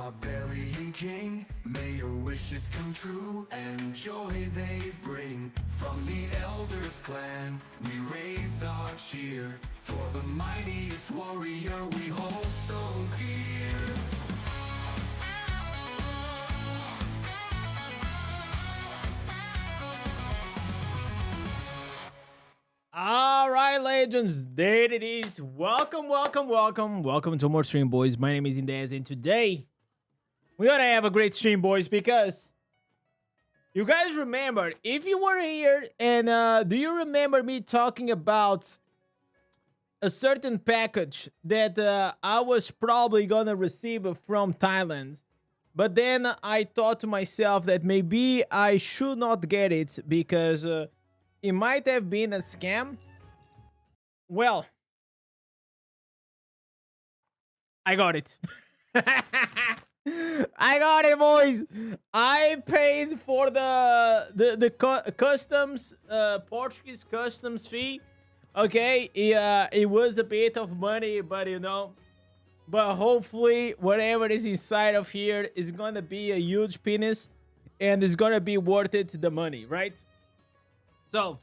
Barbarian king, may your wishes come true, and joy they bring. From the elders clan, we raise our cheer, for the mightiest warrior we hold so dear. All right, legends, there it is. Welcome to more stream, boys. My name is Indez, and today we gotta have a great stream, boys, because you guys remember, if you were here, and do you remember me talking about a certain package that I was probably gonna receive from Thailand, but then I thought to myself that maybe I should not get it because it might have been a scam. Well, I got it. I got it, boys. I paid for the customs Portuguese customs fee. Okay, it was a bit of money, but but hopefully whatever is inside of here is gonna be a huge penis, and it's gonna be worth it, the money, right? So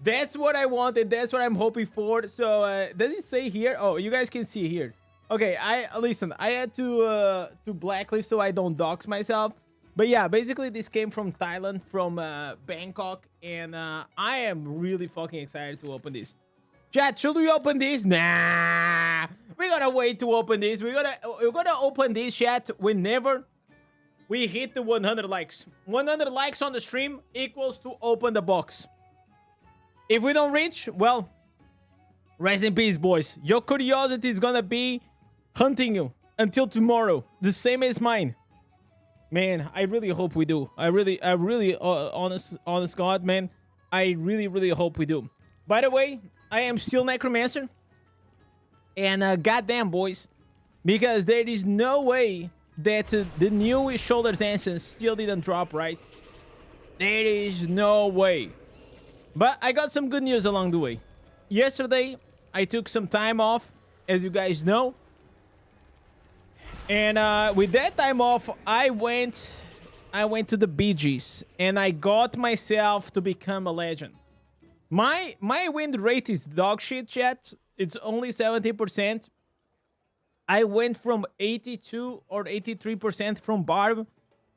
that's what I wanted. That's what I'm hoping for. So does it say here? Oh, you guys can see here. Okay, listen. I had to blacklist so I don't dox myself. But yeah, basically this came from Thailand, from Bangkok, and I am really fucking excited to open this. Chat, should we open this? Nah, we gotta wait to open this. We're gonna open this, chat, whenever we hit the 100 likes. 100 likes on the stream equals to open the box. If we don't reach, well, rest in peace, boys. Your curiosity is gonna be hunting you until tomorrow, the same as mine. Man, I really hope we do. I really, honest God, man, I really hope we do. By the way, I am still Necromancer, and goddamn, boys, because there is no way that the new Shoulder's Essence still didn't drop, right? There is no way. But I got some good news along the way. Yesterday, I took some time off, as you guys know. And with that time off, I went to the Bee Gees, and I got myself to become a legend. My win rate is dog shit, chat. It's only 70%. I went from 82 or 83% from Barb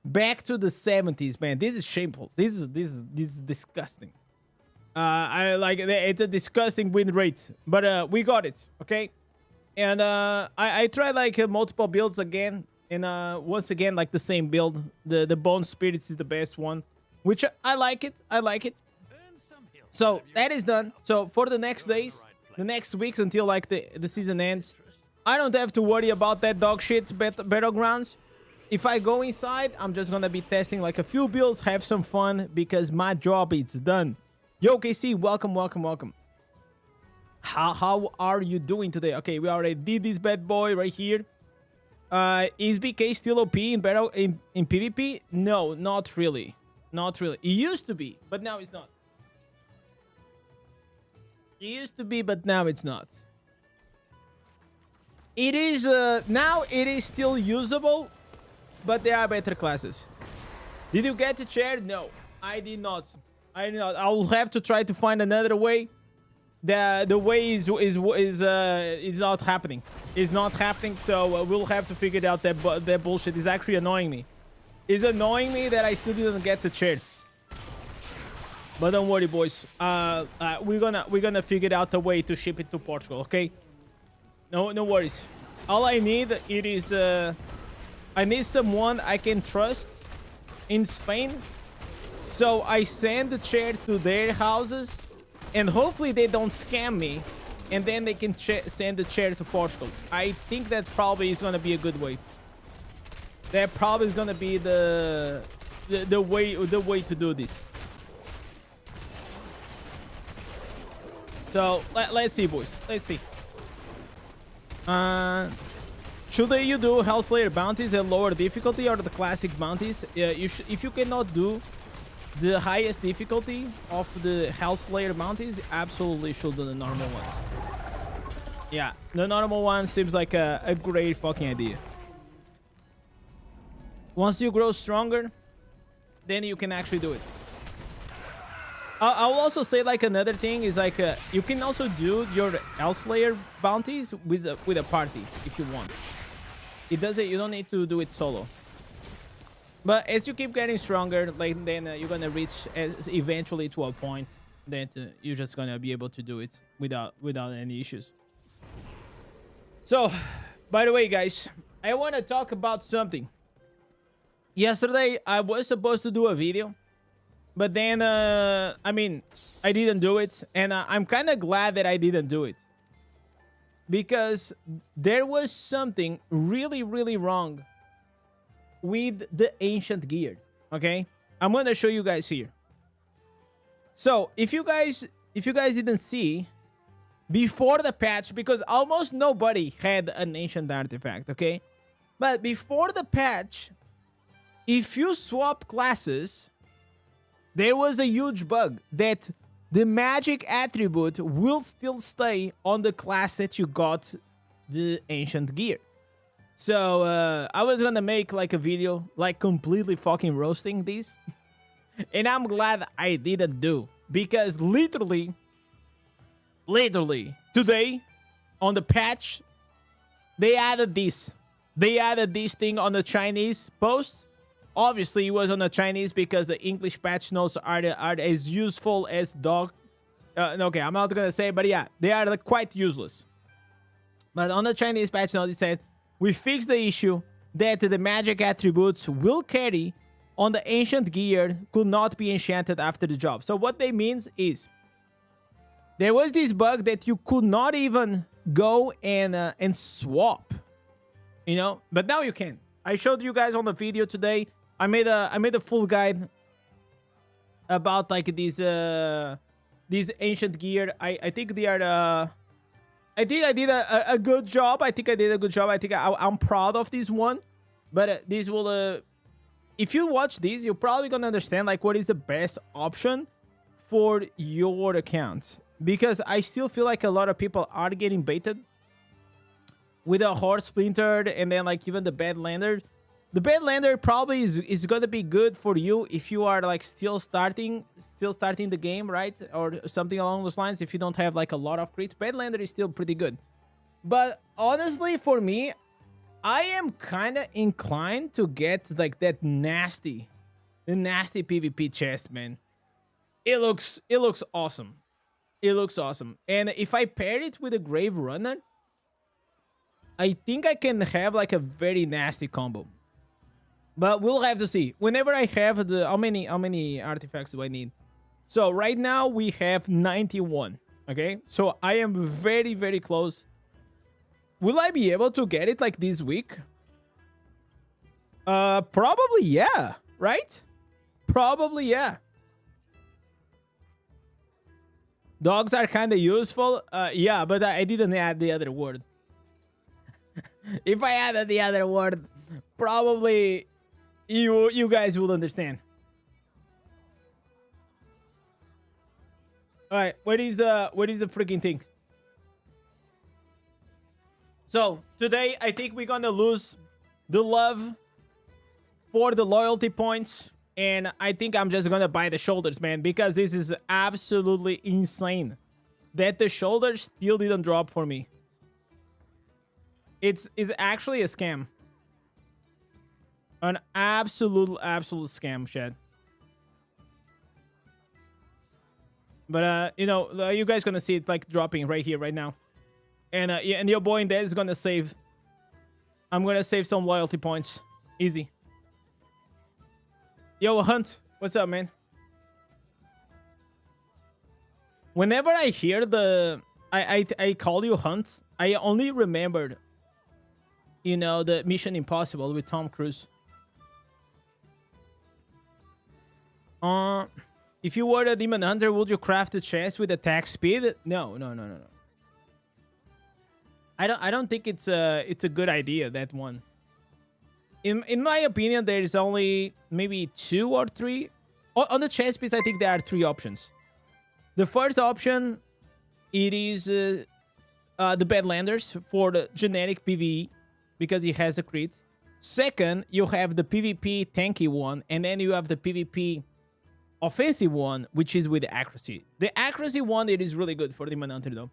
back to the 70s, man. This is shameful. This is disgusting. I like it's a disgusting win rate, but we got it, okay? And I tried like multiple builds again, and once again like the same build. The Bone Spirits is the best one, which I like it. So that is done. So for the next days, the next weeks until like the season ends, I don't have to worry about that dog shit battlegrounds. If I go inside, I'm just gonna be testing like a few builds, have some fun, because my job is done. Yo, KC, welcome. How are you doing today? Okay, we already did this bad boy right here. Is BK still OP in battle in PvP? No, not really. It used to be, but now it's not. It used to be, but now it's not. It is now it is still usable, but there are better classes. Did you get the chair? No, I did not. I will have to try to find another way. The way is not happening. It's not happening. So we'll have to figure it out. That bullshit is actually annoying me. It's annoying me that I still didn't get the chair. But don't worry, boys. We're gonna figure out a way to ship it to Portugal. Okay? No worries. All I need is I need someone I can trust in Spain. So I send the chair to their houses, and hopefully they don't scam me, and then they can send the chair to Portugal. I think that probably is gonna be a good way. That probably is gonna be the way to do this. So let's see, boys. Let's see. Should you do Hellslayer bounties at lower difficulty or the classic bounties? If you cannot do the highest difficulty of the Hellslayer bounties, absolutely should do the normal ones. Yeah, the normal one seems like a great fucking idea. Once you grow stronger, then you can actually do it. I'll also say like another thing is like you can also do your Elslayer bounties with a party if you want. It doesn't. You don't need to do it solo. But as you keep getting stronger, like then you're gonna reach eventually to a point that you're just gonna be able to do it without any issues. So, by the way, guys, I want to talk about something. Yesterday, I was supposed to do a video, but then, I mean, I didn't do it, and I'm kind of glad that I didn't do it. Because there was something really, really wrong with the ancient gear, okay? I'm going to show you guys here. So, if you guys didn't see, before the patch, because almost nobody had an ancient artifact, okay? But before the patch, if you swap classes, there was a huge bug that the magic attribute will still stay on the class that you got the ancient gear. So, I was gonna make like a video, like completely fucking roasting these. And I'm glad I didn't do. Because literally, today, on the patch, they added this. They added this thing on the Chinese post. Obviously, it was on the Chinese because the English patch notes are as useful as dog. Okay, I'm not gonna say, but yeah, they are like, quite useless. But on the Chinese patch note, it said, we fixed the issue that the magic attributes will carry on the ancient gear could not be enchanted after the job. So what they means is, there was this bug that you could not even go and swap, you know, but now you can. I showed you guys on the video today. I made a full guide about like these ancient gear. I think they are I think I did a good job. I think I did a good job. I think I'm proud of this one. But this will if you watch this, you're probably gonna understand like what is the best option for your account. Because I still feel like a lot of people are getting baited with a horse splintered and then like even the bad lander. The bad lander probably is gonna be good for you if you are like still starting the game, right? Or something along those lines. If you don't have like a lot of crits, bad lander is still pretty good. But honestly, for me, I am kind of inclined to get like that nasty PvP chest, man. It looks awesome. It looks awesome. And if I pair it with a Grave Runner, I think I can have like a very nasty combo. But we'll have to see. Whenever I have the... How many artifacts do I need? So right now we have 91. Okay? So I am very, very close. Will I be able to get it like this week? Probably yeah. Right? Probably yeah. Dogs are kind of useful. Yeah, but I didn't add the other word. If I added the other word, probably you guys will understand. All right, what is the freaking thing? So today I think we're gonna lose the love for the loyalty points. And I think I'm just gonna buy the shoulders, man, because this is absolutely insane that the shoulders still didn't drop for me. It's actually a scam. An absolute scam, Chad. But you know, you guys gonna see it like dropping right here, right now. And yeah, and your boy Indez is gonna save. I'm gonna save some loyalty points. Easy. Yo, Hunt, what's up, man? Whenever I hear the... I call you Hunt, I only remembered, you know, the Mission Impossible with Tom Cruise. If you were a Demon Hunter, would you craft a chest with attack speed? No. I don't think it's a good idea, that one. In my opinion, there is only maybe 2 or 3. On the chess piece, I think there are 3 options. The first option, it is the Badlanders for the generic PvE, because it has a crit. Second, you have the PvP tanky one, and then you have the PvP offensive one, which is with accuracy. The accuracy one, it is really good for the Demon Hunter though.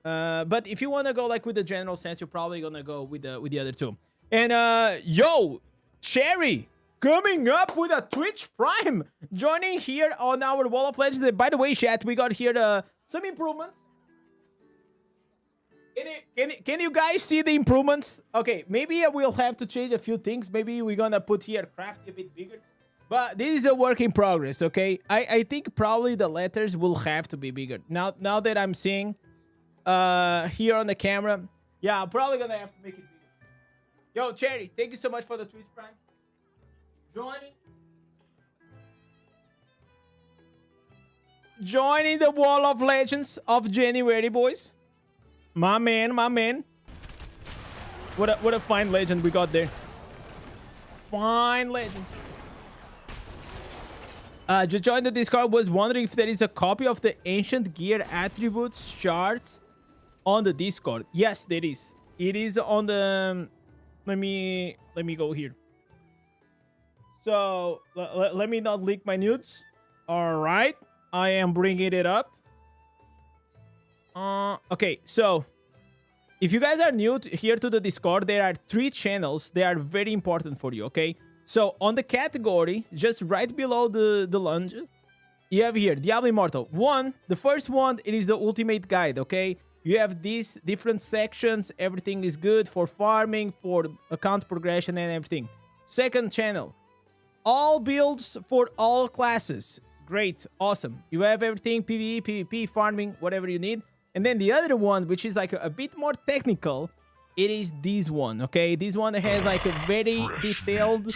But if you want to go like with the general sense, you're probably gonna go with the other two. And yo, Cherry coming up with a Twitch Prime, joining here on our Wall of Legends. By the way, chat, we got here some improvements. Can you guys see the improvements? Okay, maybe we'll have to change a few things. Maybe we're gonna put here crafty a bit bigger. But this is a work in progress, okay? I think probably the letters will have to be bigger. Now that I'm seeing here on the camera, yeah, I'm probably gonna have to make it bigger. Yo, Cherry, thank you so much for the Twitch Prime. Joining the Wall of Legends of January, boys. My man. What a fine legend we got there. Fine legend. Just joined the Discord. Was wondering if there is a copy of the ancient gear attributes charts on the Discord. Yes, there is. It is on the. Let me go here. So let me not leak my nudes. All right, I am bringing it up. Okay, so if you guys are new here to the Discord, there are 3 channels. They are very important for you, okay? So on the category, just right below the lunge, you have here Diablo Immortal. The first one, it is the ultimate guide, okay? You have these different sections. Everything is good for farming, for account progression and everything. Second channel, all builds for all classes. Great, awesome. You have everything, PvE, PvP, farming, whatever you need. And then the other one, which is like a bit more technical, it is this one, okay? This one has like a very detailed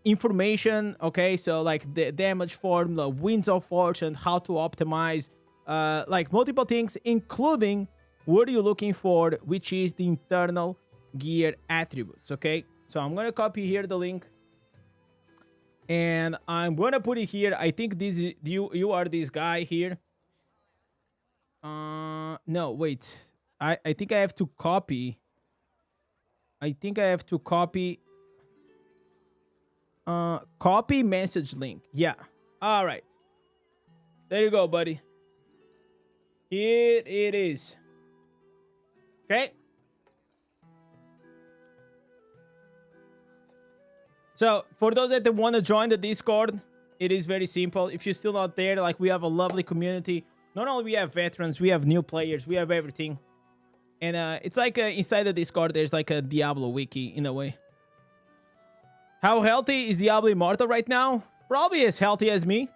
information, okay? So like the damage formula, winds of fortune, how to optimize, like multiple things, including what you're looking for, which is the internal gear attributes, okay? So I'm gonna copy here the link. And I'm gonna put it here. I think this is you are this guy here. No, wait. I think I have to copy. Copy message link. Yeah. All right. There you go, buddy. Here it is. Okay. So for those that want to join the Discord, it is very simple. If you're still not there, like we have a lovely community. Not only we have veterans, we have new players, we have everything. And it's like inside the Discord, there's like a Diablo wiki in a way. How healthy is Diablo Immortal right now? Probably as healthy as me.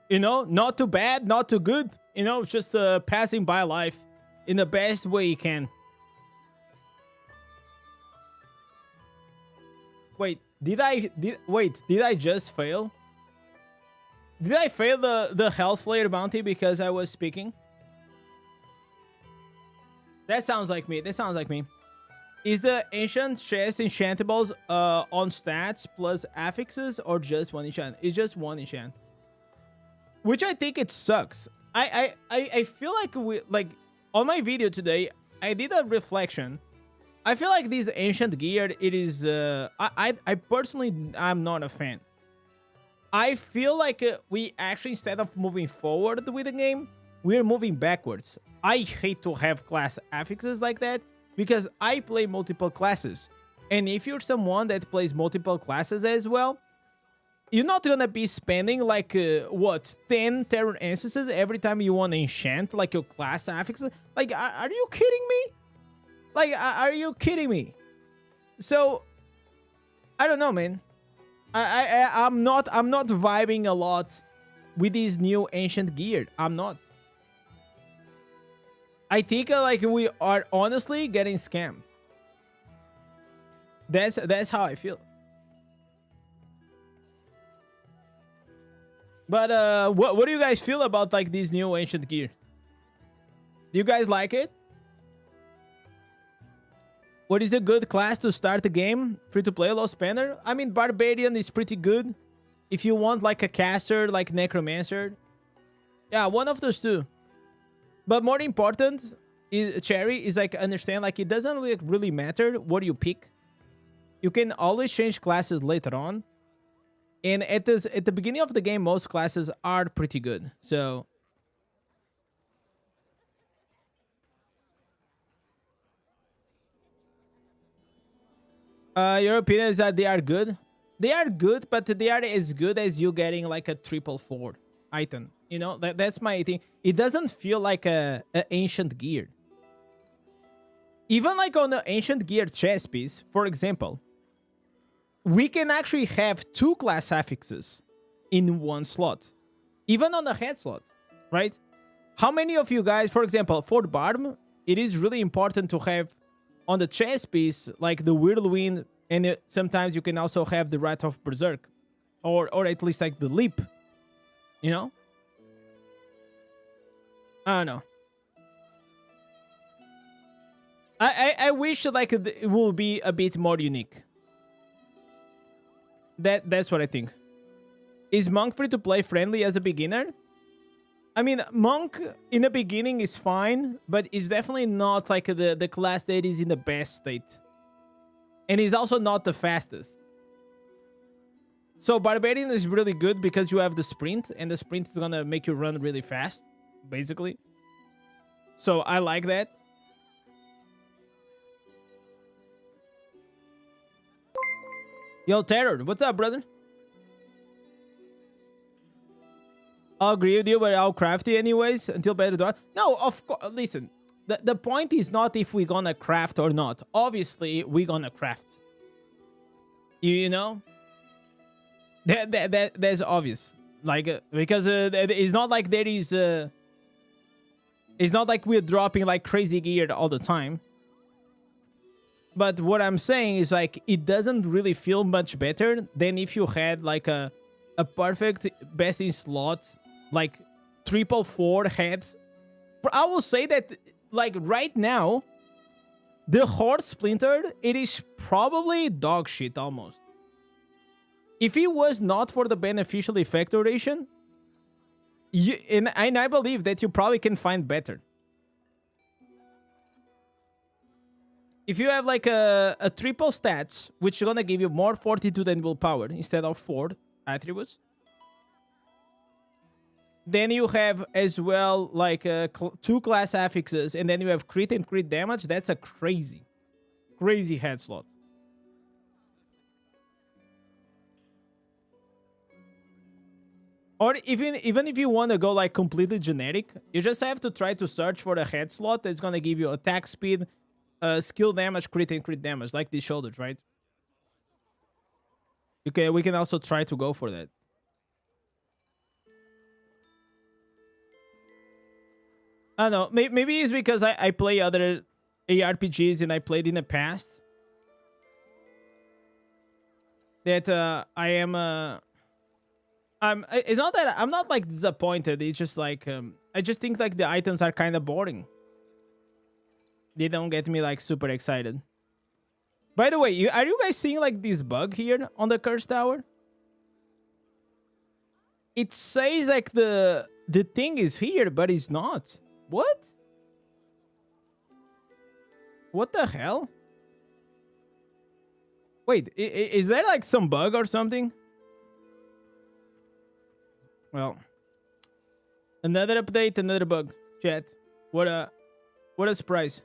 You know, not too bad, not too good. You know, just passing by life in the best way you can. Wait, did I just fail? Did I fail the Hellslayer bounty because I was speaking? That sounds like me. Is the ancient chest enchantables on stats plus affixes or just one enchant? It's just one enchant. Which I think it sucks. I feel like on my video today, I did a reflection. I feel like this ancient gear, it is I personally I'm not a fan. I feel like we actually, instead of moving forward with the game, we're moving backwards. I hate to have class affixes like that because I play multiple classes. And if you're someone that plays multiple classes as well, you're not gonna be spending like, what, 10 Terror Instances every time you want to enchant like your class affixes? Like, are you kidding me? Like, are you kidding me? So, I don't know, man. I'm not vibing a lot with this new ancient gear. I'm not. I think like we are honestly getting scammed. That's how I feel. But what do you guys feel about like this new ancient gear? Do you guys like it? What is a good class to start the game? Free to play, low spender? I mean, Barbarian is pretty good. If you want like a caster, like Necromancer. Yeah, one of those two. But more important, Cherry is like understand like it doesn't really matter what you pick. You can always change classes later on. And at the beginning of the game, most classes are pretty good. So your opinion is that they are good? They are good, but they are as good as you getting like a 444 item. You know, that's my thing. It doesn't feel like a ancient gear. Even like on the ancient gear chess piece, for example, we can actually have 2 class affixes in one slot. Even on the head slot, right? How many of you guys, for example, for Barb, it is really important to have on the chess piece, like the Whirlwind, and sometimes you can also have the Wrath of Berserk. Or at least like the Leap. You know? I don't know. I wish like it will be a bit more unique. That's what I think. Is Monk free to play friendly as a beginner? I mean, Monk in the beginning is fine, but it's definitely not like the class that is in the best state. And he's also not the fastest. So Barbarian is really good because you have the sprint, and the sprint is gonna make you run really fast, basically. So I like that. Yo, Terror, what's up, brother? I'll agree with you, but I'll craft it anyways until better dawn. No, of course. Listen, the point is not if we're gonna craft or not. Obviously, we're gonna craft. You know? That's obvious. Like, because it's not like there is... it's not like we're dropping like crazy gear all the time. But what I'm saying is like, it doesn't really feel much better than if you had like a perfect best in slot, like 444 heads. I will say that like right now, the Horde Splinter, it is probably dog shit almost. If it was not for the beneficial effect duration, and I believe that you probably can find better. If you have like a triple stats, which is gonna give you more fortitude and willpower instead of 4 attributes, then you have as well like 2 class affixes, and then you have crit and crit damage. That's a crazy head slot. Or even if you want to go like completely generic, you just have to try to search for the head slot that's gonna give you attack speed, skill damage, crit and crit damage, like these shoulders, right? Okay, we can also try to go for that. I don't know. Maybe it's because I play other ARPGs and I played in the past. That I am... it's not that I'm not like disappointed. It's just like... I just think like the items are kind of boring. They don't get me like super excited. By the way, are you guys seeing like this bug here on the Curse Tower? It says like the thing is here, but it's not. What? What the hell? Wait, is there like some bug or something? Well, another update, another bug. Chat. What a surprise.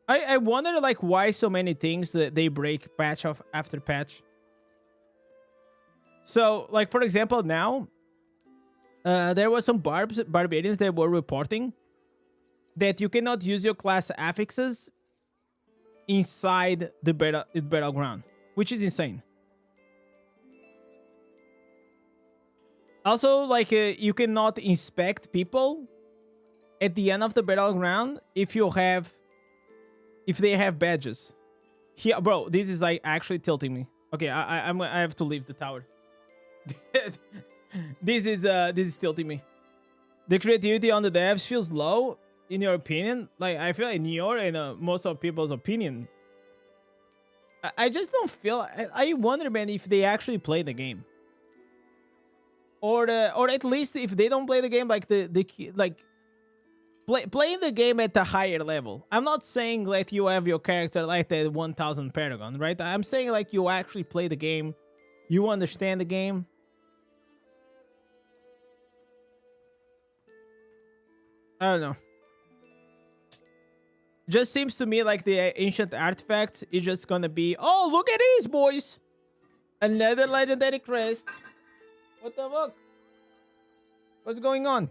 I wonder like why so many things that they break patch after patch. So like for example now, there was some barbarians that were reporting that you cannot use your class affixes inside the battleground, which is insane. Also, like you cannot inspect people at the end of the battleground if they have badges. Here, bro, this is like actually tilting me. Okay, I have to leave the tower. This is tilting me. The creativity on the devs feels low, in your opinion. Like I feel in your and most of people's opinion. I just don't feel. I wonder, man, if they actually play the game, or at least if they don't play the game, like playing the game at a higher level. I'm not saying that you have your character like the 1000 Paragon, right? I'm saying like you actually play the game, you understand the game. I don't know. Just seems to me like the ancient artifact is just gonna be, oh, look at these, boys! Another legendary crest. What the fuck? What's going on?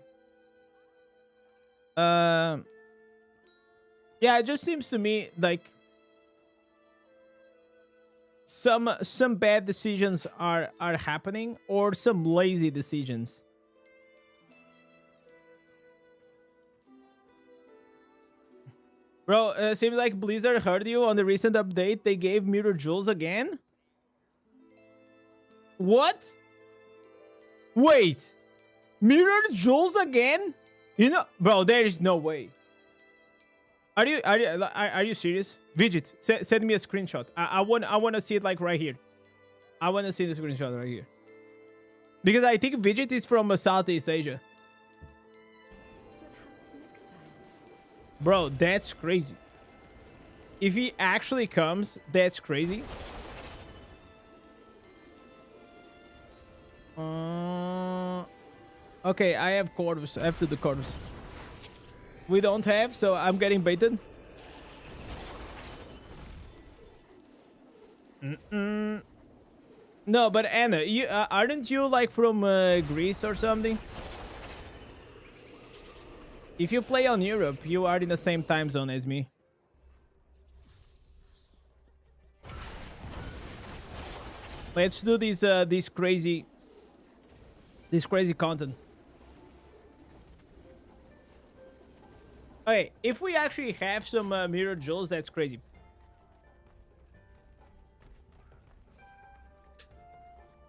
Yeah, it just seems to me like some bad decisions are happening, or some lazy decisions. Bro, seems like Blizzard heard you on the recent update. They gave Mirror Jewels again. What? Wait, Mirror Jewels again? You know, bro, there is no way. Are you serious? Vidget, send me a screenshot. I want to see it like right here. I want to see the screenshot right here. Because I think Vidget is from Southeast Asia. Bro, that's crazy. If he actually comes, that's crazy. Okay, I have Corvus. After the Corvus. We don't have, so I'm getting baited. No, but Anna, you aren't you like from Greece or something? If you play on Europe, you are in the same time zone as me. Let's do this crazy content. Okay, if we actually have some mirror jewels, that's crazy.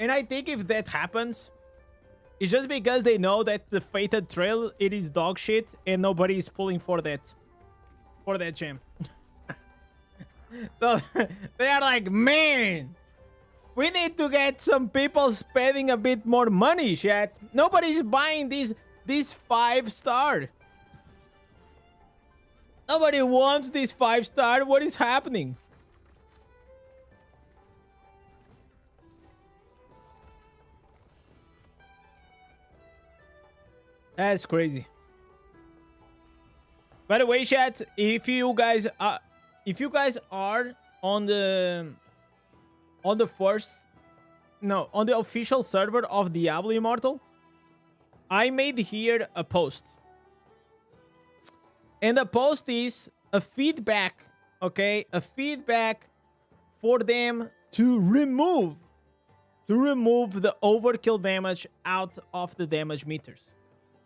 And I think if that happens, it's just because they know that the fated trail, it is dog shit, and nobody is pulling for that gem. So they are like, man, we need to get some people spending a bit more money, chat. Nobody's buying these 5-star. Nobody wants this 5-star. What is happening? That's crazy. By the way, chat, if you guys are on the official server of Diablo Immortal, I made here a post. And the post is a feedback, okay? A feedback for them to remove the overkill damage out of the damage meters.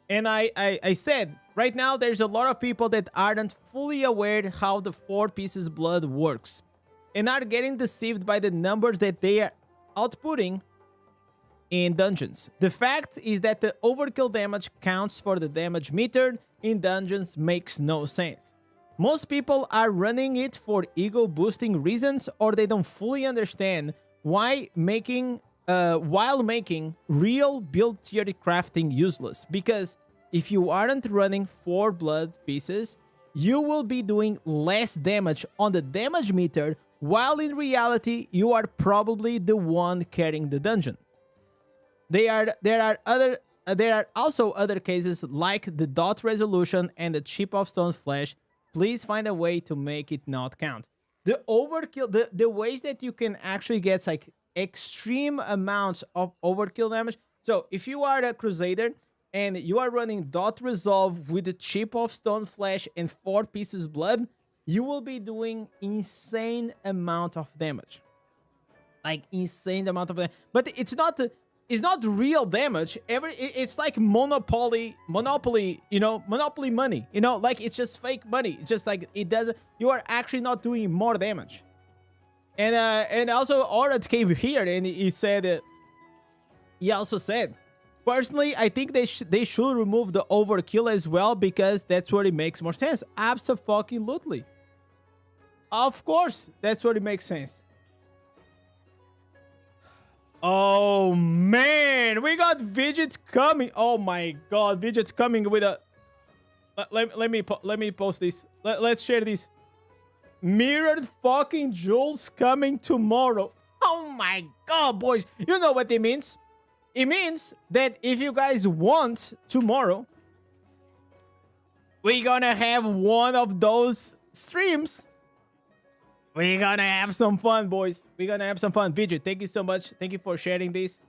And I said, right now, there's a lot of people that aren't fully aware how the 4 pieces blood works. And are getting deceived by the numbers that they are outputting in dungeons. The fact is that the overkill damage counts for the damage meter in dungeons makes no sense. Most people are running it for ego boosting reasons, or they don't fully understand why while making real build theory crafting useless. Because if you aren't running 4 blood pieces, you will be doing less damage on the damage meter, while in reality you are probably the one carrying the dungeon. There are also other cases like the dot resolution and the chip of stone flesh. Please find a way to make it not count. The overkill, the ways that you can actually get like extreme amounts of overkill damage. So if you are a crusader and you are running dot resolve with the chip of stone flesh and 4 pieces blood, you will be doing insane amount of damage. Like insane amount of damage. But it's not real damage. It's like monopoly, you know, monopoly money. You know, like it's just fake money. It's just like it doesn't. You are actually not doing more damage. And also Orat came here and he said, he also said, personally, I think they should remove the overkill as well, because that's where it makes more sense. Abso-fucking-lutely. Of course, that's where it makes sense. Oh man, we got Vidget coming. Oh my god, Vidget's coming with a... Let me post this. Let's share this. Mirrored fucking jewels coming tomorrow. Oh my god, boys. You know what it means? It means that if you guys want tomorrow, we're gonna have one of those streams. We're gonna have some fun, boys. We're gonna have some fun. Vidya, thank you so much. Thank you for sharing this.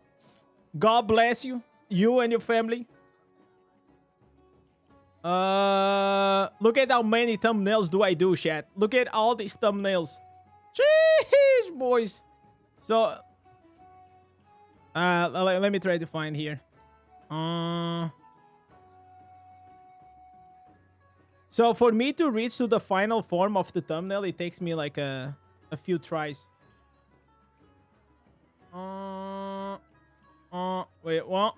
God bless you. You and your family. Look at how many thumbnails do I do, chat. Look at all these thumbnails. Jeez, boys. So, let me try to find here. So for me to reach to the final form of the thumbnail, it takes me like a few tries. Wait, what?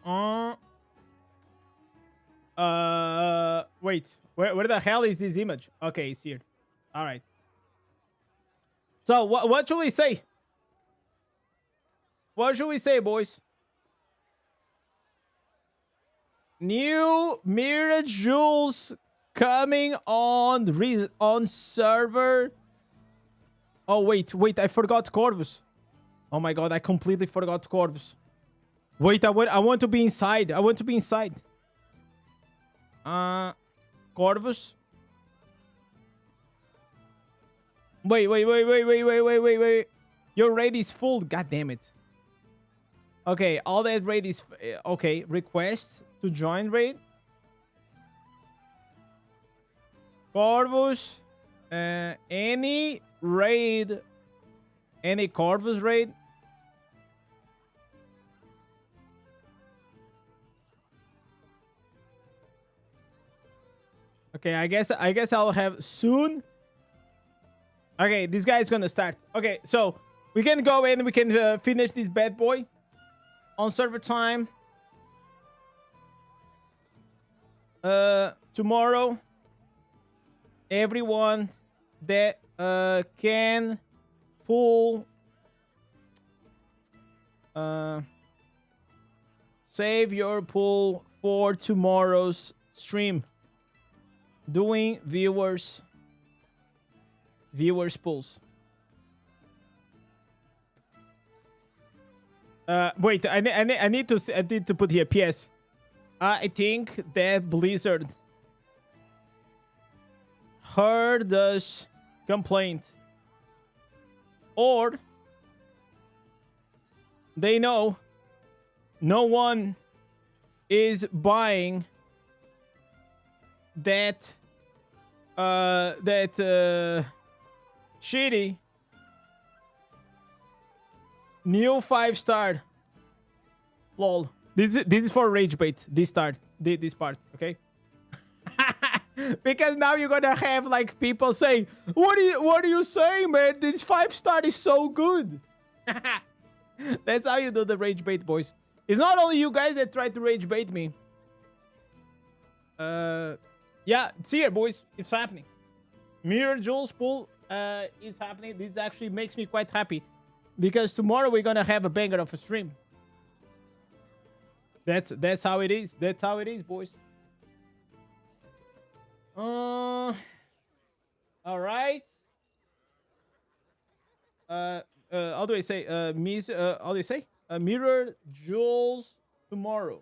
Wait, where the hell is this image? Okay, it's here. All right. So what should we say? What should we say, boys? New mirror jewels coming on server. Oh wait, I forgot Corvus. Oh my god, I completely forgot Corvus. Wait, I want to be inside. I want to be inside. Corvus. Wait. Your raid is full. God damn it. Okay, all that raid is okay. Request to join raid. Corvus. Any raid. Any Corvus raid. Okay, I guess I'll have soon. Okay, this guy is gonna start. Okay, so we can go in. We can finish this bad boy on server time. Tomorrow, everyone that can pull save your pull for tomorrow's stream. Doing viewers pulls. Wait, I need to put here PS. I think that Blizzard heard us complaint, or they know no one is buying that shitty new 5-star. Lol. This is for rage bait. This part, okay? Because now you're gonna have like people saying, "What are you saying, man? This 5-star is so good." That's how you do the rage bait, boys. It's not only you guys that try to rage bait me. Yeah, it's here, boys. It's happening. Mirror Jules pull is happening. This actually makes me quite happy, because tomorrow we're gonna have a banger of a stream. That's how it is. That's how it is, boys. All right. How do I say? How do you say? Mirror Jules tomorrow.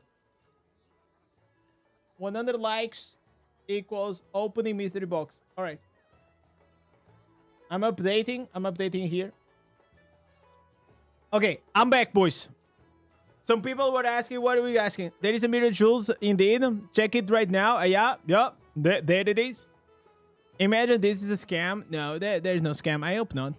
100 likes equals opening mystery box. All right. I'm updating here. Okay, I'm back, boys. Some people were asking, what are we asking? There is a Mirror Jules indeed. Check it right now. Yeah. There it is. Imagine this is a scam. No, there's no scam. I hope not.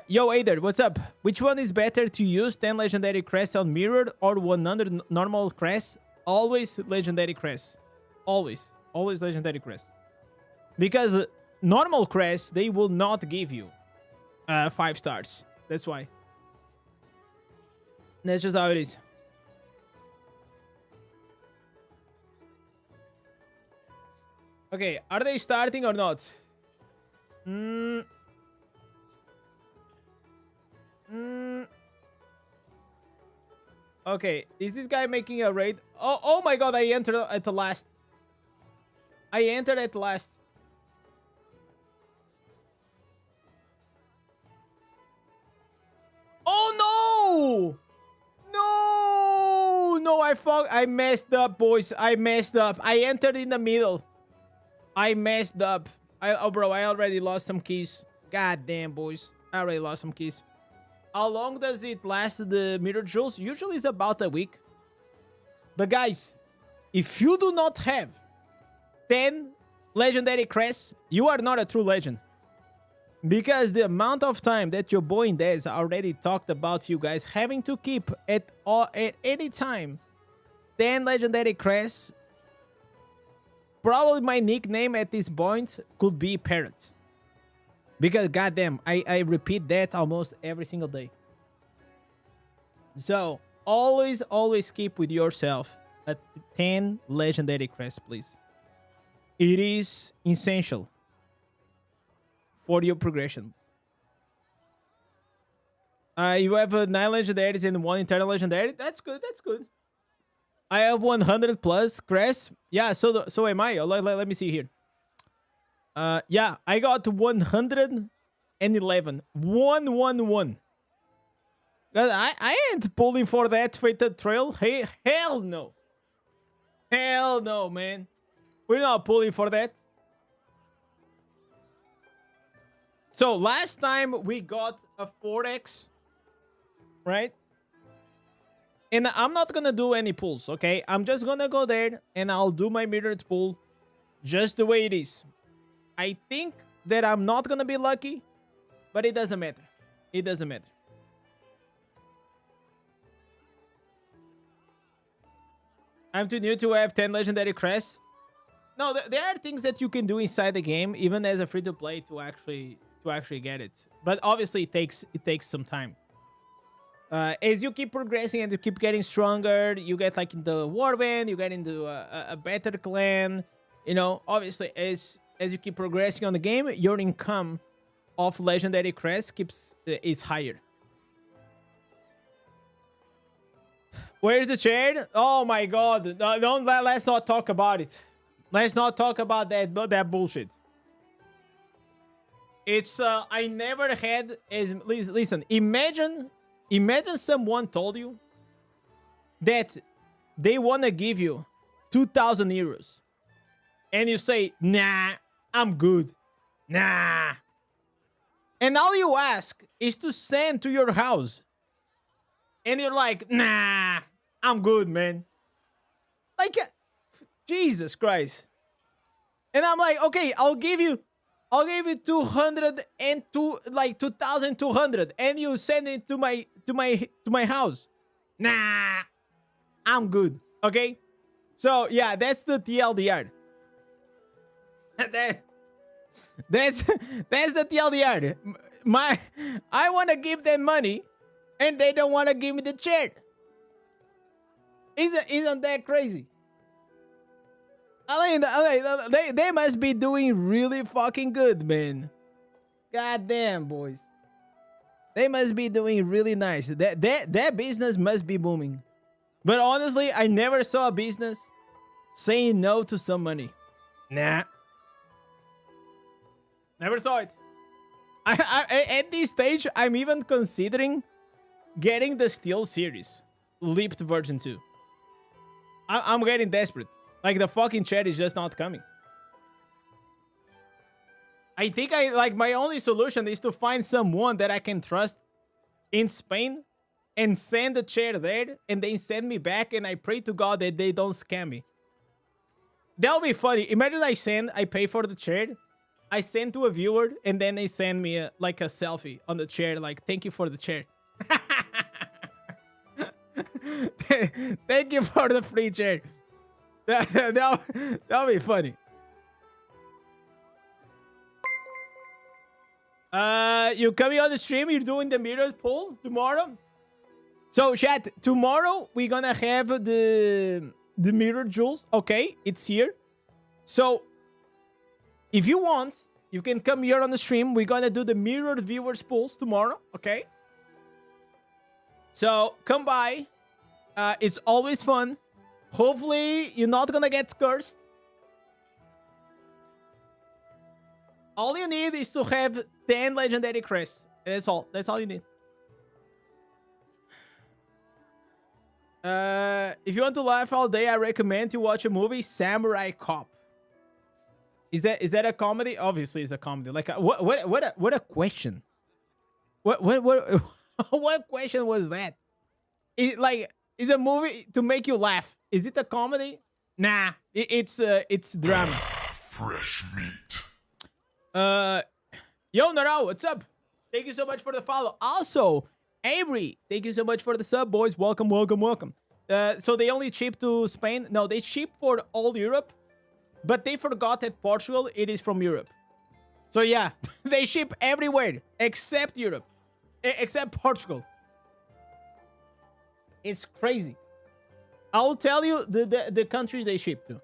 Yo, Ader, what's up? Which one is better to use? 10 legendary crests on mirrored or 100 normal crests? Always legendary crests. Always legendary crests. Because normal crests, they will not give you 5 stars. That's why. That's just how it is. Okay, are they starting or not? Okay, is this guy making a raid? Oh my god, I entered at the last. I entered at last. Oh no! No, I messed up, boys. I messed up. I entered in the middle. I messed up. Oh, bro, I already lost some keys. God damn, boys. I already lost some keys. How long does it last, the mirror jewels? Usually it's about a week. But guys, if you do not have 10 legendary crests, you are not a true legend. Because the amount of time that your boy Indez already talked about you guys having to keep at any time 10 legendary crests, probably my nickname at this point could be Parrot. Because goddamn, I repeat that almost every single day. So always keep with yourself at 10 legendary crests, please. It is essential for your progression. You have 9 legendaries and 1 eternal legendary. That's good. That's good. I have 100 plus crests. Yeah, so am I. Let me see here. Yeah, I got 111. 111. I ain't pulling for that fated trail. Hey, hell no. Hell no, man. We're not pulling for that. So last time we got a 4x, right? And I'm not gonna do any pulls, okay? I'm just gonna go there and I'll do my mirrored pull just the way it is. I think that I'm not gonna be lucky, but it doesn't matter. It doesn't matter. I'm too new to have 10 legendary crests. No, there are things that you can do inside the game, even as a free-to-play, to actually get it. But obviously, it takes some time. As you keep progressing and you keep getting stronger, you get like into warband, you get into a better clan. You know, obviously, as you keep progressing on the game, your income of legendary crests is higher. Where's the chair? Oh my god! Let's not talk about it. Let's not talk about that bullshit. It's I never had as listen. Imagine someone told you that they want to give you 2,000 euros, and you say, "Nah, I'm good." Nah. And all you ask is to send to your house, and you're like, "Nah, I'm good, man." Like, Jesus Christ. And I'm like, okay, I'll give you 202, like 2,200, and you send it to my house. Nah, I'm good. Okay, so yeah, that's the TLDR. That's the TLDR. I want to give them money, and they don't want to give me the chair. Isn't that crazy? I mean, they must be doing really fucking good, man. God damn, boys. They must be doing really nice. That business must be booming. But honestly, I never saw a business saying no to some money. Nah. Never saw it. At this stage, I'm even considering getting the Steel series. Leaped version 2. I'm getting desperate. Like, the fucking chat is just not coming. I think my only solution is to find someone that I can trust in Spain and send the chair there and then send me back, and I pray to God that they don't scam me. That'll be funny. Imagine I pay for the chair, I send to a viewer, and then they send me like a selfie on the chair, like, thank you for the chair. Thank you for the free chair. That'll be funny. You coming on the stream? You're doing the mirror pull tomorrow? So, chat, tomorrow we're gonna have the mirror jewels. Okay, it's here. So, if you want, you can come here on the stream. We're gonna do the mirror viewers pulls tomorrow. Okay. So, come by. It's always fun. Hopefully, you're not gonna get cursed. All you need is to have 10 legendary crests. That's all. That's all you need. If you want to laugh all day, I recommend you watch a movie, Samurai Cop. Is that a comedy? Obviously, it's a comedy. Like what a question. What what question was that? Is a movie to make you laugh? Is it a comedy? Nah, it's drama. Fresh meat. Yo, Naro, what's up? Thank you so much for the follow. Also, Avery, thank you so much for the sub, boys. Welcome, welcome, welcome. So they only ship to Spain? No, they ship for all Europe, but they forgot that Portugal, it is from Europe. So yeah, they ship everywhere except Europe, except Portugal. It's crazy. I'll tell you the countries they ship to.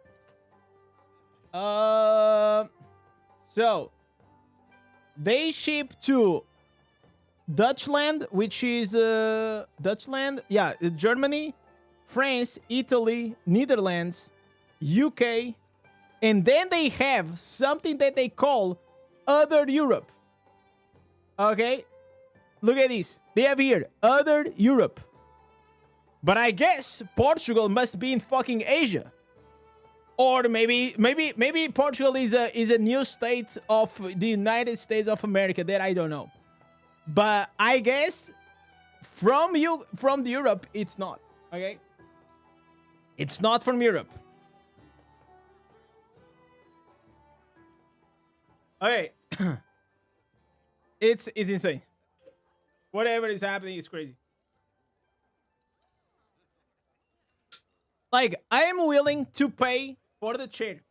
So they ship to Dutchland, which is Dutchland, yeah, Germany, France, Italy, Netherlands, UK, and then they have something that they call Other Europe. Okay, look at this. They have here Other Europe. But I guess Portugal must be in fucking Asia. Or maybe Portugal is a new state of the United States of America that I don't know. But I guess from the Europe, it's not. Okay? It's not from Europe. Okay. It's insane. Whatever is happening is crazy. Like, I am willing to pay for the chair.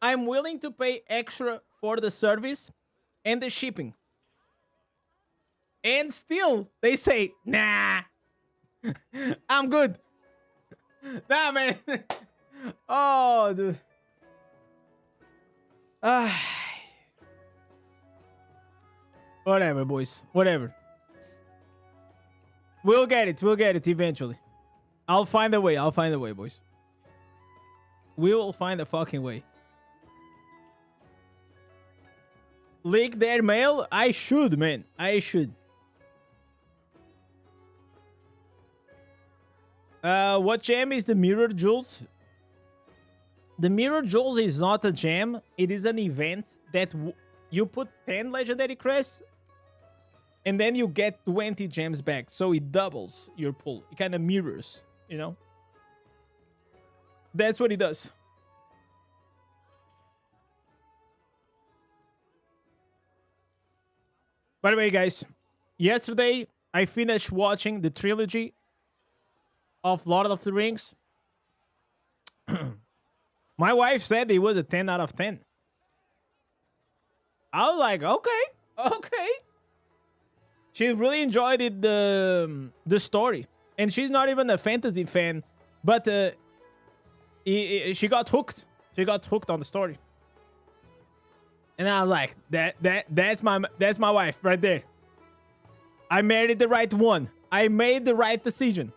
I'm willing to pay extra for the service and the shipping. And still, they say, nah, I'm good. Nah, man. Oh, dude. Whatever, boys. Whatever. We'll get it. We'll get it eventually. I'll find a way. I'll find a way, boys. We will find a fucking way. Leak their mail? I should, man. I should. What gem is the Mirror Jewels? The Mirror Jewels is not a gem. It is an event that you put 10 legendary crests and then you get 20 gems back. So it doubles your pull. It kind of mirrors, you know? That's what it does. By the way, guys, yesterday I finished watching the trilogy of Lord of the Rings. My wife said it was a 10 out of 10. I was like, okay. She really enjoyed it, the story. And she's not even a fantasy fan, but she got hooked. She got hooked on the story. And I was like, that's my wife right there. I married the right one. I made the right decision.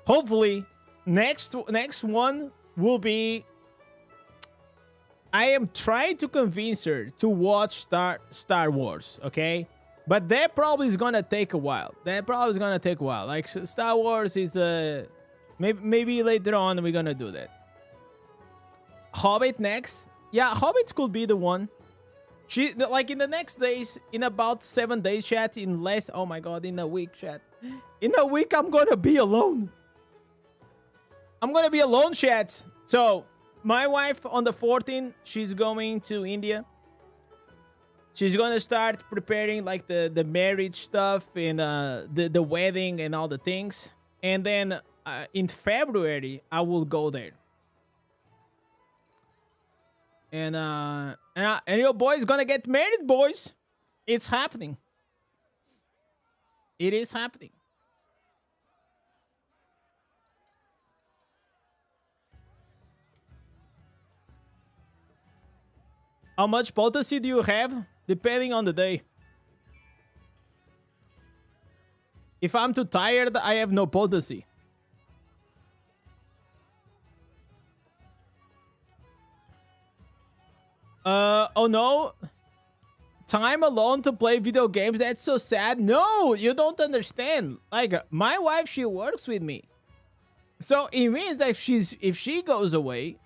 Hopefully, next one will be... I am trying to convince her to watch Star Wars, okay? But that probably is gonna take a while. Like, Star Wars is maybe later on we're gonna do that. Hobbit next. Yeah, Hobbit could be the one. She, like, in the next days, in about 7 days, chat, in less... Oh my god, in a week, chat. In a week, I'm gonna be alone. I'm gonna be alone, chat. So, my wife, on the 14th, she's going to India. She's gonna start preparing, like, the marriage stuff and the wedding and all the things. And then, in February, I will go there. And your boy's gonna get married, boys. It's happening. It is happening. How much potency do you have? Depending on the day. If I'm too tired, I have no potency. Oh no. time alone to play video games. That's so sad. No, you don't understand. Like, my wife, she works with me. So it means that if she goes away,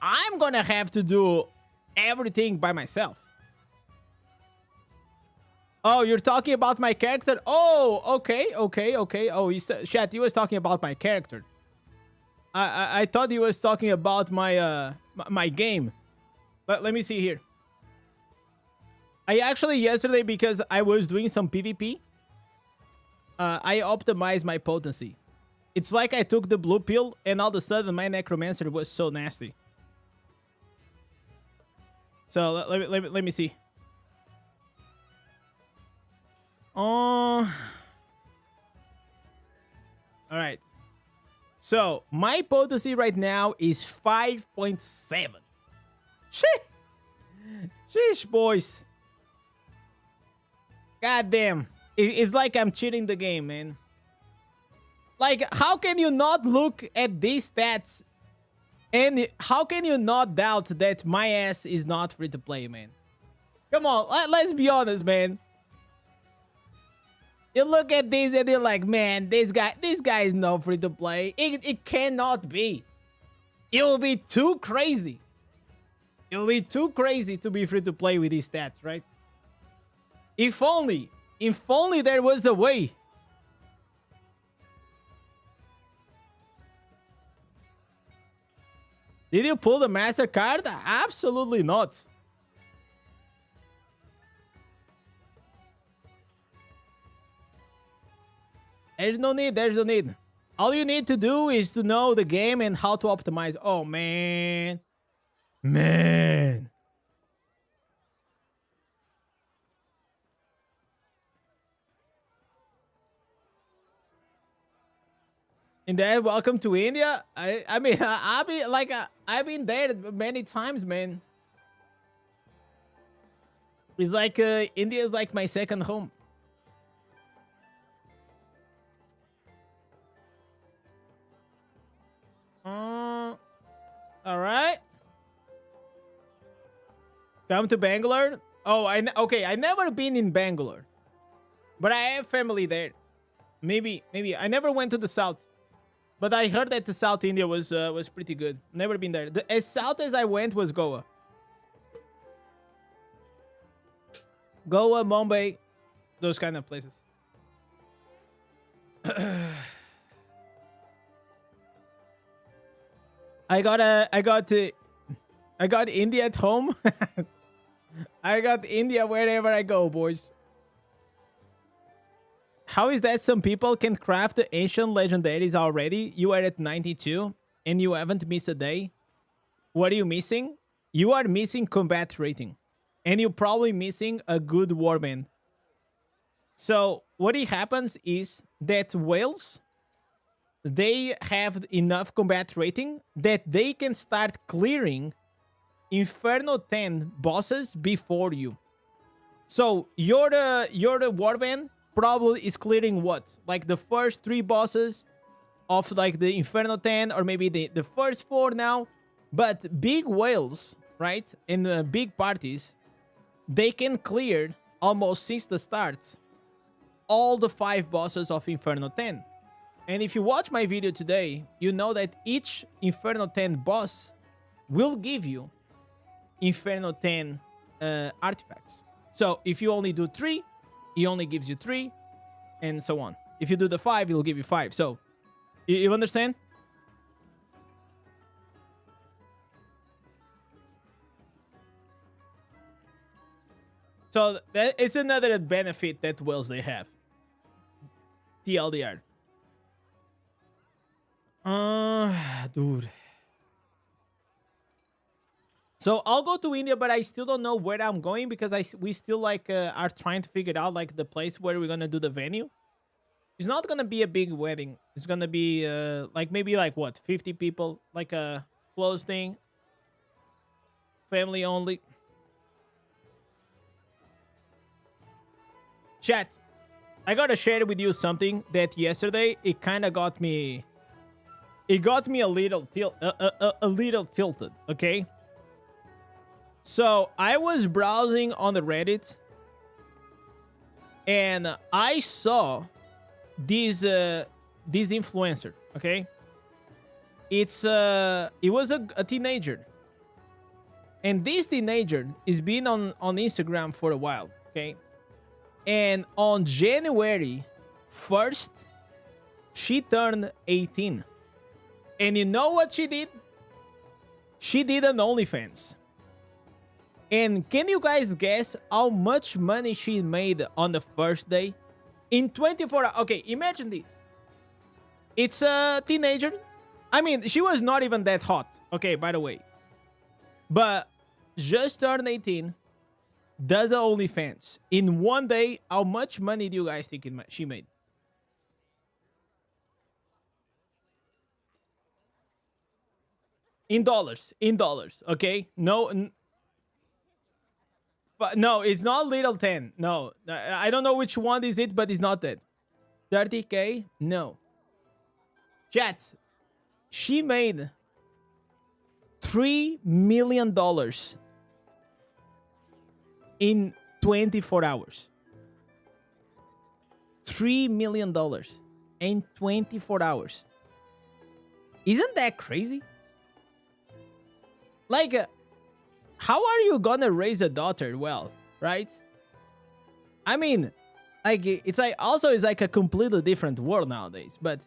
I'm gonna have to do everything by myself. Oh, you're talking about my character? Oh, okay. Oh, chat, he was talking about my character. I thought he was talking about my my game. Let me see here. I actually yesterday, because I was doing some PvP, I optimized my potency. It's like I took the blue pill and all of a sudden my necromancer was so nasty. So let me see. All right. So my potency right now is 5.7. Sheesh, boys. God damn. It's like I'm cheating the game, man. Like, how can you not look at these stats? And how can you not doubt that my ass is not free to play, man? Come on, let's be honest, man. You look at this and you're like, man, this guy is not free to play. It cannot be. It will be too crazy. It will be too crazy to be free to play with these stats, right? If only there was a way. Did you pull the master card? Absolutely not. There's no need. All you need to do is to know the game and how to optimize. Oh, man. Man. And then welcome to India. I mean, I've been there many times, man. It's like India is like my second home. All right. Come to Bangalore. Oh, okay. I never been in Bangalore, but I have family there. Maybe I never went to the south. But I heard that the South India was pretty good. Never been there. As south as I went was Goa. Goa, Mumbai, those kind of places. I got India at home. I got India wherever I go, boys. How is that some people can craft the ancient legendaries already? You are at 92 and you haven't missed a day. What are you missing? You are missing combat rating. And you're probably missing a good warband. So what happens is that whales, they have enough combat rating that they can start clearing Inferno 10 bosses before you. So you're the warband probably is clearing what? Like the first 3 bosses of like the Inferno 10 or maybe the first 4 now. But big whales, right? And big parties, they can clear almost since the start all the 5 bosses of Inferno 10. And if you watch my video today, you know that each Inferno 10 boss will give you Inferno 10 artifacts. So if you only do 3, he only gives you 3, and so on. If you do the 5, he'll give you 5. So, you understand? So, that is another benefit that whales they have. TLDR. Dude. So I'll go to India, but I still don't know where I'm going because we still like are trying to figure out like the place where we're gonna do the venue. It's not gonna be a big wedding. It's gonna be like maybe like what 50 people, like a close thing, family only. Chat, I gotta share with you something that yesterday it kind of got me. It got me a little tilted. Okay. So I was browsing on the Reddit and I saw this influencer. Okay, it was a teenager, and this teenager is been on Instagram for a while. Okay, and on January 1st, she turned 18, and you know what she did? She did an OnlyFans. And can you guys guess how much money she made on the first day? In 24 hours. Okay, imagine this. It's a teenager. I mean, she was not even that hot. Okay, by the way. But just turned 18. Does a OnlyFans. In one day, how much money do you guys think she made? In dollars. In dollars. Okay? No, but no, it's not little 10. No. I don't know which one is it, but it's not that. 30K? No. Chat. She made $3 million in 24 hours. $3 million in 24 hours. Isn't that crazy? Like, how are you gonna raise a daughter well, right? I mean, like, it's like also it's like a completely different world nowadays. But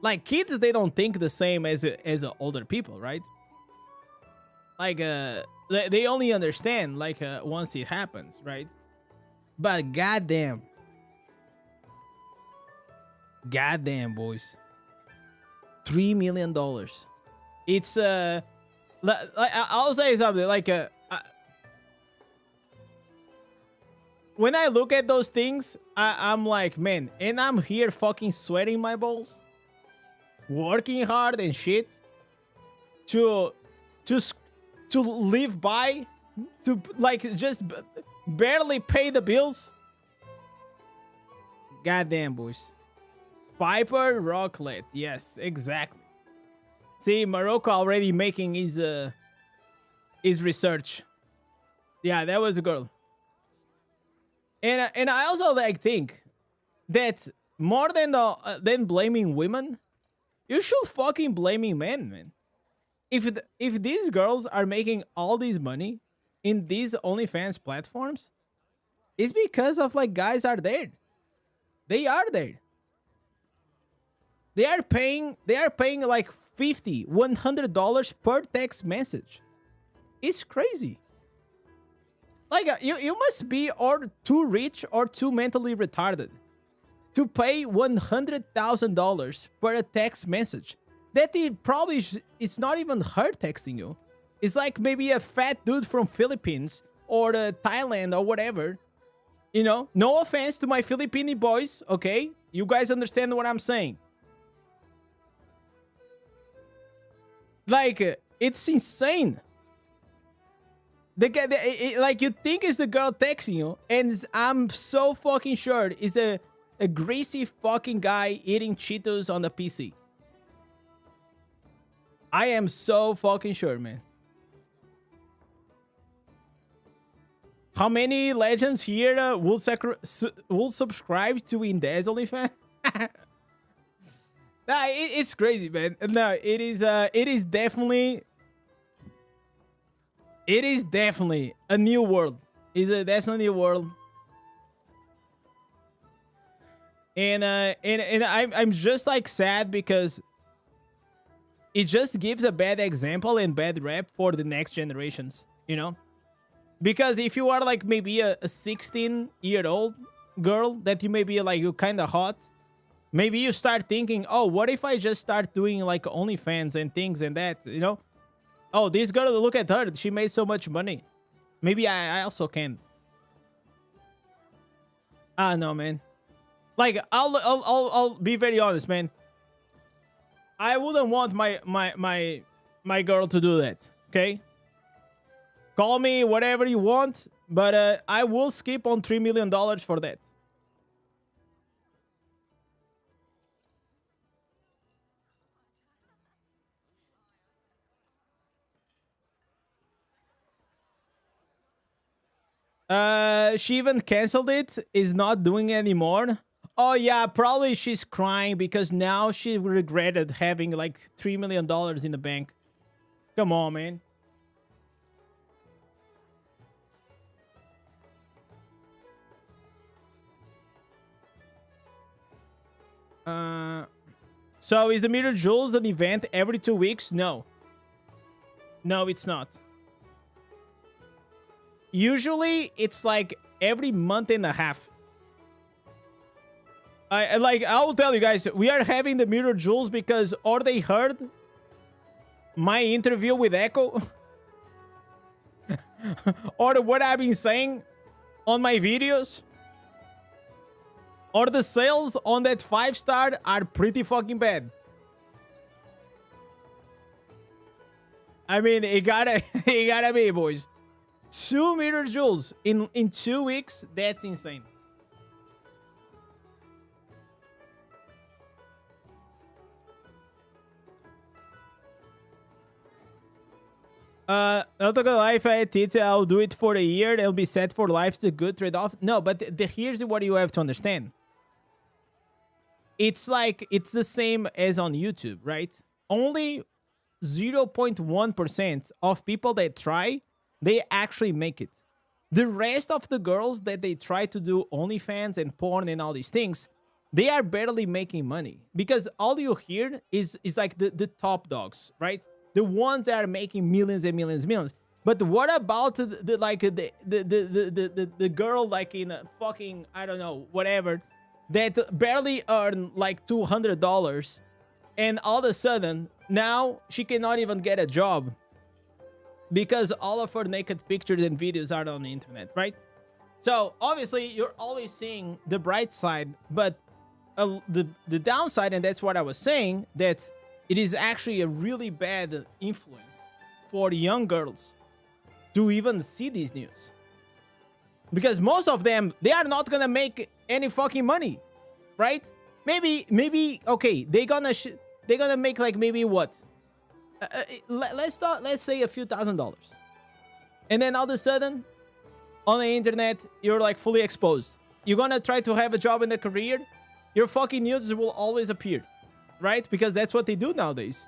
like, kids, they don't think the same as older people, right? Like, they only understand like once it happens, right? But goddamn, boys, $3 million. It's I'll say something like when I look at those things, I'm like, man, and I'm here fucking sweating my balls, working hard and shit to to live by, to like just barely pay the bills. Goddamn, boys. Piper Rocklet. Yes, exactly. See, Morocco already making his research. Yeah, that was a girl. And I also like think that more than blaming women, you should fucking blaming men, man. If these girls are making all this money in these OnlyFans platforms, it's because of like guys are there. They are there. They are paying like 50, $100 per text message. It's crazy. Like you must be or too rich or too mentally retarded to pay $100,000 per a text message. That it probably it's not even her texting you. It's like maybe a fat dude from Philippines or Thailand or whatever. You know, no offense to my Filipino boys, okay? You guys understand what I'm saying. Like, it's insane. Like, you think it's the girl texting you, and I'm so fucking sure it's a greasy fucking guy eating Cheetos on the PC. I am so fucking sure, man. How many legends here will subscribe to Indez OnlyFans? Nah, it's crazy, man. No, it is definitely a new world. It's a definitely a new world. And I'm just like sad because it just gives a bad example and bad rep for the next generations, you know? Because if you are like maybe a 16-year-old girl that you may be like you kind of hot, maybe you start thinking, oh, what if I just start doing like OnlyFans and things and that, you know? Oh, this girl, look at her. She made so much money. Maybe I also can. Ah, no, man. Like, I'll be very honest, man. I wouldn't want my girl to do that, okay? Call me whatever you want, but I will skip on $3 million for that. She even canceled it. Is not doing it anymore. Oh yeah, probably she's crying because now she regretted having like $3 million in the bank. Come on, man. So is the Mirror Jewels an event every 2 weeks? No. No, it's not. Usually, it's like every month and a half. I will tell you guys, we are having the Mirror Jewels because or they heard my interview with Echo or what I've been saying on my videos, or the sales on that 5-star are pretty fucking bad. I mean, it gotta be, boys. 2 Mirror Jewels in 2 weeks. That's insane. Not gonna lie, if I had tits, I'll do it for a year. It'll be set for life. It's a good trade-off. No, but here's what you have to understand. It's like, it's the same as on YouTube, right? Only 0.1% of people that try, they actually make it. The rest of the girls that they try to do OnlyFans and porn and all these things, they are barely making money. Because all you hear is like the top dogs, right? The ones that are making millions and millions and millions. But what about the girl like in a fucking, I don't know, whatever, that barely earn like $200, and all of a sudden now she cannot even get a job because all of her naked pictures and videos are on the internet, right? So obviously you're always seeing the bright side, but the downside, and that's what I was saying, that it is actually a really bad influence for young girls to even see these news. Because most of them, they are not gonna make any fucking money, right? Maybe okay, they're gonna make like maybe what? Let's say a few $1,000s. And then all of a sudden, on the internet, you're like fully exposed. You're gonna try to have a job in the career, your fucking nudes will always appear, right? Because that's what they do nowadays.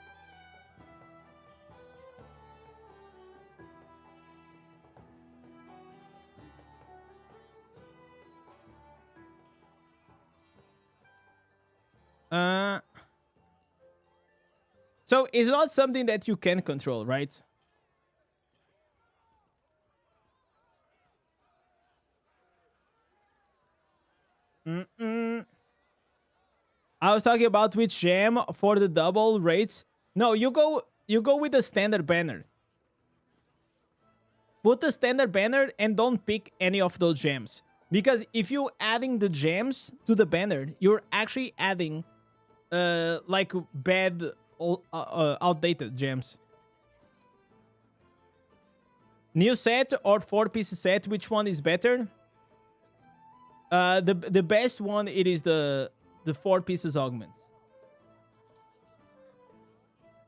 So it's not something that you can control, right? I was talking about which gem for the double rates. No, you go with the standard banner. Put the standard banner and don't pick any of those gems. Because if you adding the gems to the banner, you're actually adding like bad outdated gems. New set or 4-piece set, which one is better? The best one, it is the 4 pieces augments.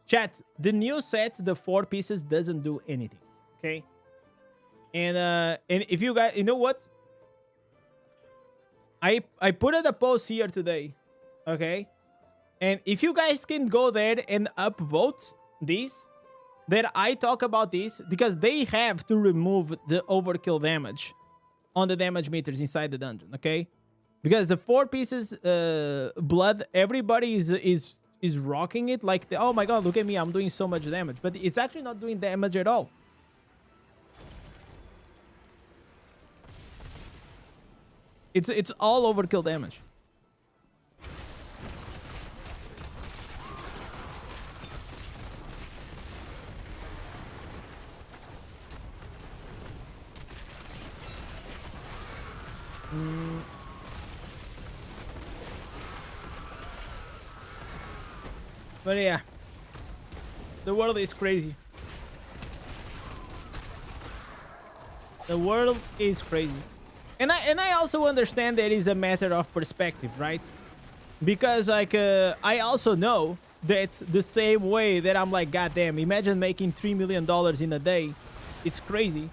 Chat, the new set, the 4 pieces doesn't do anything. Okay? And if you guys, you know what? I put out a post here today. Okay? And if you guys can go there and upvote these, that I talk about this, because they have to remove the overkill damage on the damage meters inside the dungeon, okay? Because the 4 pieces blood, everybody is rocking it like, oh my god, look at me, I'm doing so much damage. But it's actually not doing damage at all. It's all overkill damage. But yeah, the world is crazy. The world is crazy. And I also understand that it's a matter of perspective, right? Because like I also know that the same way that I'm like, goddamn, imagine making $3 million in a day. It's crazy.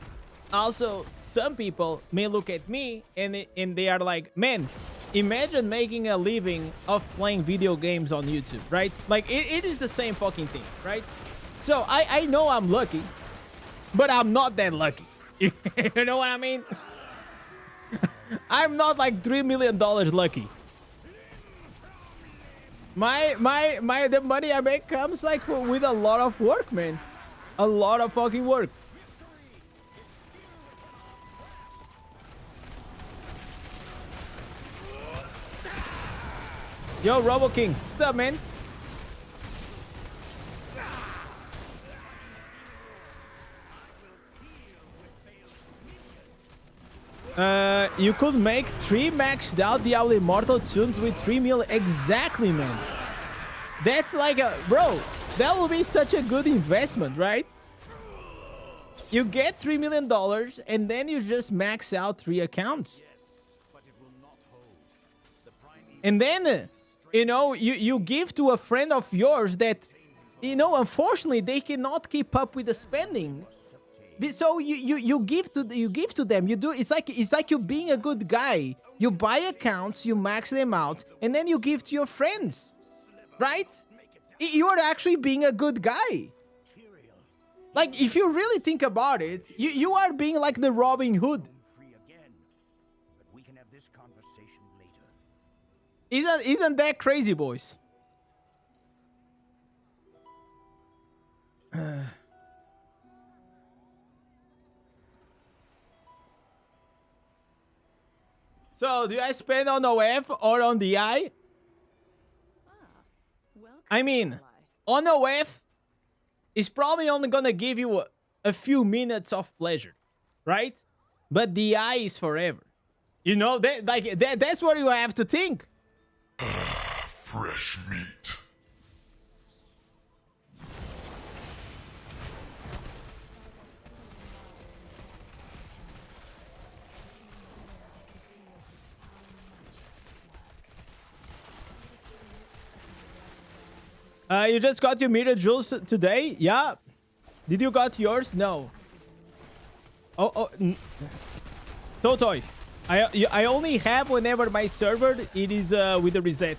Also, some people may look at me and they are like, man, imagine making a living of playing video games on YouTube, right? Like, it is the same fucking thing, right? So I know I'm lucky, but I'm not that lucky. You know what I mean? I'm not like $3 million lucky. The money I make comes like with a lot of work, man. A lot of fucking work. Yo, Robo King, what's up, man? You could make 3 maxed out Diablo Immortal tunes with 3 mil. Exactly, man. That's like a... Bro, that will be such a good investment, right? You get $3 million and then you just max out 3 accounts. And then, you know, you give to a friend of yours that, you know, unfortunately, they cannot keep up with the spending. So you give to them. You do. It's like you being a good guy. You buy accounts, you max them out, and then you give to your friends, right? You are actually being a good guy. Like, if you really think about it, you are being like the Robin Hood. Isn't that crazy, boys? So, do I spend on OF or on DI? I mean, on OF is probably only gonna give you a few minutes of pleasure, right? But DI is forever. You know, that's what you have to think. Fresh meat. You just got your meter jewels today? Yeah. Did you got yours? No. Totoy. I only have whenever my server it is with the reset.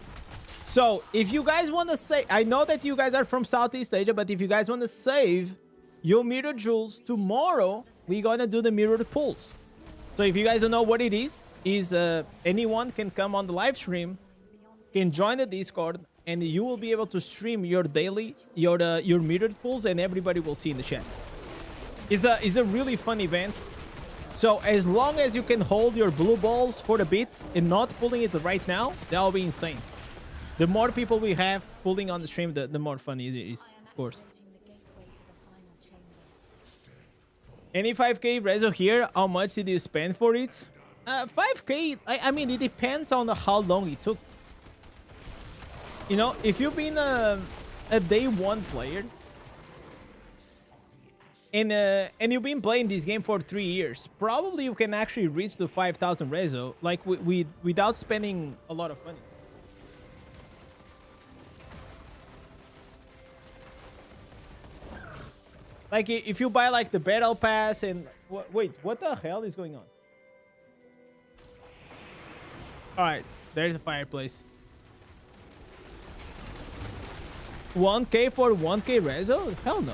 So if you guys want to save, I know that you guys are from Southeast Asia, but if you guys want to save your mirror jewels, tomorrow we're gonna do the mirror pulls. So if you guys don't know what it is anyone can come on the live stream, can join the Discord, and you will be able to stream your daily your mirrored pulls, and everybody will see in the chat. It's a really fun event. So as long as you can hold your blue balls for a bit and not pulling it right now, that will be insane. The more people we have pulling on the stream, the more fun it is, of course. Any 5k reso here? How much did you spend for it? 5k, I mean, it depends on how long it took. You know, if you've been a day one player and you've been playing this game for 3 years, probably you can actually reach the 5,000 reso like without spending a lot of money. Like if you buy like the battle pass and wait, what the hell is going on? All right, there's a fireplace. 1k for 1k reso? Hell no.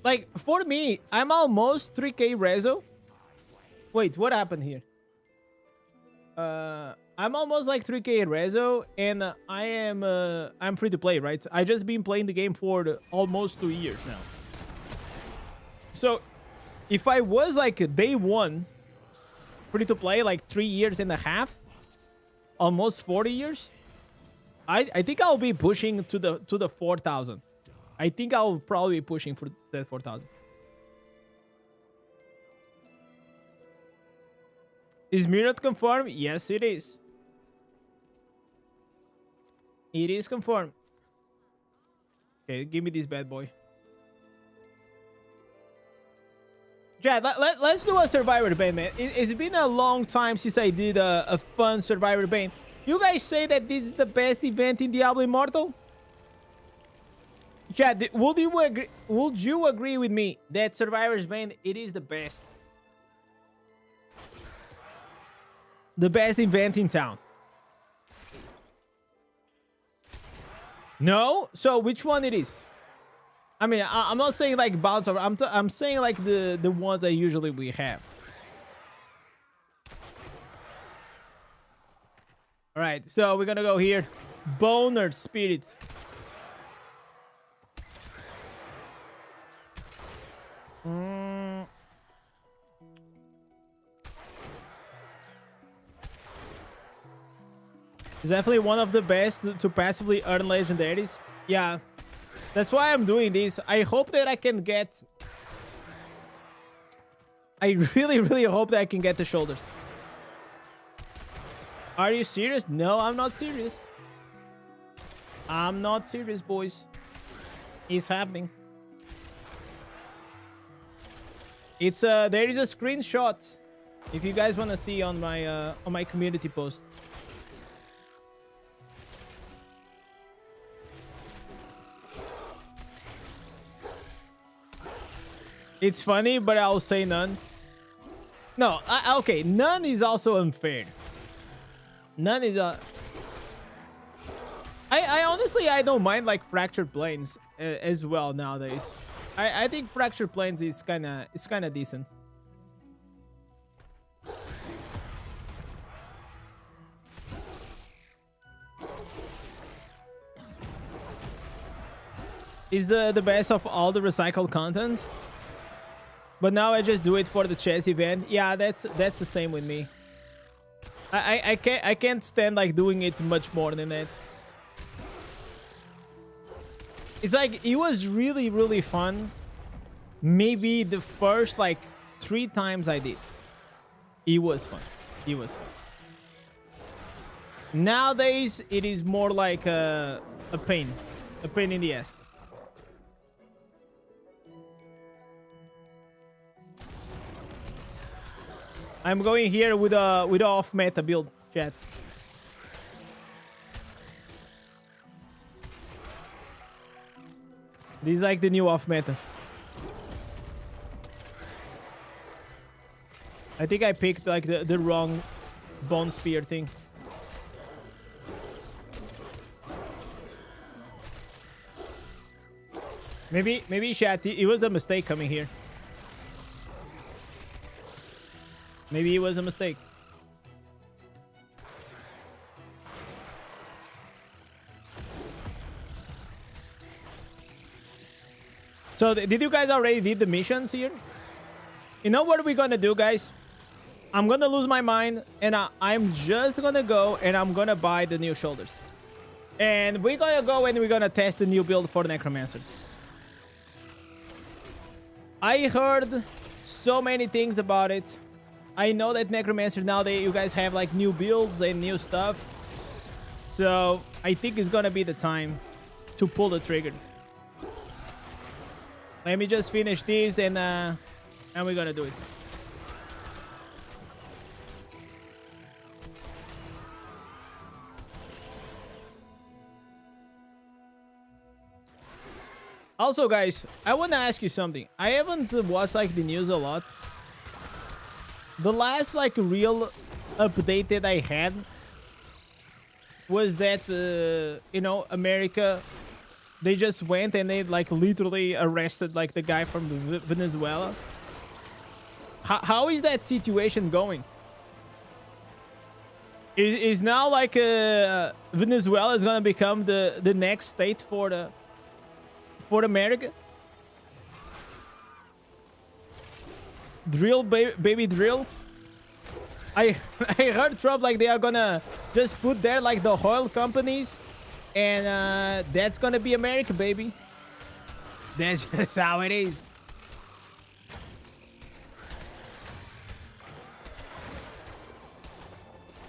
Like, for me, I'm almost 3k reso. Wait, what happened here? I'm almost like 3k reso, and I'm free to play, right? I just been playing the game for almost 2 years now. So if I was like day one free to play, like 3 years and a half, almost 40 years, I think I'll be pushing to the 4,000. I think I'll probably be pushing for that 4,000. Is Mirror confirmed? Yes, it is. It is confirmed. Okay, give me this bad boy. Chad, let's do a Survivor Bane, man. It's been a long time since I did a fun Survivor Bane. You guys say that this is the best event in Diablo Immortal? Yeah, would you agree with me that Survivor's Band, it is the best? The best event in town. No? So which one it is? I mean, I'm not saying like bounce over. I'm saying like the ones that usually we have. All right, so we're gonna go here. Boner Spirit. It's definitely one of the best to passively earn legendaries. Yeah, that's why I'm doing this. I hope that I can get... I really, really hope that I can get the shoulders. Are you serious? No, I'm not serious. I'm not serious, boys. It's happening. It's there is a screenshot if you guys want to see on my community post. It's funny, but I'll say none. No, okay, none is also unfair. None is I honestly, I don't mind like fractured planes as well nowadays. I think fractured planes is kind of decent. Is the best of all the recycled content. But now I just do it for the chess event. Yeah, that's the same with me. I can't stand like doing it much more than that. It's like it was really, really fun. Maybe the first like 3 times I did. It was fun. It was fun. Nowadays it is more like a pain in the ass. I'm going here with a off meta build, chat. This is like the new off meta. I think I picked like the wrong bone spear thing. Maybe chat, it was a mistake coming here. Maybe it was a mistake. So did you guys already did the missions here? You know what we're gonna do, guys? I'm gonna lose my mind and I'm just gonna go and I'm gonna buy the new shoulders. And we're gonna go and we're gonna test the new build for Necromancer. I heard so many things about it. I know that Necromancer nowadays you guys have like new builds and new stuff. So I think it's gonna be the time to pull the trigger. Let me just finish this and we're gonna do it. Also, guys, I want to ask you something. I haven't watched like the news a lot. The last like real update that I had was that you know, America, they just went and they like literally arrested like the guy from Venezuela. How is that situation going? Is now like Venezuela is gonna become the next state for America? Drill, baby drill. I heard Trump like they are gonna just put there like the oil companies, and that's gonna be America, baby. That's just how it is.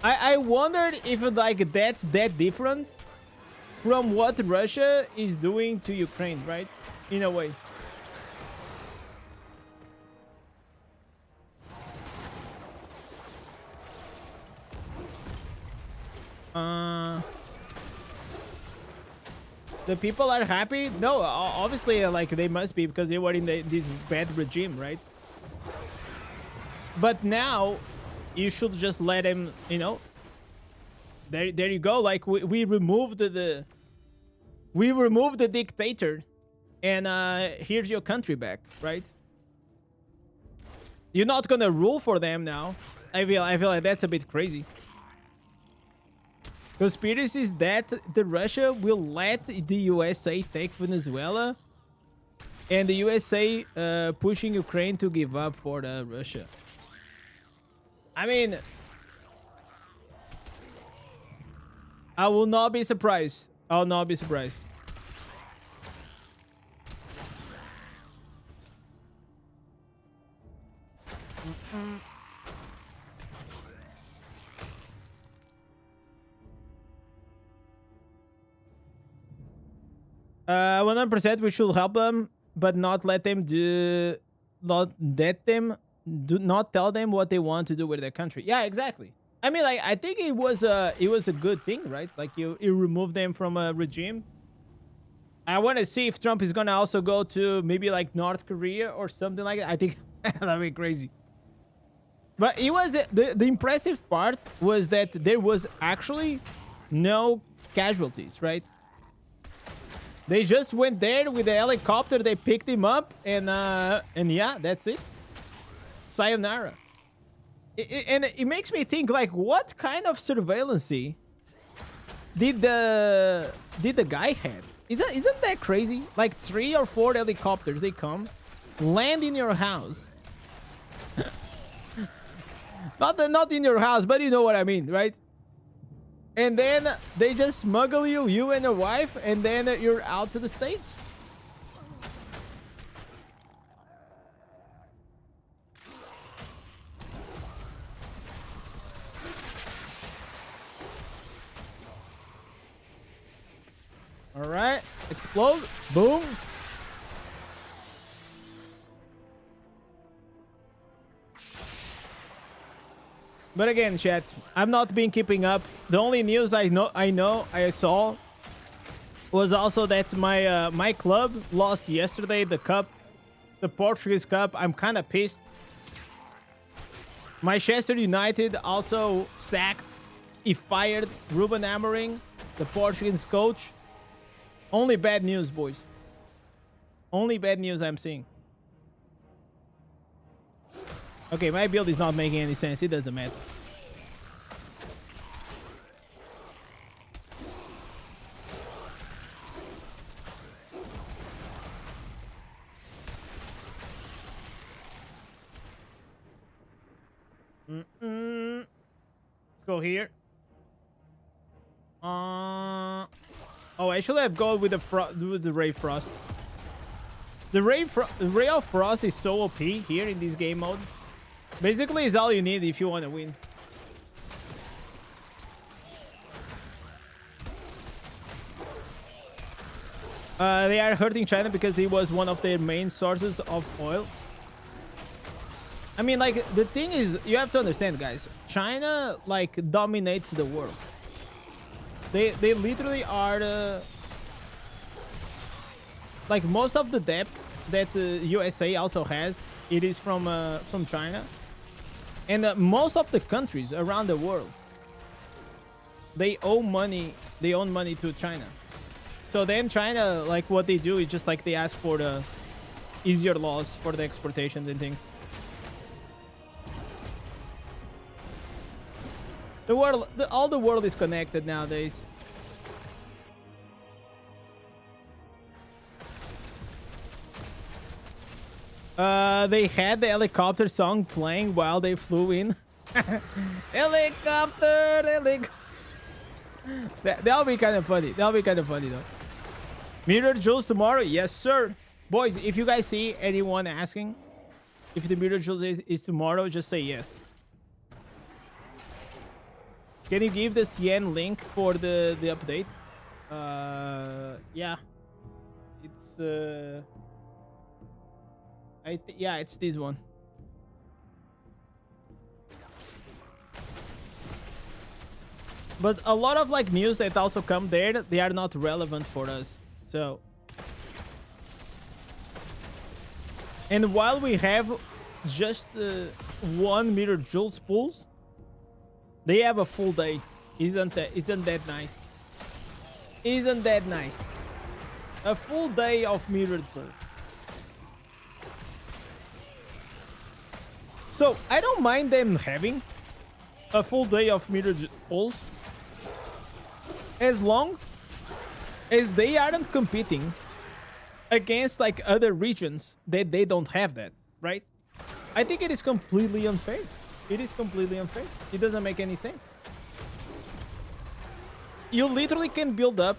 I wondered if like that's that different from what Russia is doing to Ukraine, right? In a way. Uh, the people are happy? No, obviously, like they must be because they were in this bad regime, right? But now, you should just let him. You know, there you go. Like we removed we removed the dictator, and here's your country back, right? You're not gonna rule for them now. I feel like that's a bit crazy. Conspiracy is that the Russia will let the USA take Venezuela, and the USA pushing Ukraine to give up for the Russia. I mean, I will not be surprised. I'll not be surprised. Uh, 100% we should help them, but not let them do, not let them do, not tell them what they want to do with their country. Yeah, exactly. I mean, like, I think it was a good thing, right? Like you remove them from a regime. I want to see if Trump is gonna also go to maybe like North Korea or something like that. I think that'd be crazy. But it was the impressive part was that there was actually no casualties, right? They just went there with the helicopter. They picked him up, and yeah, that's it. Sayonara. And it makes me think, like, what kind of surveillance did the guy have? Isn't that crazy? Like 3 or 4 helicopters, they come, land in your house. not in your house, but you know what I mean, right? And then they just smuggle you and your wife, and then you're out to the States. All right, explode, boom. But again, chat, I've not been keeping up. The only news I saw was also that my club lost yesterday the cup, the Portuguese Cup. I'm kind of pissed. Manchester United also he fired Ruben Amorim, the Portuguese coach. Only bad news, boys. Only bad news I'm seeing. Okay, my build is not making any sense. It doesn't matter. Let's go here. Oh, actually, I've gone with the Ray Frost. The Ray of Frost is so OP here in this game mode. Basically, it's all you need if you want to win. They are hurting China because it was one of their main sources of oil. I mean, like, the thing is, you have to understand, guys. China, like, dominates the world. They literally are the... Like, most of the debt that USA also has, it is from China. And most of the countries around the world, they owe money to China. So then China, like, what they do is just like they ask for the easier laws for the exportations and things. The world, all the world is connected nowadays. They had the helicopter song playing while they flew in. Helicopter. That'll be kind of funny. That'll be kind of funny though. Mirror Jules tomorrow? Yes, sir. Boys, if you guys see anyone asking if the Mirror Jules is tomorrow, just say yes. Can you give the CN link for the update? Yeah. It's yeah, it's this one. But a lot of like news that also come there, they are not relevant for us. So, and while we have just one mirror jewels pulls, they have a full day. Isn't that nice? Isn't that nice? A full day of mirrored pulls. So I don't mind them having a full day of mirrored pulls, as long as they aren't competing against like other regions that they don't have that, right? I think it is completely unfair. It is completely unfair. It doesn't make any sense. You literally can build up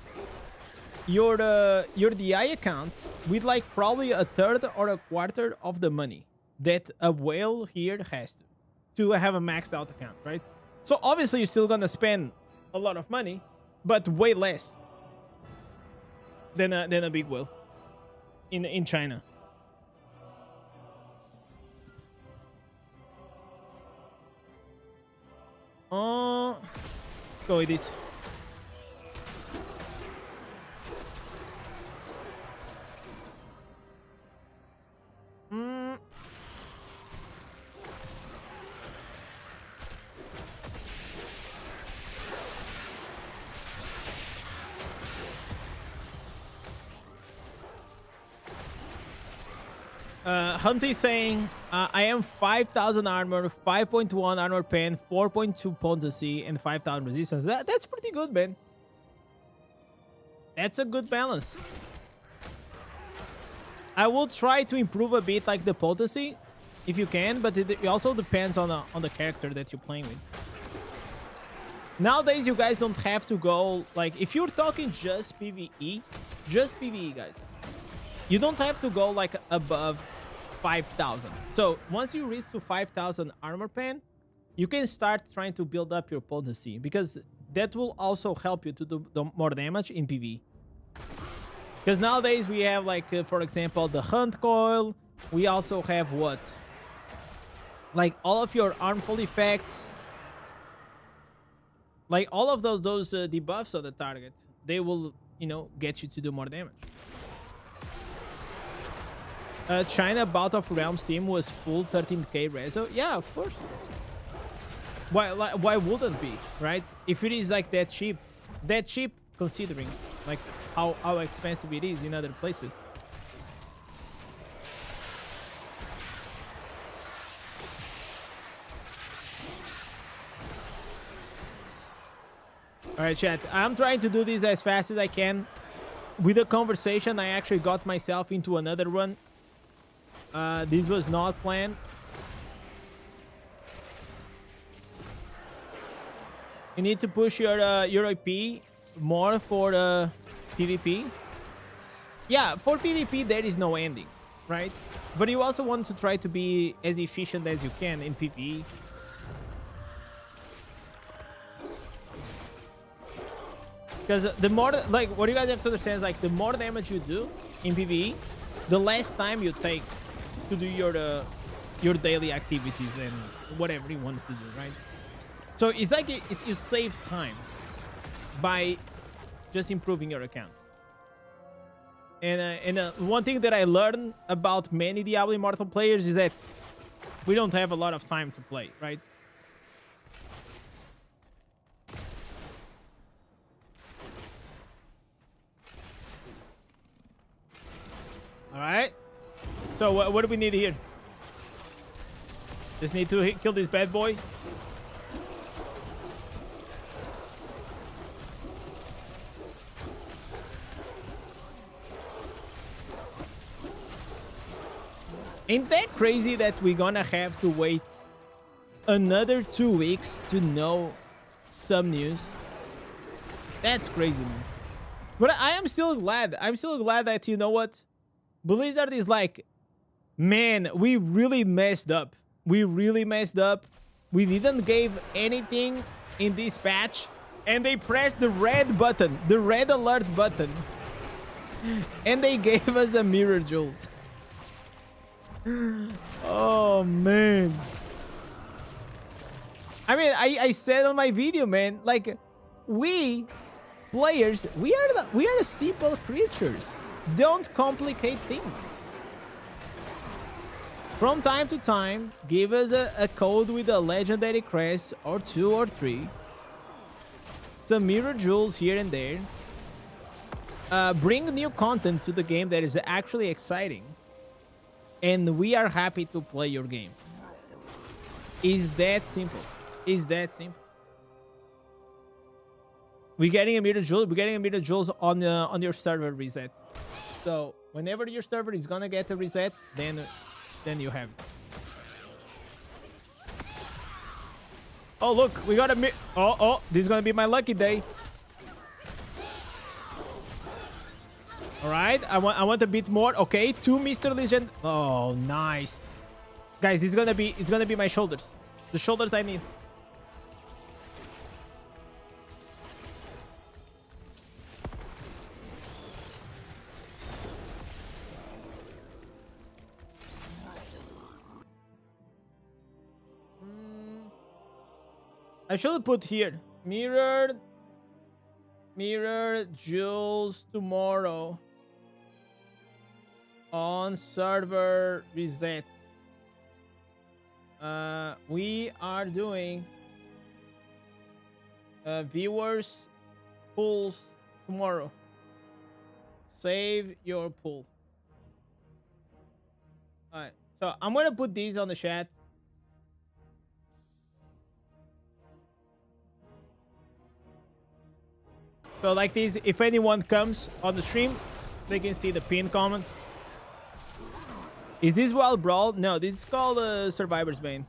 your DI account with like probably a third or a quarter of the money that a whale here has to have a maxed out account, right? So obviously you're still gonna spend a lot of money, but way less than a big whale in China. Let's go with this. Hunty saying, I am 5,000 armor, 5.1 armor pen, 4.2 potency, and 5,000 resistance. That's pretty good, man. That's a good balance. I will try to improve a bit like the potency, if you can, but it also depends on the character that you're playing with. Nowadays, you guys don't have to go, like, if you're talking just PvE, guys, you don't have to go, like, above 5,000. So, once you reach to 5,000 armor pen, you can start trying to build up your potency, because that will also help you to do more damage in PvE. Because nowadays, we have, like, for example, the Hunt Coil. We also have what? Like, all of your harmful effects. Like, all of those debuffs on the target, they will, you know, get you to do more damage. China Bout of Realms team was full 13k reso. Yeah, of course. Why wouldn't be, right? If it is like that cheap considering like how expensive it is in other places. All right, chat. I'm trying to do this as fast as I can. With the conversation, I actually got myself into another run. This was not planned. You need to push your IP more for PvP. Yeah, for PvP there is no ending, right? But you also want to try to be as efficient as you can in PvE. Because the more, like, what you guys have to understand is, like, the more damage you do in PvE, the less time you take to do your daily activities and whatever you want to do, right? So it's like you save time by just improving your account. And one thing that I learned about many Diablo Immortal players is that we don't have a lot of time to play, right? All right. So what do we need here? Just need to kill this bad boy. Ain't that crazy that we're gonna have to wait another 2 weeks to know some news? That's crazy, man. But I am still glad. I'm still glad that, you know what? Blizzard is like, man, we really messed up. We really messed up. We didn't give anything in this patch. And they pressed the red button, the red alert button. And they gave us a mirror jewels. Oh, man. I mean, I said on my video, man, like, we players, we are the simple creatures. Don't complicate things. From time to time, give us a code with a legendary crest or 2 or 3. Some mirror jewels here and there. Bring new content to the game that is actually exciting. And we are happy to play your game. Is that simple. Is that simple. We're getting a mirror jewel. We're getting a mirror jewels on your server reset. So whenever your server is gonna get a reset, then you have it. Oh look, we got a oh, this is gonna be my lucky day. All right, I want a bit more. Okay, 2 Mr. Legend. Oh, nice, guys. It's gonna be my shoulders. The shoulders I need. I should put here mirror jewels tomorrow on server reset. We are doing viewers pools tomorrow. Save your pool. All right, so I'm gonna put these on the chat. So like this, if anyone comes on the stream, they can see the pinned comments. Is this Wild Brawl? No, this is called Survivor's Bane.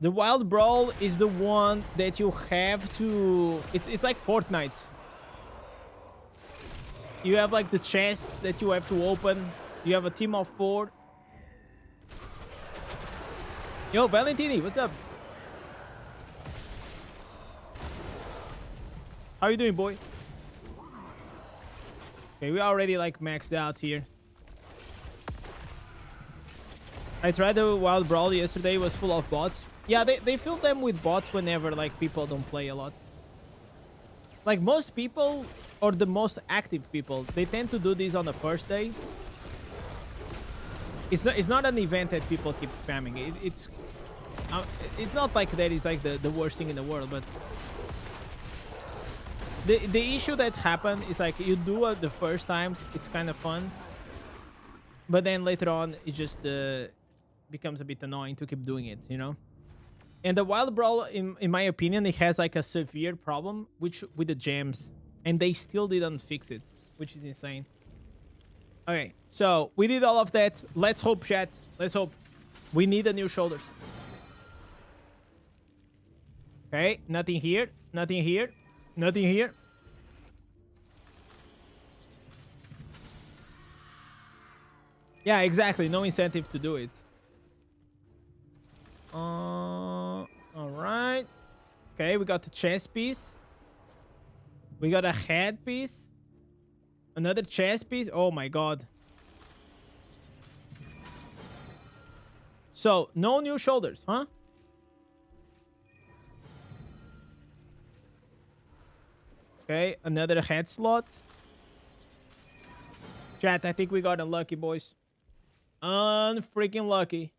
The Wild Brawl is the one that you have to... It's like Fortnite. You have like the chests that you have to open. You have a team of 4. Yo, Valentini, what's up? How you doing, boy? Okay, we already like maxed out here. I tried the Wild Brawl yesterday. It was full of bots. Yeah, they fill them with bots whenever like people don't play a lot. Like most people, or the most active people, they tend to do this on the first day. It's not an event that people keep spamming. It's not like that is like the worst thing in the world, but the issue that happened is like you do it the first times, it's kind of fun, but then later on it just becomes a bit annoying to keep doing it, you know. And the Wild Brawl, in my opinion, it has like a severe problem with the gems, and they still didn't fix it, which is insane. Okay, so we did all of that. Let's hope, chat. Let's hope. We need a new shoulders. Okay, nothing here. Nothing here. Nothing here. Yeah, exactly. No incentive to do it. All right. Okay, we got the chest piece. We got a head piece. Another chest piece. Oh my god. So, no new shoulders, huh? Okay, another head slot. Chat, I think we got unlucky, boys. Unfreaking lucky.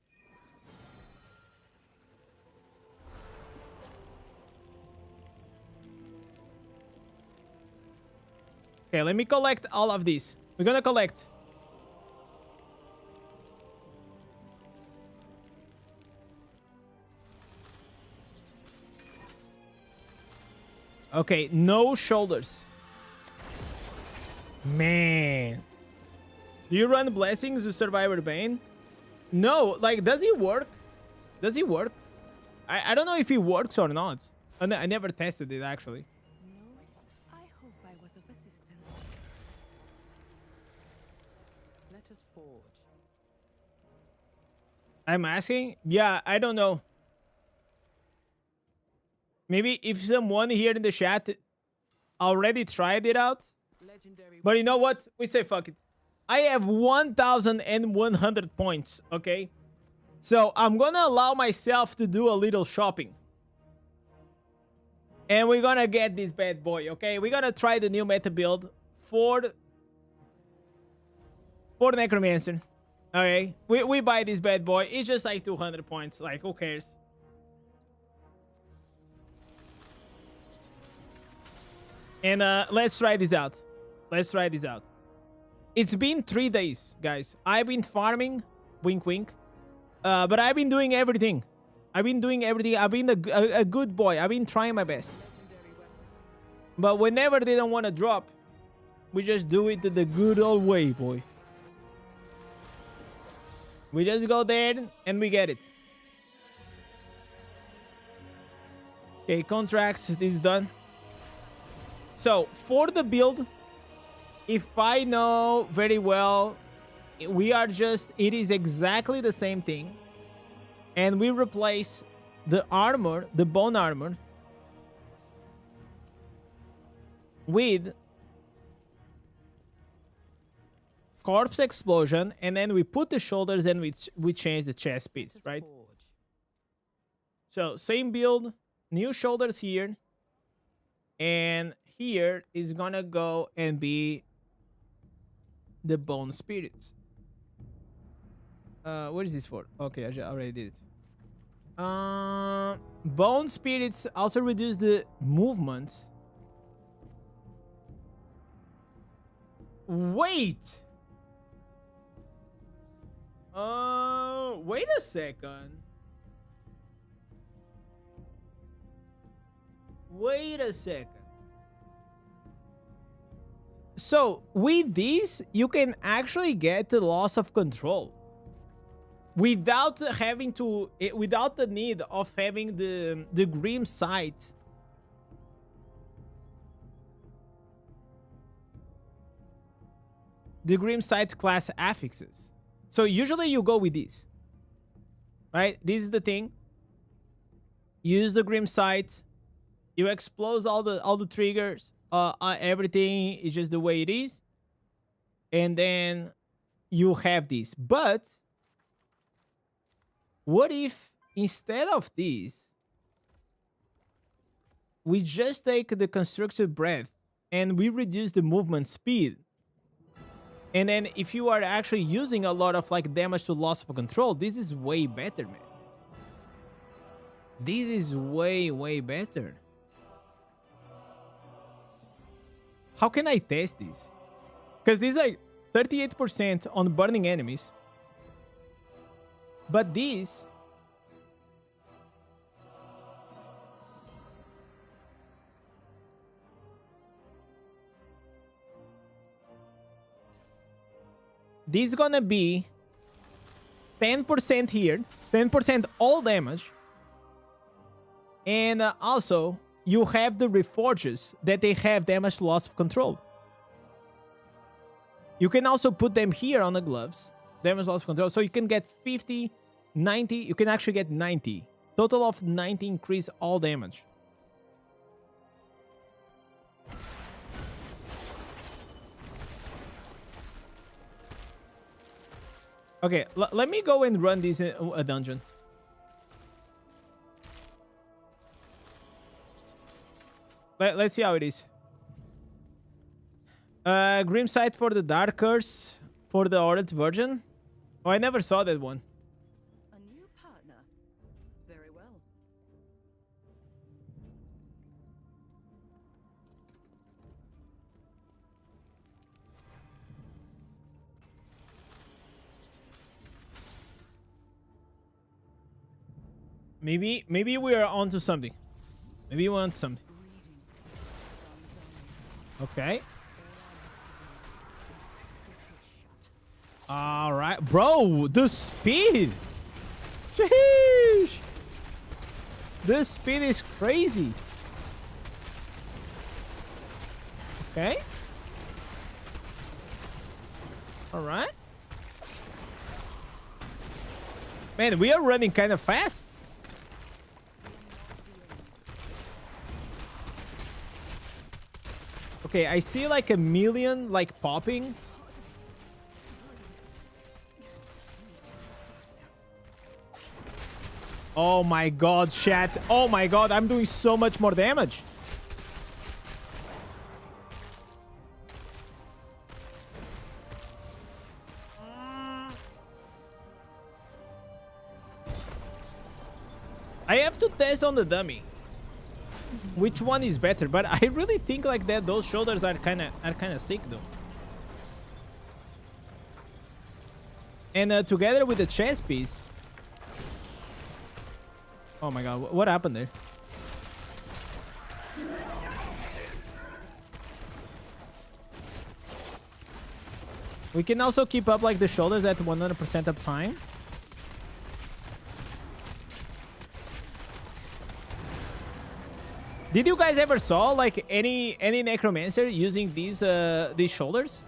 Okay, let me collect all of these. We're gonna collect. Okay, no shoulders. Man. Do you run blessings to Survivor Bane? No, like, does it work? Does it work? I don't know if it works or not. I never tested it, actually. I hope I was of assistance. Let us forge. I'm asking? Yeah, I don't know. Maybe if someone here in the chat already tried it out. Legendary. But you know what? We say fuck it. I have 1,100 points, okay? So I'm gonna allow myself to do a little shopping. And we're gonna get this bad boy, okay? We're gonna try the new meta build for Necromancer. Okay, we buy this bad boy. It's just like 200 points. Like, who cares? And let's try this out. Let's try this out. It's been 3 days, guys. I've been farming, wink wink. But I've been doing everything. I've been doing everything. I've been a good boy. I've been trying my best. But whenever they don't want to drop, we just do it the good old way, boy. We just go there and we get it. Okay, contracts. This is done. So, for the build, if I know very well, we are just... It is exactly the same thing. And we replace the armor, the bone armor, with corpse explosion, and then we put the shoulders and we change the chest piece, right? So same build, new shoulders here, and here is gonna go and be the bone spirits. What is this for? Okay, I already did it. Bone spirits also reduce the movement. Wait. Wait a second. Wait a second. So, with these, you can actually get the loss of control. Without having to... Without the need of having the Grim Sight. The Grim Sight class affixes. So usually you go with these, right? This is the thing. Use the Grim Sight. You explode all the triggers. Everything is just the way it is, and then you have this. But what if instead of this, we just take the constructive breath and we reduce the movement speed? And then if you are actually using a lot of like damage to loss of control, this is way better, man. This is way, way better. How can I test this? Because these are 38% on burning enemies. But these... This is gonna be 10% here, 10% all damage. And also, you have the Reforges that they have damage loss of control. You can also put them here on the gloves, damage loss of control. So you can get 50, 90, you can actually get 90. Total of 90 increase all damage. Okay, let me go and run this in a dungeon. Let's see how it is. Grim Sight for the Dark Curse for the Orange Virgin. Oh, I never saw that one. A new partner. Very well. Maybe we are onto something. Maybe we want something. Okay. All right, bro. The speed. Sheesh. The speed is crazy. Okay. All right. Man, we are running kind of fast. Okay, I see like a million like popping. Oh my god, chat. Oh my god, I'm doing so much more damage. I have to test on the dummy which one is better, but I really think like that those shoulders are kind of sick though. And together with the chest piece. Oh my god, what happened there? We can also keep up like the shoulders at 100% of time. Did you guys ever saw like any necromancer using these shoulders?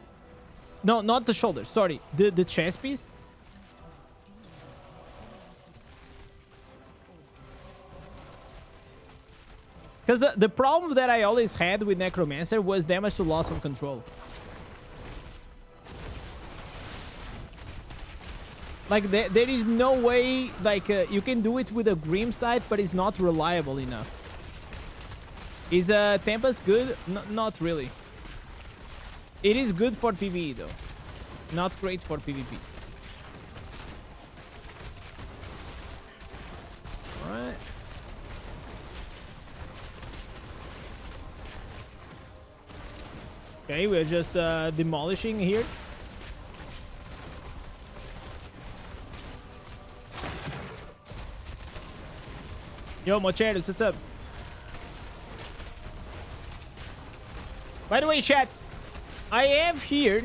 No, not the shoulders. Sorry, the chest piece. Because the problem that I always had with necromancer was damage to loss of control. Like there is no way like you can do it with a Grim Sight, but it's not reliable enough. Is Tempest good? Not really. It is good for PvE though. Not great for PvP. Alright. Okay, we're just demolishing here. Yo, Mocheros, what's up? By the way, chat, I have here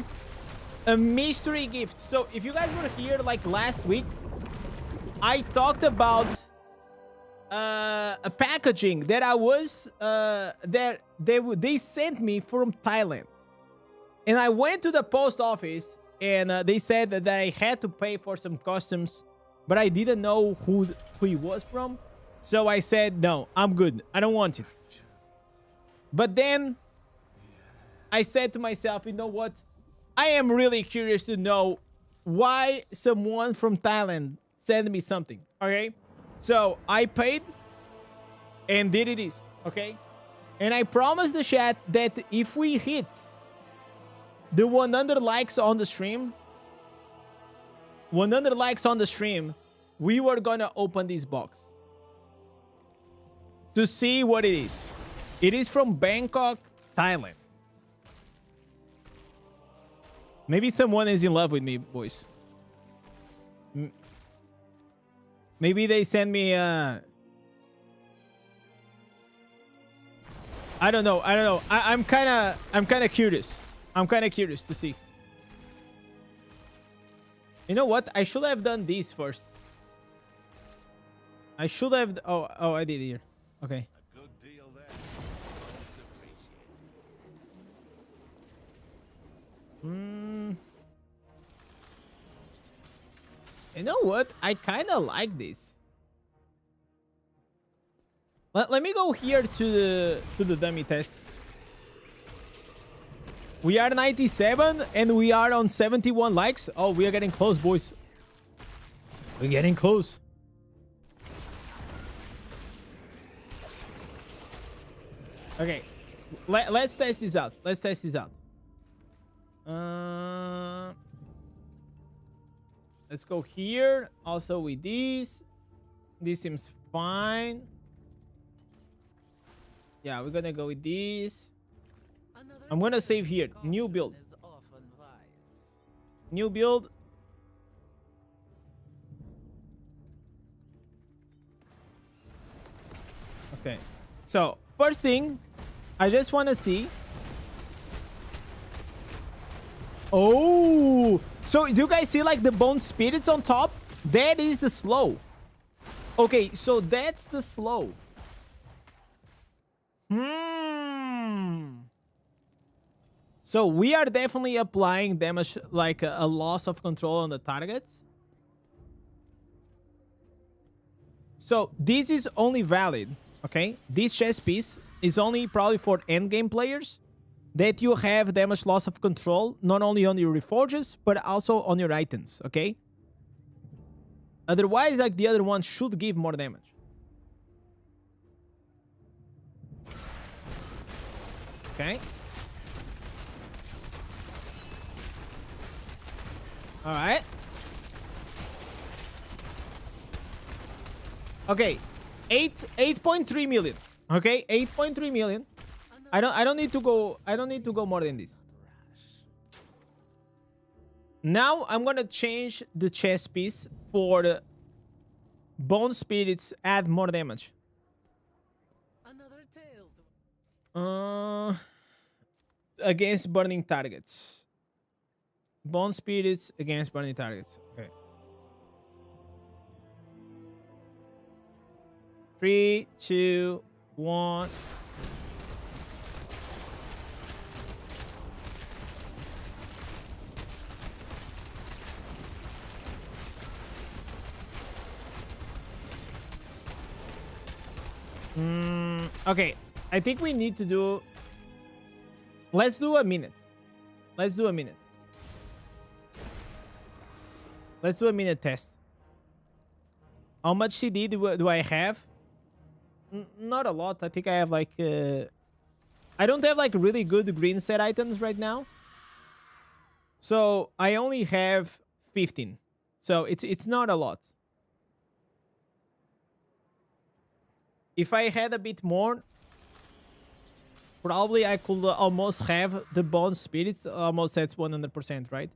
a mystery gift. So if you guys were here like last week, I talked about a packaging that I was that they sent me from Thailand, and I went to the post office and they said that I had to pay for some customs, but I didn't know who he was from. So I said, no, I'm good. I don't want it. But then I said to myself, you know what? I am really curious to know why someone from Thailand sent me something. Okay? So I paid and there it is. Okay? And I promised the chat that if we hit the 100 likes on the stream, 100 likes on the stream, we were gonna open this box to see what it is. It is from Bangkok, Thailand. Maybe someone is in love with me, boys. Maybe they send me I don't know. I'm kind of curious. I'm kind of curious to see. You know what? I should have done this first. I should have. Oh, I did here. Okay. A good deal there. You know what? I kind of like this. Let me go here to the dummy test. We are 97 and we are on 71 likes. Oh, we are getting close, boys. We're getting close. Okay, let's test this out. Let's test this out. Let's go here. Also with these. This seems fine. Yeah, we're gonna go with these. I'm gonna save here. New build. New build. Okay. So, first thing, I just want to see. Oh, so do you guys see like the bone spirits on top? That is the slow. Okay, so that's the slow. So we are definitely applying damage, like a loss of control on the targets. So this is only valid, okay? This chess piece is only probably for end game players that you have damage loss of control, not only on your reforges, but also on your items, okay? Otherwise, like the other one should give more damage. Okay. All right. Okay. 8.3 million. Okay, 8.3 million. I don't need to go more than this. Now I'm gonna change the chest piece for the bone spirits, add more damage. Another tale. Against burning targets. Bone spirits against burning targets. Okay. 3, 2, 1. Okay, I think we need to do... Let's do a minute. Let's do a minute. Let's do a minute test. How much CD do I have? Not a lot. I think I have like... I don't have like really good green set items right now. So I only have 15. So it's not a lot. If I had a bit more, probably I could almost have the bone spirits. Almost at 100%, right?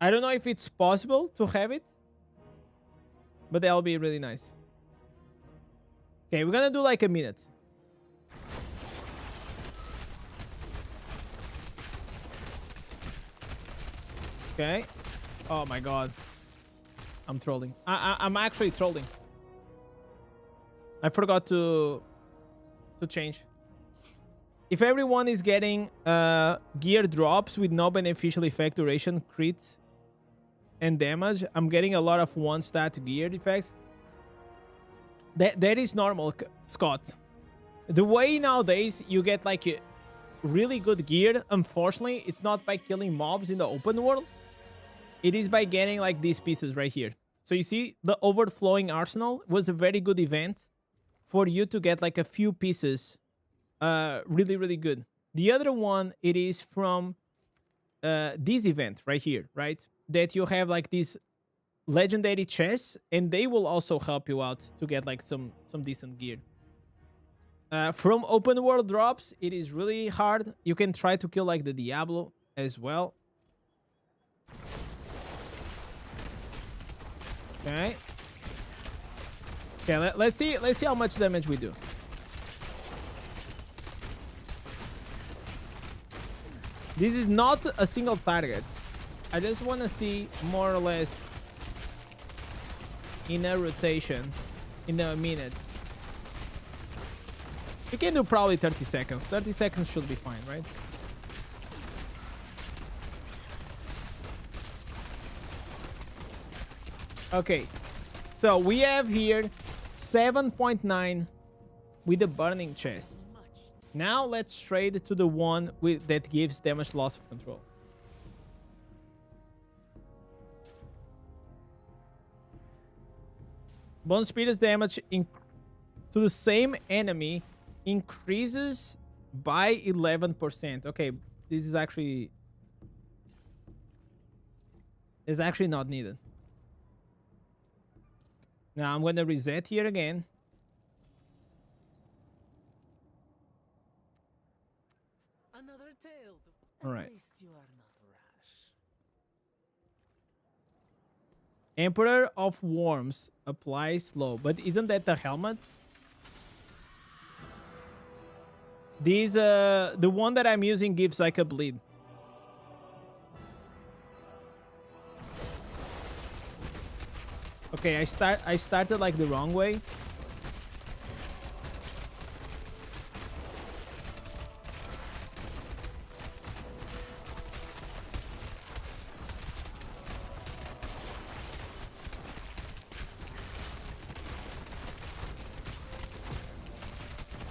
I don't know if it's possible to have it, but that'll be really nice. Okay, we're gonna do like a minute. Okay. Oh my god. I'm trolling. I'm actually trolling. I forgot to change. If everyone is getting gear drops with no beneficial effect, duration, crit, and damage, I'm getting a lot of one-stat gear effects. That is normal, Scott. The way nowadays you get like really good gear, unfortunately, it's not by killing mobs in the open world. It is by getting like these pieces right here. So you see, the overflowing arsenal was a very good event for you to get like a few pieces really, really good. The other one, it is from this event right here, right? That you have like these legendary chests, and they will also help you out to get like some decent gear. From open world drops, it is really hard. You can try to kill like the Diablo as well. Okay. Okay, let's see how much damage we do. This is not a single target. I just want to see more or less in a rotation in a minute. You can do probably 30 seconds. 30 seconds should be fine, right? Okay. So we have here 7.9 with the burning chest. Now let's trade to the one that gives damage loss of control. Bone Spirit's damage to the same enemy increases by 11%. Okay, this is actually not needed. Now I'm going to reset here again. Another tale. All right. At least you are not rash. Emperor of Worms applies slow, but isn't that the helmet? These the one that I'm using gives like a bleed. Okay, I started like the wrong way.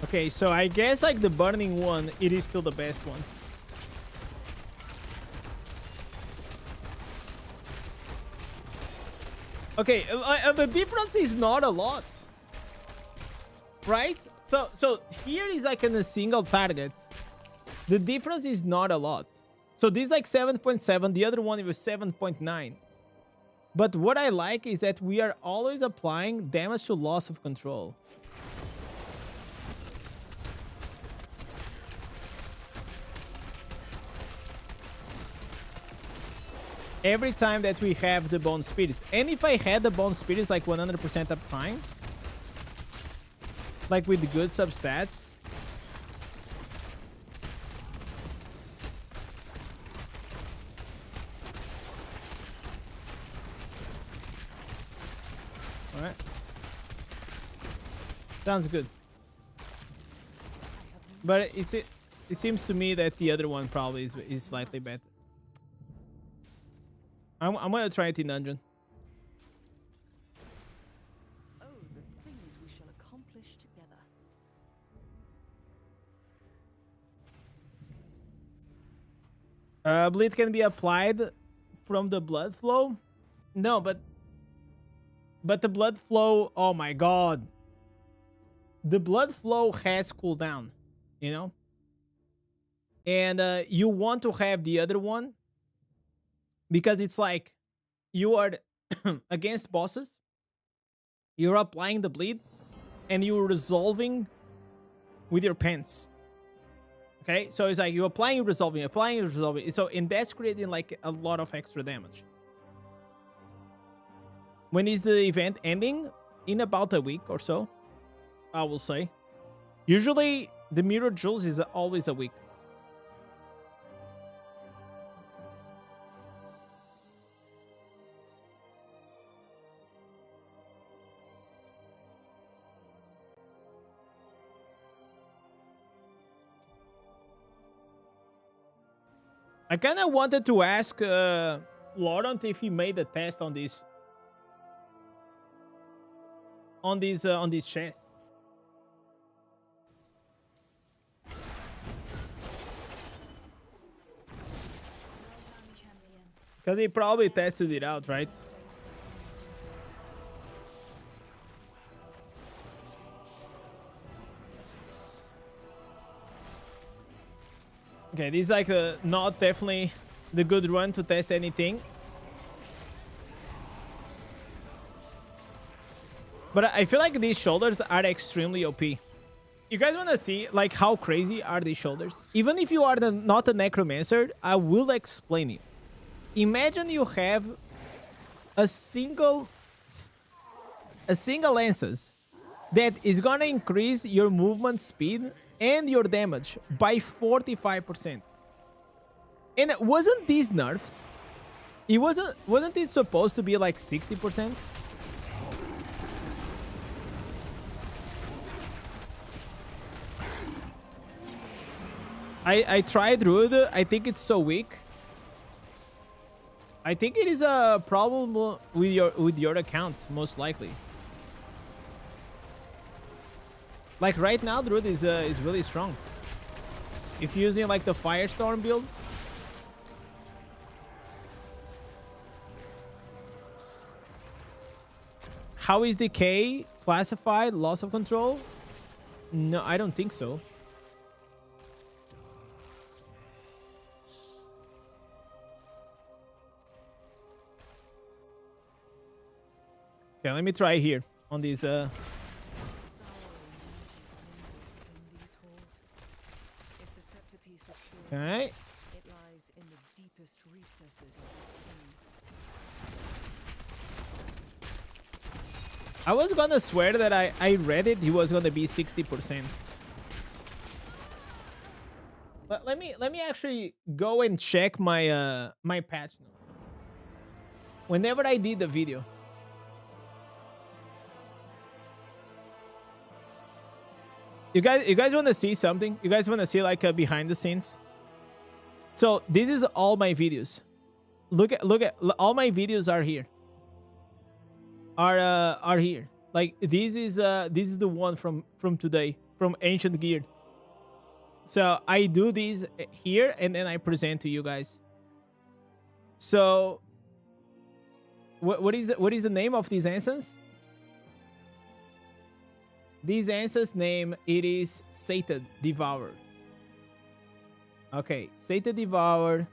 Okay, so I guess like the burning one, it is still the best one. Okay, the difference is not a lot, right? So here is like in a single target. The difference is not a lot. So this is like 7.7. The other one it was 7.9. But what I like is that we are always applying damage to loss of control. Every time that we have the bone spirits. And if I had the bone spirits like 100% uptime, like with good substats, all right, sounds good. But it seems to me that the other one probably is slightly better. I'm gonna try it in dungeon. Oh, the things we shall accomplish together. Bleed can be applied from the blood flow. No, but the blood flow. Oh my god, the blood flow has cooldown, you know. And you want to have the other one because it's like you are against bosses. You're applying the bleed, and you're resolving with your pants. Okay, so it's like you're applying, resolving, applying, resolving. So, and that's creating like a lot of extra damage. When is the event ending? In about a week or so, I will say. Usually, the mirror jewels is always a week. I kind of wanted to ask Laurent if he made a test on this on this chest. Because he probably tested it out, right? Okay, this is like not definitely the good run to test anything. But I feel like these shoulders are extremely OP. You guys want to see like how crazy are these shoulders? Even if you are not a necromancer, I will explain it. Imagine you have a single lances that is gonna increase your movement speed and your damage by 45%. And wasn't this nerfed? It wasn't it supposed to be like 60%? I tried Rude. I think it's so weak. I think it is a problem with your account, most likely. Like right now, Druid is really strong. If you're using like the Firestorm build. How is decay classified? Loss of control? No, I don't think so. Okay, let me try here on these okay. It lies in the deepest recesses of the I was gonna swear that I read it was gonna be 60%. But let me actually go and check my my patch notes. Whenever I did the video. You guys want to see something? You guys want to see like behind the scenes? So this is all my videos. Look at all my videos are here. Are here. Like this is the one from today, from Ancient Gear. So I do these here and then I present to you guys. So what is the name of these instance? This instance name, it is Sated Devoured. Okay, Sated Devoured.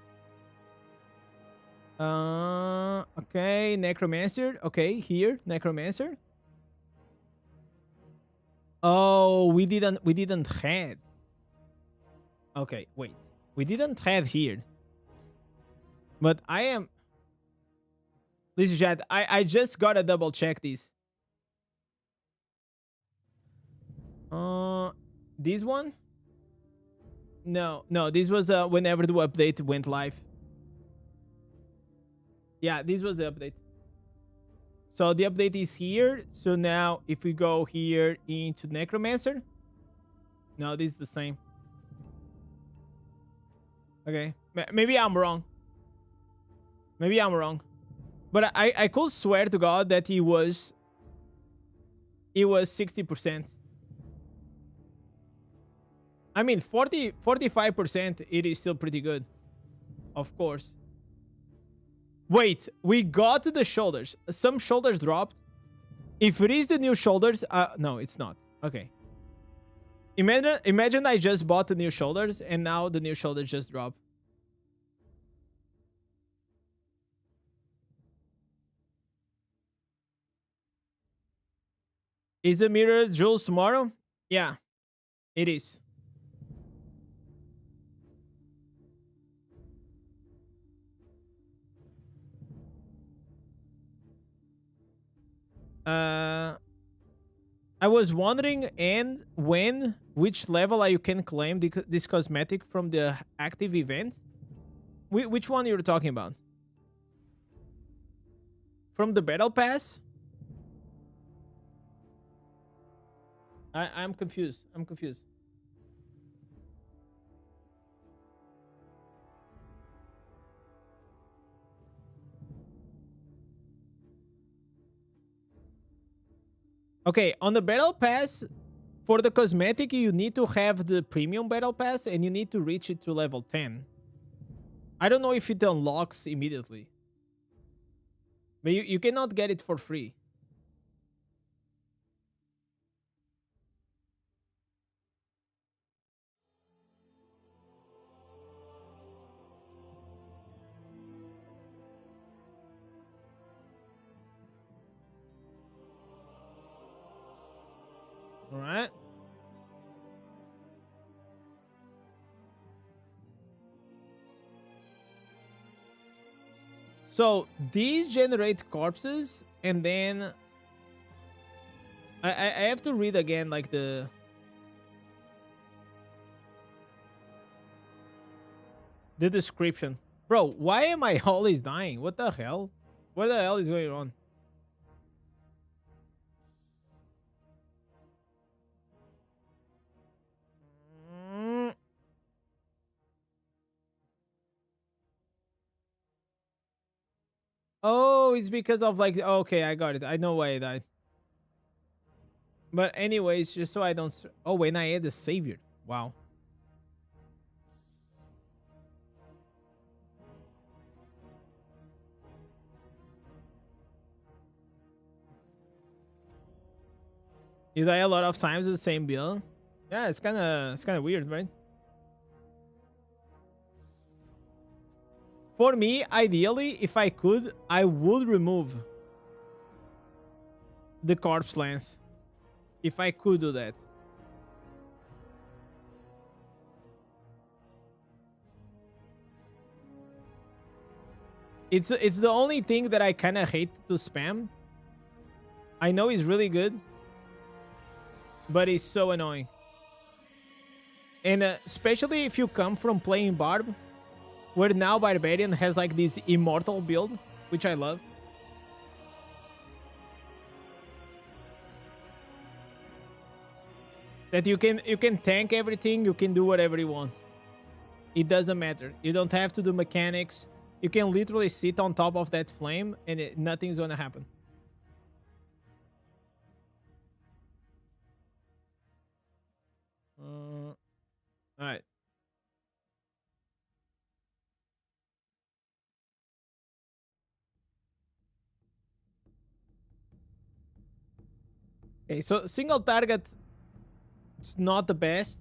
Okay, Necromancer. Okay, here, Necromancer. Oh, we didn't had. Okay, wait. We didn't have here. But I am. Listen, chat. I just gotta double check this. This one? No, no. This was whenever the update went live. Yeah, this was the update. So the update is here. So now if we go here into Necromancer. No, this is the same. Okay. Maybe I'm wrong. Maybe I'm wrong. But I could swear to God that it was 60%. I mean 45% it is still pretty good. Of course. Wait, we got the shoulders. Some shoulders dropped. If it is the new shoulders, no, it's not. Okay. Imagine I just bought the new shoulders and now the new shoulders just drop. Is the mirror jewels tomorrow? Yeah, it is. I was wondering, and which level you can claim this cosmetic from the active event? Which one you're talking about? From the battle pass? I'm confused. I'm confused. Okay, on the battle pass, for the cosmetic, you need to have the premium battle pass and you need to reach it to level 10. I don't know if it unlocks immediately. But you cannot get it for free. All right. So these generate corpses, and then I have to read again like the description. Bro, why am I always dying? What the hell? What the hell is going on? Mm. Oh, it's because of like, okay, I got it. I know why I died. But anyways, just so I don't... Oh, when I had the savior. Wow. You die a lot of times with the same build. Yeah, it's kind of weird, right? For me, ideally, if I could, I would remove the corpse lance. If I could do that. It's the only thing that I kind of hate to spam. I know it's really good, but it's so annoying. And especially if you come from playing Barb, where now Barbarian has like this Immortal build, which I love. That you can tank everything, you can do whatever you want. It doesn't matter. You don't have to do mechanics. You can literally sit on top of that flame and nothing's gonna happen. All right. Okay, so single target is not the best.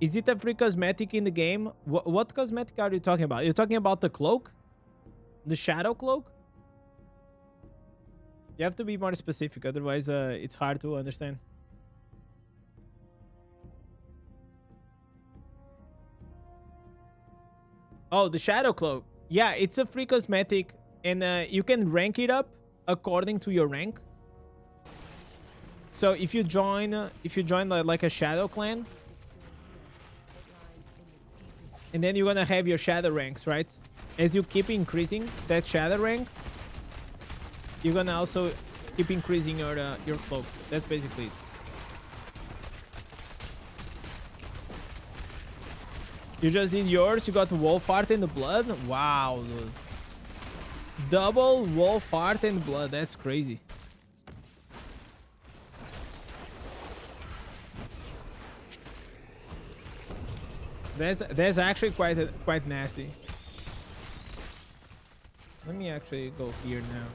Is it a free cosmetic in the game? What cosmetic are you talking about? You're talking about the cloak? The shadow cloak? You have to be more specific, otherwise it's hard to understand. Oh, the shadow cloak. Yeah, it's a free cosmetic, and you can rank it up according to your rank. So if you join like a shadow clan, and then you're gonna have your shadow ranks, right? As you keep increasing that shadow rank, you're gonna also keep increasing your cloak. That's basically it. You just did yours. You got wolf art in the blood. Wow, dude. Double wolf art and blood. That's crazy. That's actually quite nasty. Let me actually go here now.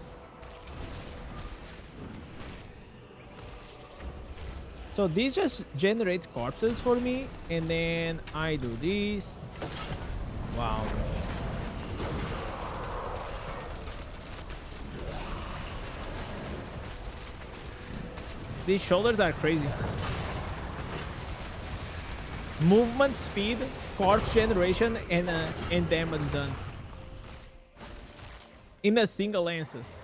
So these just generate corpses for me, and then I do this. Wow. These shoulders are crazy. Movement speed, corpse generation, and damage done in a single lances.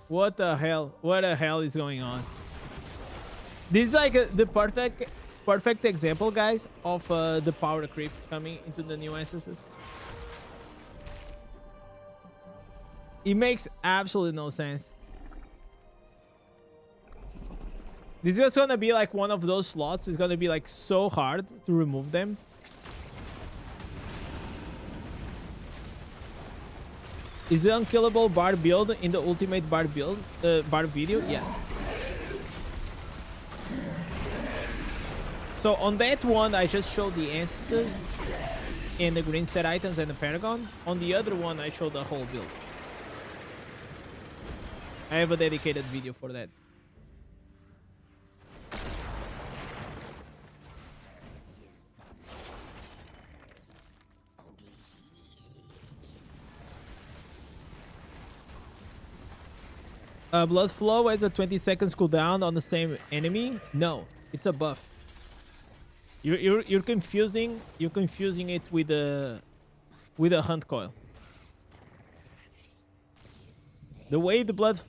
What the hell? What the hell is going on? This is like the perfect example, guys, of the power creep coming into the new instances. It makes absolutely no sense. This is just gonna be like one of those slots. It's gonna be like so hard to remove them. Is the unkillable bard build in the ultimate bard build bard video? Yes. So on that one, I just showed the ancestors and the green set items and the paragon. On the other one, I showed the whole build. I have a dedicated video for that. Blood flow has a 20 seconds cooldown on the same enemy. No, it's a buff. You're confusing it with a hunt coil. The way the blood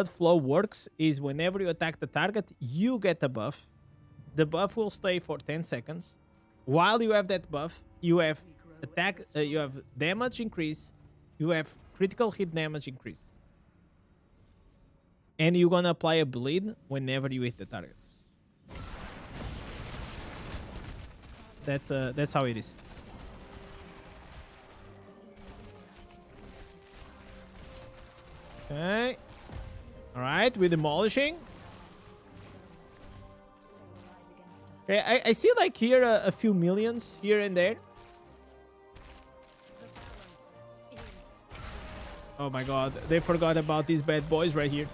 flow works is whenever you attack the target, you get a buff. The buff will stay for 10 seconds. While you have that buff, you have you have damage increase, you have critical hit damage increase. And you're gonna apply a bleed whenever you hit the target. That's how it is. Okay. All right, we're demolishing. Okay, I see like here a few millions here and there. Oh my god, they forgot about these bad boys right here.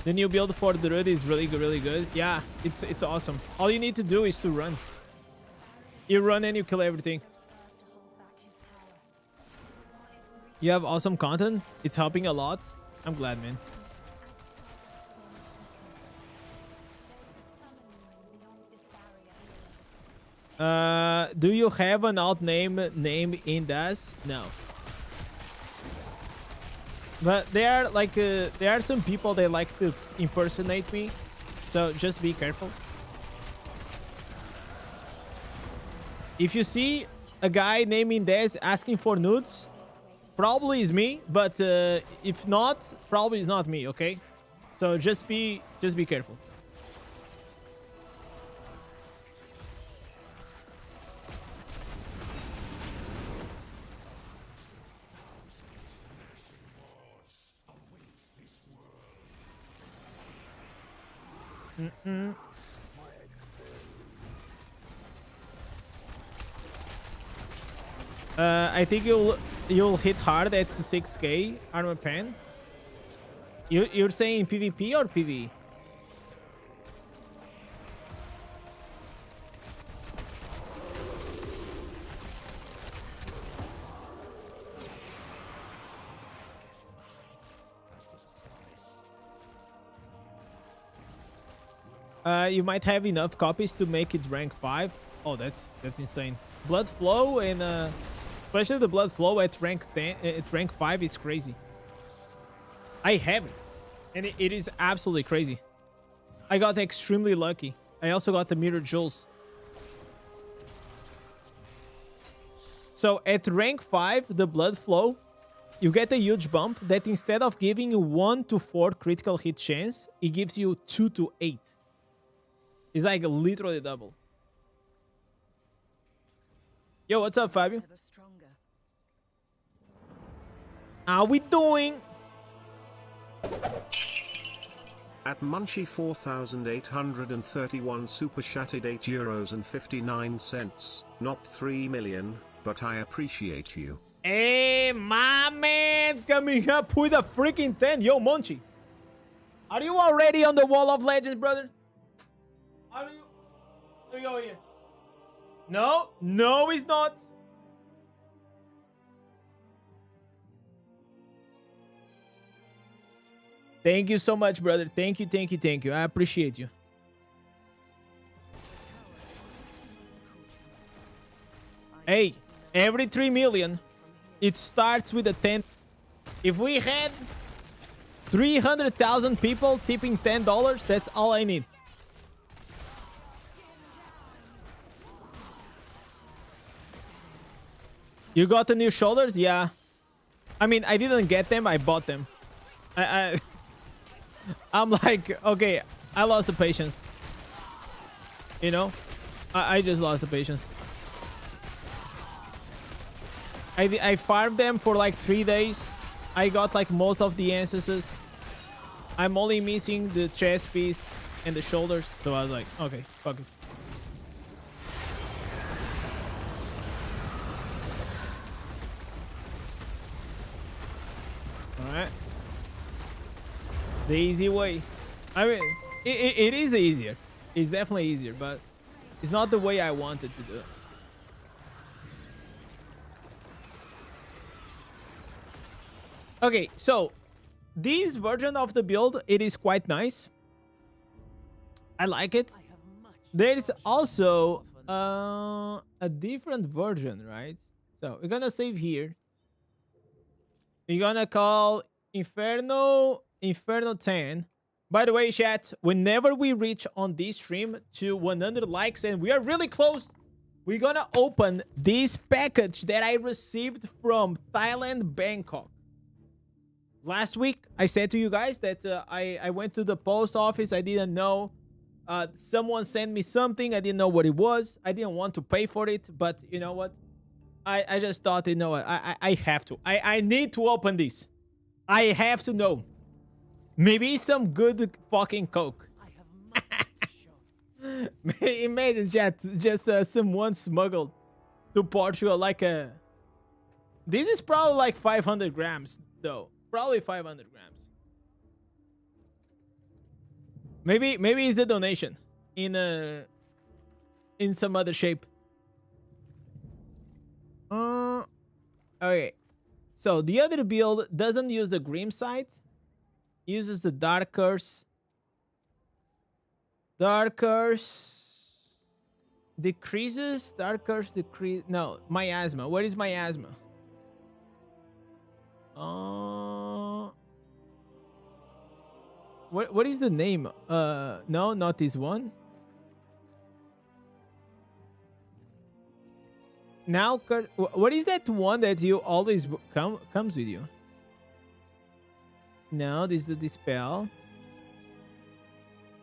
The new build for Druid is really good. Yeah, it's awesome. All you need to do is to run. You run and you kill everything. You have awesome content. It's helping a lot. I'm glad, man. Do you have an alt name named Indez? No. But there are some people that like to impersonate me, so just be careful. If you see a guy named Indez asking for nudes, probably is me, but if not, probably is not me, okay? So just be careful. I think you'll hit hard at 6k armor pen. You're saying PvP or PvE? You might have enough copies to make it rank 5. Oh, that's insane. Blood flow and especially the blood flow at rank 10 at rank 5 is crazy. I have it, and it is absolutely crazy. I got extremely lucky. I also got the mirror jewels. So at rank 5, the blood flow, you get a huge bump that instead of giving you 1 to 4 critical hit chance, it gives you 2 to 8. It's like literally double. Yo, what's up, Fabio? Ever stronger. How we doing? At Munchie 4831 super chatted €8.59. Not 3 million, but I appreciate you. Hey, my man, coming up with a freaking 10. Yo, Monchi, are you already on the wall of legends, brother? Are you? Here we go here. No, no, he's not. Thank you so much, brother. Thank you, thank you, thank you. I appreciate you. Hey, every 3 million, it starts with a 10. If we had 300,000 people tipping $10, that's all I need. You got the new shoulders? Yeah. I mean, I didn't get them. I bought them. I'm like, okay, I lost the patience. You know? I just lost the patience. I farmed them for like 3 days. I got like most of the instances. I'm only missing the chest piece and the shoulders. So I was like, okay, fuck it. Alright. The easy way. I mean, it is easier. It's definitely easier, but it's not the way I wanted to do it. Okay, so this version of the build, it is quite nice. I like it. There's also a different version, right? So we're gonna save here. We're gonna call Inferno 10. By the way, chat, whenever we reach on this stream to 100 likes, and we are really close, we're gonna open this package that I received from Thailand, Bangkok. Last week, I said to you guys that I went to the post office. I didn't know. Someone sent me something. I didn't know what it was. I didn't want to pay for it. But you know what? I just thought, you know what? I have to. I need to open this. I have to know. Maybe some good fucking Coke. Imagine just someone smuggled to Portugal like a... This is probably like 500 grams, though. Probably 500 grams. Maybe it's a donation in some other shape. Okay. So the other build doesn't use the Grim Sight. Uses the Dark Curse. Dark Curse decreases. Dark Curse decrease. No, miasma. Where is miasma? What is the name? No, not this one. Now, what is that one that you always comes with you? No, this is the dispel.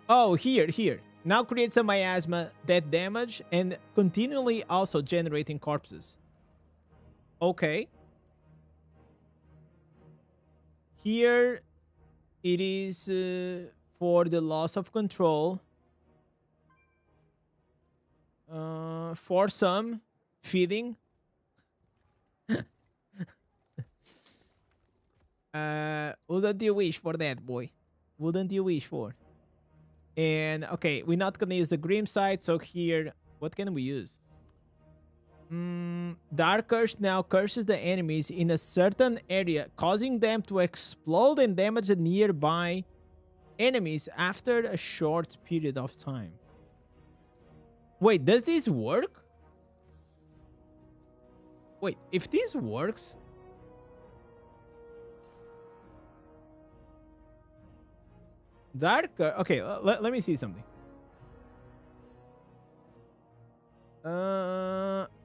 Oh, here. Now creates a miasma, that damage, and continually also generating corpses. Okay. Here, it is for the loss of control. For some, feeding. Wouldn't you wish for that, boy? Wouldn't you wish for? And okay, we're not gonna use the Grim side, so here, what can we use? Dark Curse now curses the enemies in a certain area, causing them to explode and damage the nearby enemies after a short period of time. Wait, does this work? Wait, if this works... Dark... Okay, let me see something.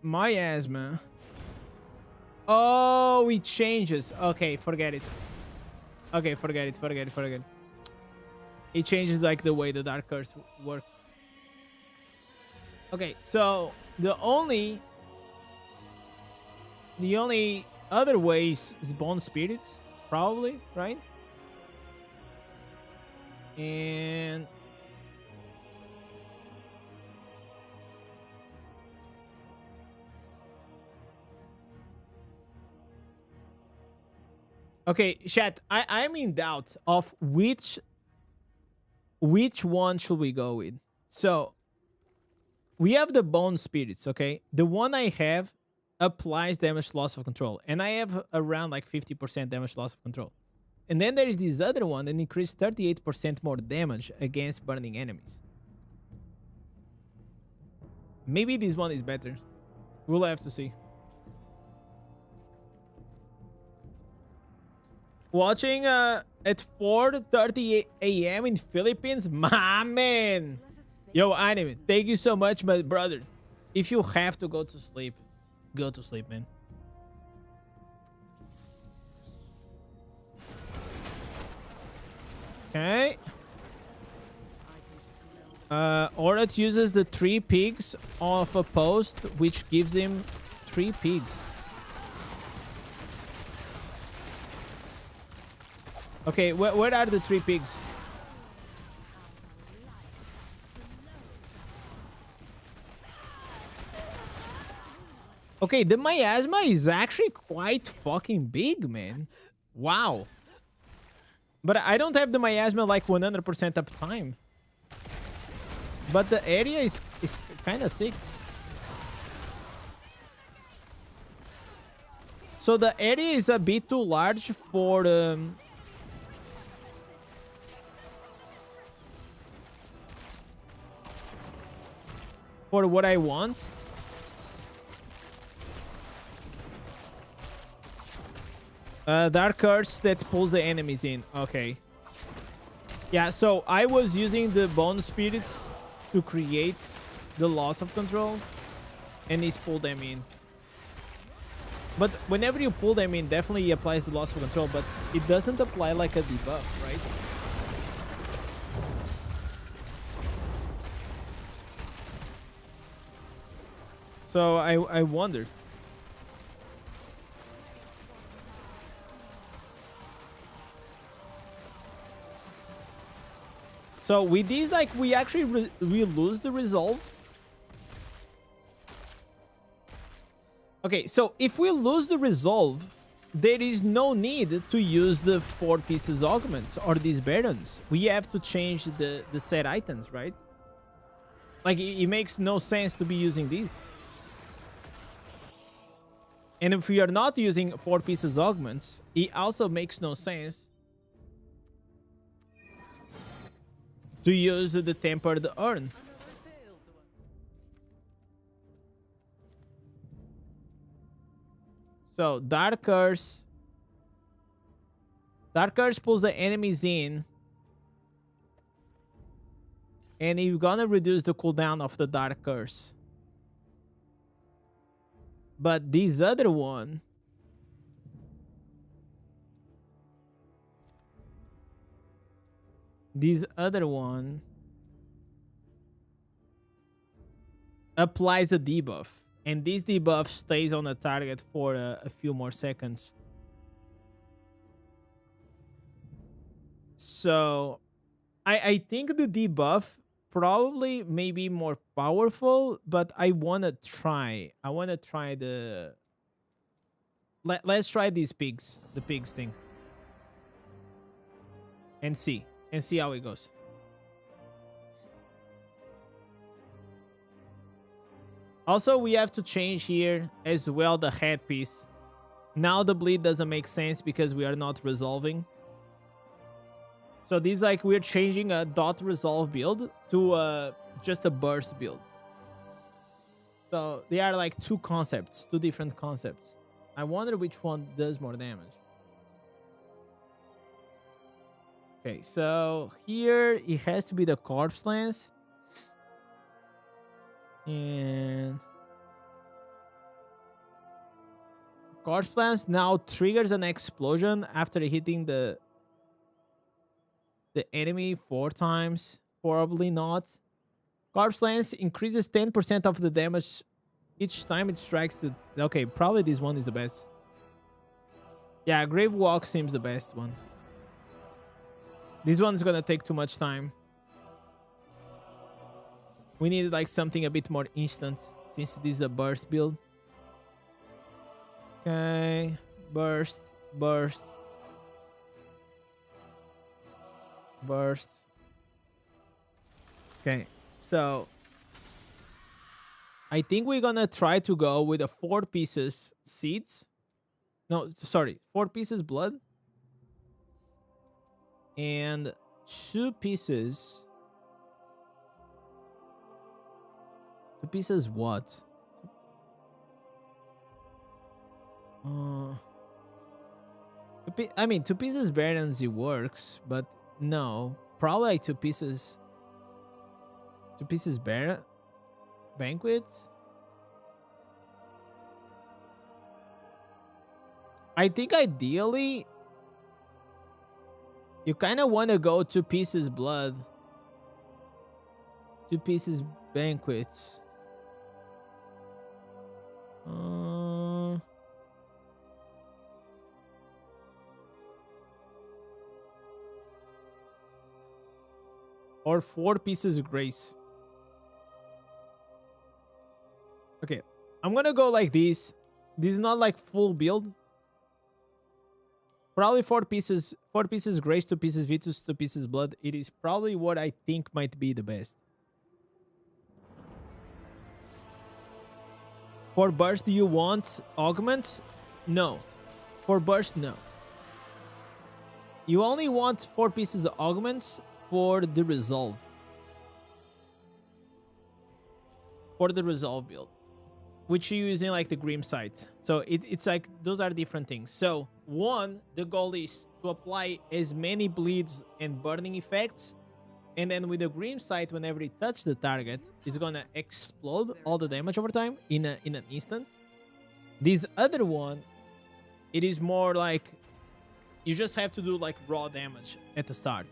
Miasma. Oh, it changes. Okay, forget it. Okay, forget it. It changes like the way the Dark Curse works. Okay, so the only other way is Bone Spirits, probably, right? And okay, chat, I'm in doubt of which one should we go with. So we have the Bone Spirits, okay? The one I have applies damage loss of control, and I have around like 50% damage loss of control. And then there is this other one that increases 38% more damage against burning enemies. Maybe this one is better. We'll have to see. Watching at 4:30 a.m. in Philippines? My man! Yo, Anime, thank you so much, my brother. If you have to go to sleep, go to sleep, man. Okay. Orat uses the 3 pigs of a post, which gives him 3 pigs. Okay, where are the 3 pigs? Okay, the miasma is actually quite fucking big, man. Wow. But I don't have the miasma like 100% uptime. But the area is kind of sick. So the area is a bit too large for what I want. Dark Curse that pulls the enemies in. Okay. Yeah, so I was using the Bone Spirits to create the loss of control, and he's pulled them in. But whenever you pull them in, definitely applies the loss of control, but it doesn't apply like a debuff, right? So I wondered. So with these, like, we actually we lose the resolve. Okay, so if we lose the resolve, there is no need to use the 4 pieces augments or these barons. We have to change the set items, right? Like, it makes no sense to be using these. And if we are not using 4 pieces augments, it also makes no sense to use the tempered urn. So Dark Curse pulls the enemies in, and you're gonna reduce the cooldown of the Dark Curse. But this other one, applies a debuff, and this debuff stays on the target for a few more seconds. So I think the debuff probably may be more powerful, but I want to try the... Let's try these pigs, the pigs thing. and see how it goes. Also, we have to change here as well the headpiece. Now the bleed doesn't make sense because we are not resolving. So this like we're changing a dot resolve build to just a burst build. So they are like two different concepts. I wonder which one does more damage. Okay, so here it has to be the corpse lance. And corpse lance now triggers an explosion after hitting the enemy 4 times. Probably not. Corpse lance increases 10% of the damage each time it strikes the... Okay, probably this one is the best. Yeah, Grave Walk seems the best one. This one's gonna take too much time. We need like something a bit more instant since this is a burst build. Okay, burst. Okay, so I think we're gonna try to go with a 4 pieces seeds. No, sorry, 4 pieces blood. And 2 pieces... 2 pieces what? I mean, 2 pieces Barons it works, but no. Probably like 2 pieces... 2 pieces Baron... Banquet? I think ideally... You kind of want to go 2 pieces blood. 2 pieces banquets. Or 4 pieces grace. Okay, I'm gonna go like this. This is not like full build. Probably 4 pieces grace, 2 pieces Vitus, 2 pieces blood. It is probably what I think might be the best. For burst, do you want augment? No. For burst, no. You only want 4 pieces of augments for the resolve. For the resolve build. Which you're using like the Grim Sight. So it's like those are different things. So one, the goal is to apply as many bleeds and burning effects. And then with the Grim Sight, whenever it touches the target, it's gonna explode all the damage over time in an instant. This other one, it is more like you just have to do like raw damage at the start.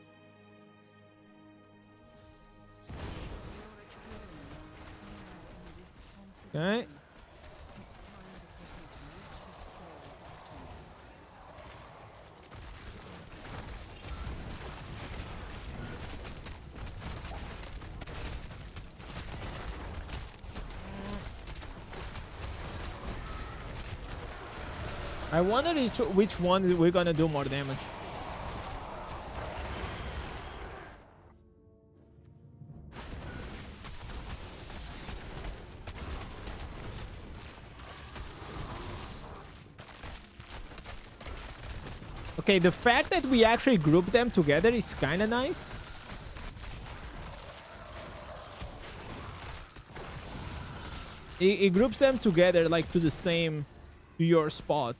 Okay. I wonder which one we're gonna do more damage. Okay, the fact that we actually group them together is kind of nice. It groups them together like to your spot.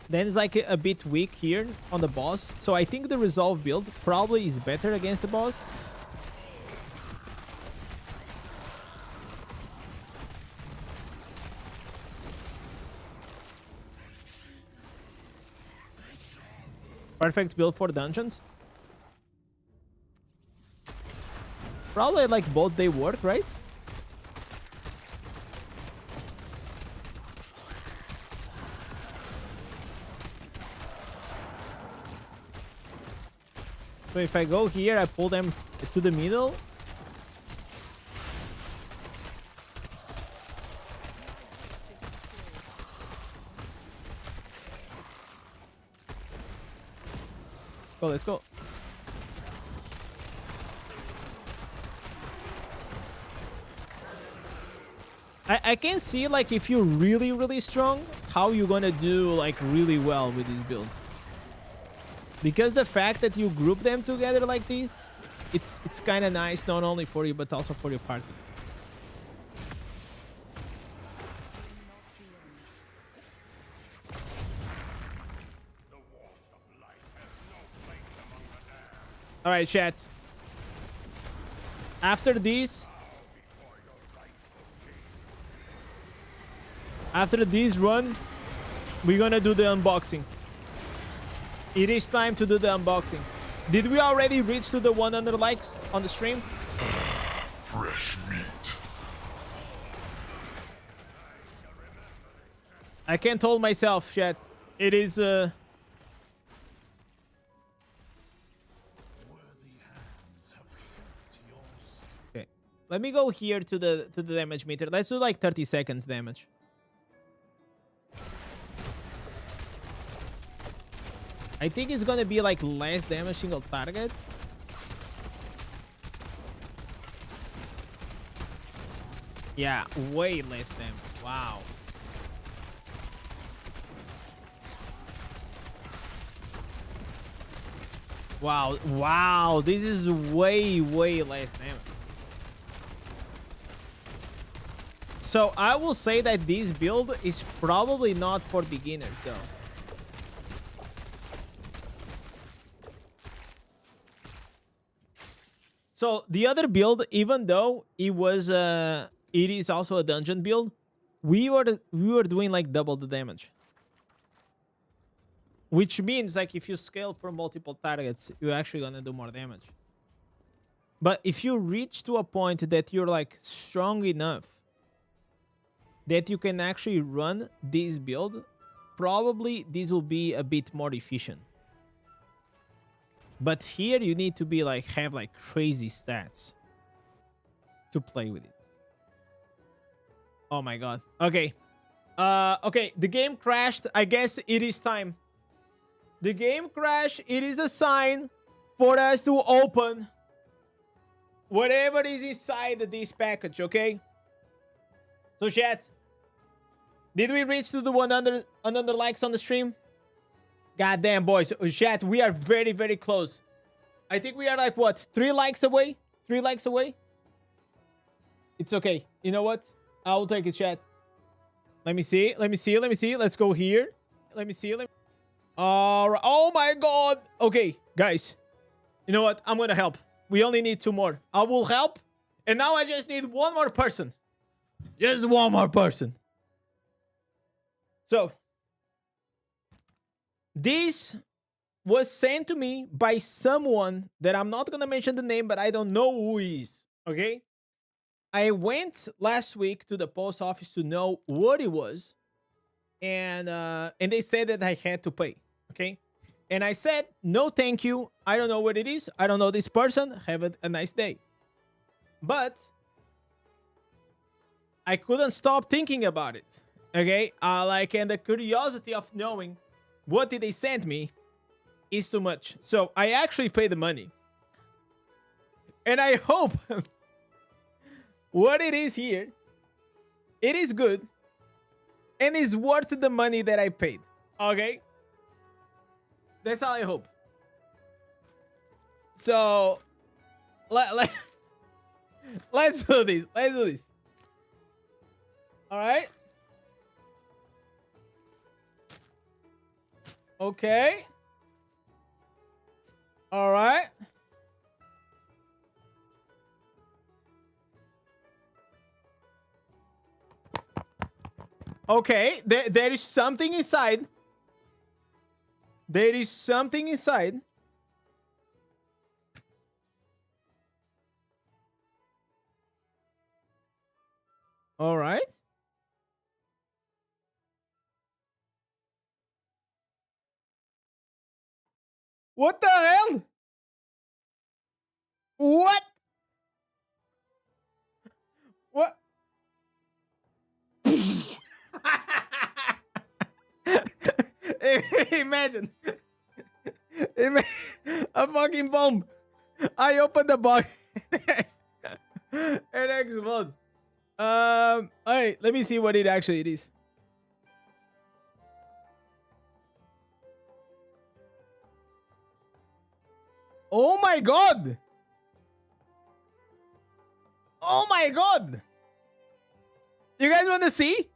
Then it's like a bit weak here on the boss. So I think the resolve build probably is better against the boss. Perfect build for dungeons. Probably like both they work, right? So if I go here, I pull them to the middle. Go, let's go. I can see, like, if you're really, really strong, how you're gonna do, like, really well with this build. Because the fact that you group them together like this, it's kind of nice, not only for you, but also for your party. All right, chat. After this run, we're gonna do the unboxing. It is time to do the unboxing. Did we already reach to the 100 likes on the stream? Fresh meat. I can't hold myself, chat. It is okay. Let me go here to the damage meter. Let's do like 30 seconds damage. I think it's gonna be like less damage single target. Yeah, way less damage. Wow. Wow, wow, this is way, way less damage. So I will say that this build is probably not for beginners though. So the other build, even though it is also a dungeon build, we were doing like double the damage. Which means like if you scale for multiple targets, you're actually gonna do more damage. But if you reach to a point that you're like strong enough that you can actually run this build, probably this will be a bit more efficient. But here you need to be like have like crazy stats to play with it. Oh my god. Okay. Okay, the game crashed. I guess it is time. The game crashed. It is a sign for us to open whatever is inside this package, okay? So chat, did we reach to the 100 likes on the stream? Goddamn, boys. Chat, we are very, very close. I think we are like, what, 3 likes away? 3 likes away? It's okay. You know what? I will take it, chat. Let me see. Let me see. Let me see. Let's go here. Let me see. All right. Oh, my God. Okay, guys. You know what? I'm going to help. We only need 2 more. I will help. And now I just need 1 more person. Just 1 more person. So, this was sent to me by someone that I'm not going to mention the name, but I don't know who he is. Okay? I went last week to the post office to know what it was. And they said that I had to pay. Okay? And I said, no, thank you. I don't know what it is. I don't know this person. Have a nice day. But I couldn't stop thinking about it. Okay? And the curiosity of knowing what did they send me is too much. So I actually paid the money. And I hope what it is here, it is good. And is worth the money that I paid. Okay? That's all I hope. So, let's do this. Let's do this. All right? Okay. All right. Okay, there is something inside. There is something inside. All right. What the hell? What? What? Imagine. A fucking bomb. I opened the box. It explodes. Alright, let me see what it actually is. Oh my god! Oh my god! You guys want to see?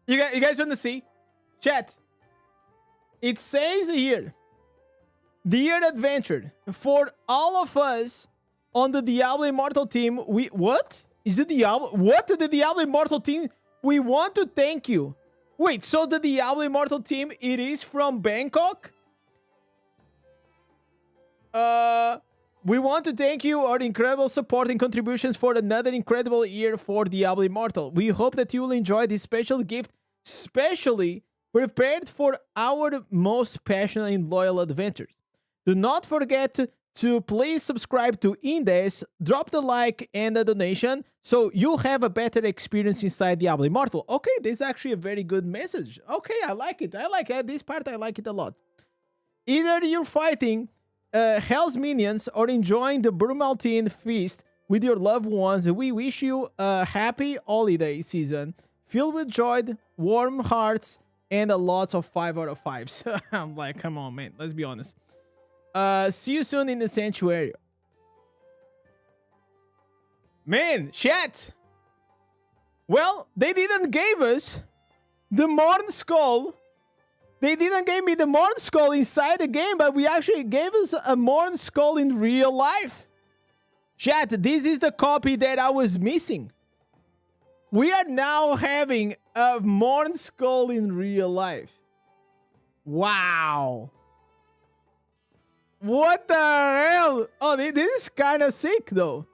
You guys want to see? Chat. It says here, Dear Adventure, for all of us on the Diablo Immortal team, what? Is it Diablo? What? The Diablo Immortal team? We want to thank you. Wait, so the Diablo Immortal team, it is from Bangkok? We want to thank you our incredible support and contributions for another incredible year for Diablo Immortal. We hope that you will enjoy this special gift, specially prepared for our most passionate and loyal adventures. Do not forget to please subscribe to Indez, drop the like and a donation so you have a better experience inside Diablo Immortal. Okay, this is actually a very good message. Okay, I like it. I like it. This part, I like it a lot. Either you're fighting Hell's minions or enjoying the Brumaltine feast with your loved ones, we wish you a happy holiday season filled with joy, warm hearts, and a lots of 5 out of 5s. I'm like, come on, man. Let's be honest. See you soon in the sanctuary. Man, chat. Well, they didn't give us the Morn Skull. They didn't give me the Morn Skull inside the game, but we actually gave us a Morn Skull in real life. Chat, this is the copy that I was missing. We are now having a Morn Skull in real life. Wow. What the hell? Oh, this is kind of sick, though.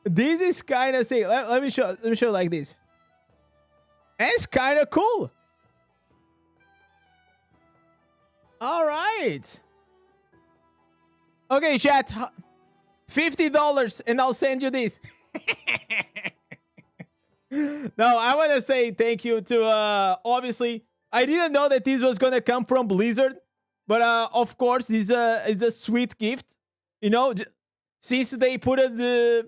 This is kind of sick. Let me show like this. It's kind of cool. All right. Okay, chat. $50 and I'll send you this. No, I want to say thank you to, obviously, I didn't know that this was going to come from Blizzard. But, of course, it's a sweet gift. You know, since they put the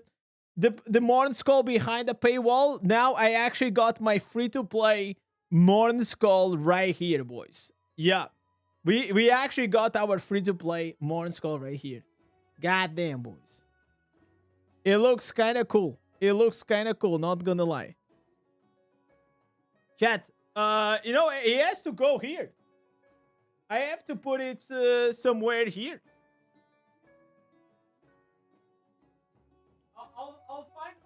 Morn Skull behind the paywall, now I actually got my free-to-play Morn Skull right here, boys. Yeah. We actually got our free-to-play Morn Skull right here. Goddamn, boys. It looks kind of cool. It looks kind of cool, not gonna lie. Chat, you know, it has to go here. I have to put it somewhere here.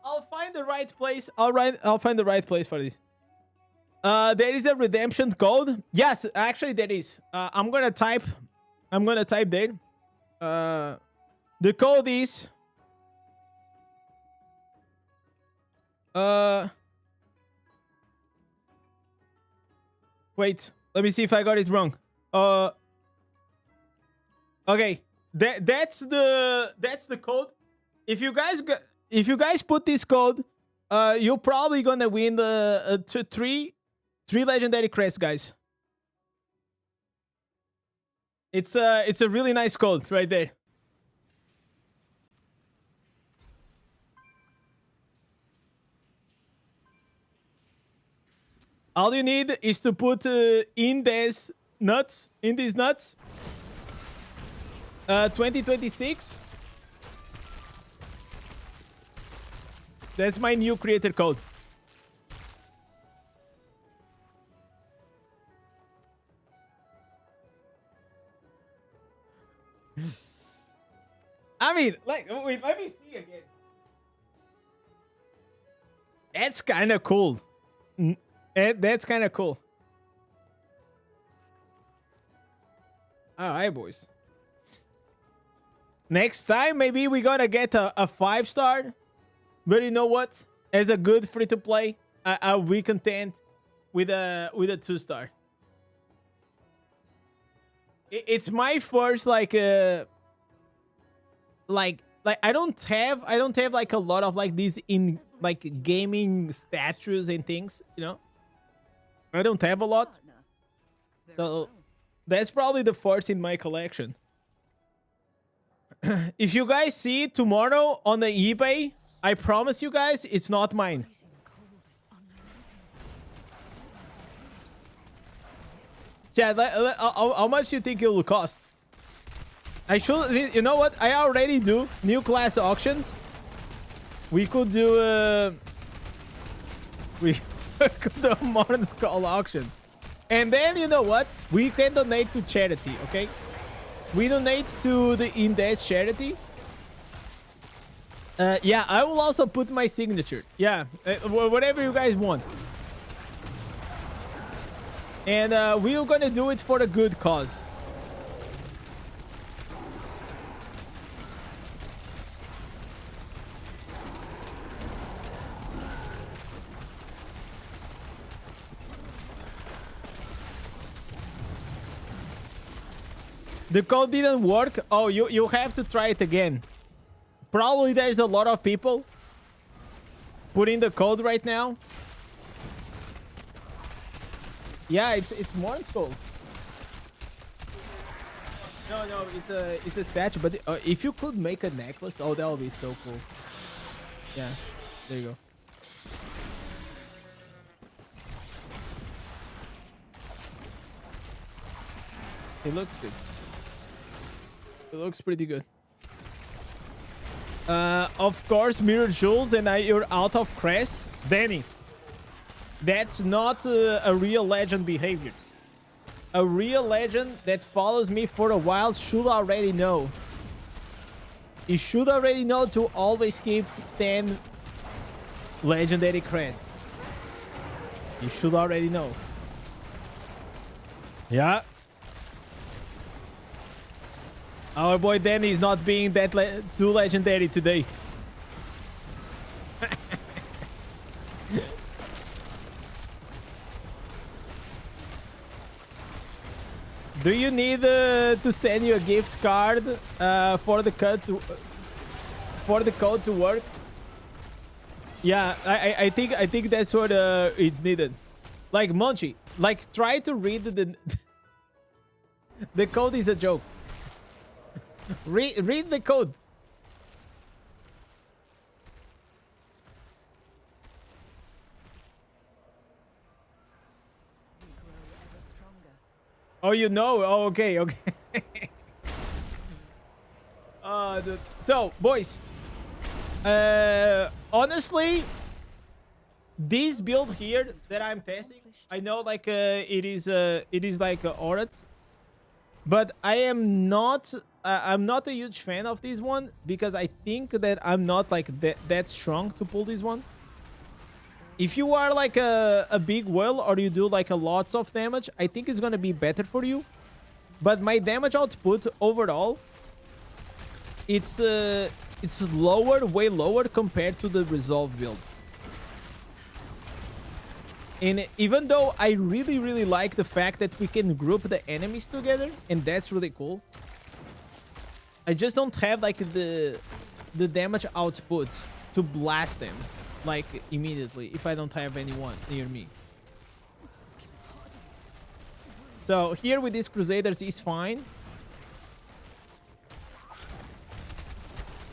I'll find the right place. I'll find the right place for this. There is a redemption code. Yes, actually there is. I'm gonna type there. The code is wait, let me see if I got it wrong. Okay, that's the code. If you guys put this code, you're probably gonna win the three legendary crests, guys. It's a really nice code right there. All you need is to put in these nuts, 2026. That's my new creator code. I mean, like, wait, let me see again. That's kind of cool. That's kind of cool. All right, boys. Next time, maybe we gotta get a 5-star. But you know what? As a good free-to-play, I'll be content with a 2-star. It's my first like I don't have like a lot of like these in like gaming statues and things, you know. I don't have a lot. So That's probably the first in my collection. If you guys see it tomorrow on the eBay, I promise you guys, it's not mine. Chad, how much do you think it will cost? I should, you know what? I already do new class auctions. We could do we could do a modern skull auction. And then, you know what? We can donate to charity, okay? We donate to the Indez charity. Yeah, I will also put my signature. Yeah, whatever you guys want. And we're gonna do it for a good cause. The code didn't work. Oh, you have to try it again. Probably there's a lot of people putting the code right now. Yeah, it's more skull. No, it's a statue. But if you could make a necklace, oh, that would be so cool. Yeah, there you go. It looks good. It looks pretty good. Of course, mirror jewels, and you're out of crest, Danny. That's not a real legend behavior. A real legend that follows me for a while should already know. You should already know to always keep 10 legendary crests. You should already know. Yeah. Our boy Danny is not being that too legendary today. Do you need to send you a gift card for the code to work? Yeah, I think that's what it's needed. Like Monchi, like try to read the code is a joke. Read the code. Oh, you know? Oh, okay, okay. So, boys. Honestly, this build here that I'm testing, I know like it is like Aurat, but I'm not a huge fan of this one because I think that I'm not like that strong to pull this one. If you are like a big whale or you do like a lot of damage, I think it's gonna be better for you. But my damage output overall, it's lower, way lower compared to the resolve build. And even though I really like the fact that we can group the enemies together, and that's really cool, I just don't have like the damage output to blast them like immediately if I don't have anyone near me. So here with these Crusaders is fine.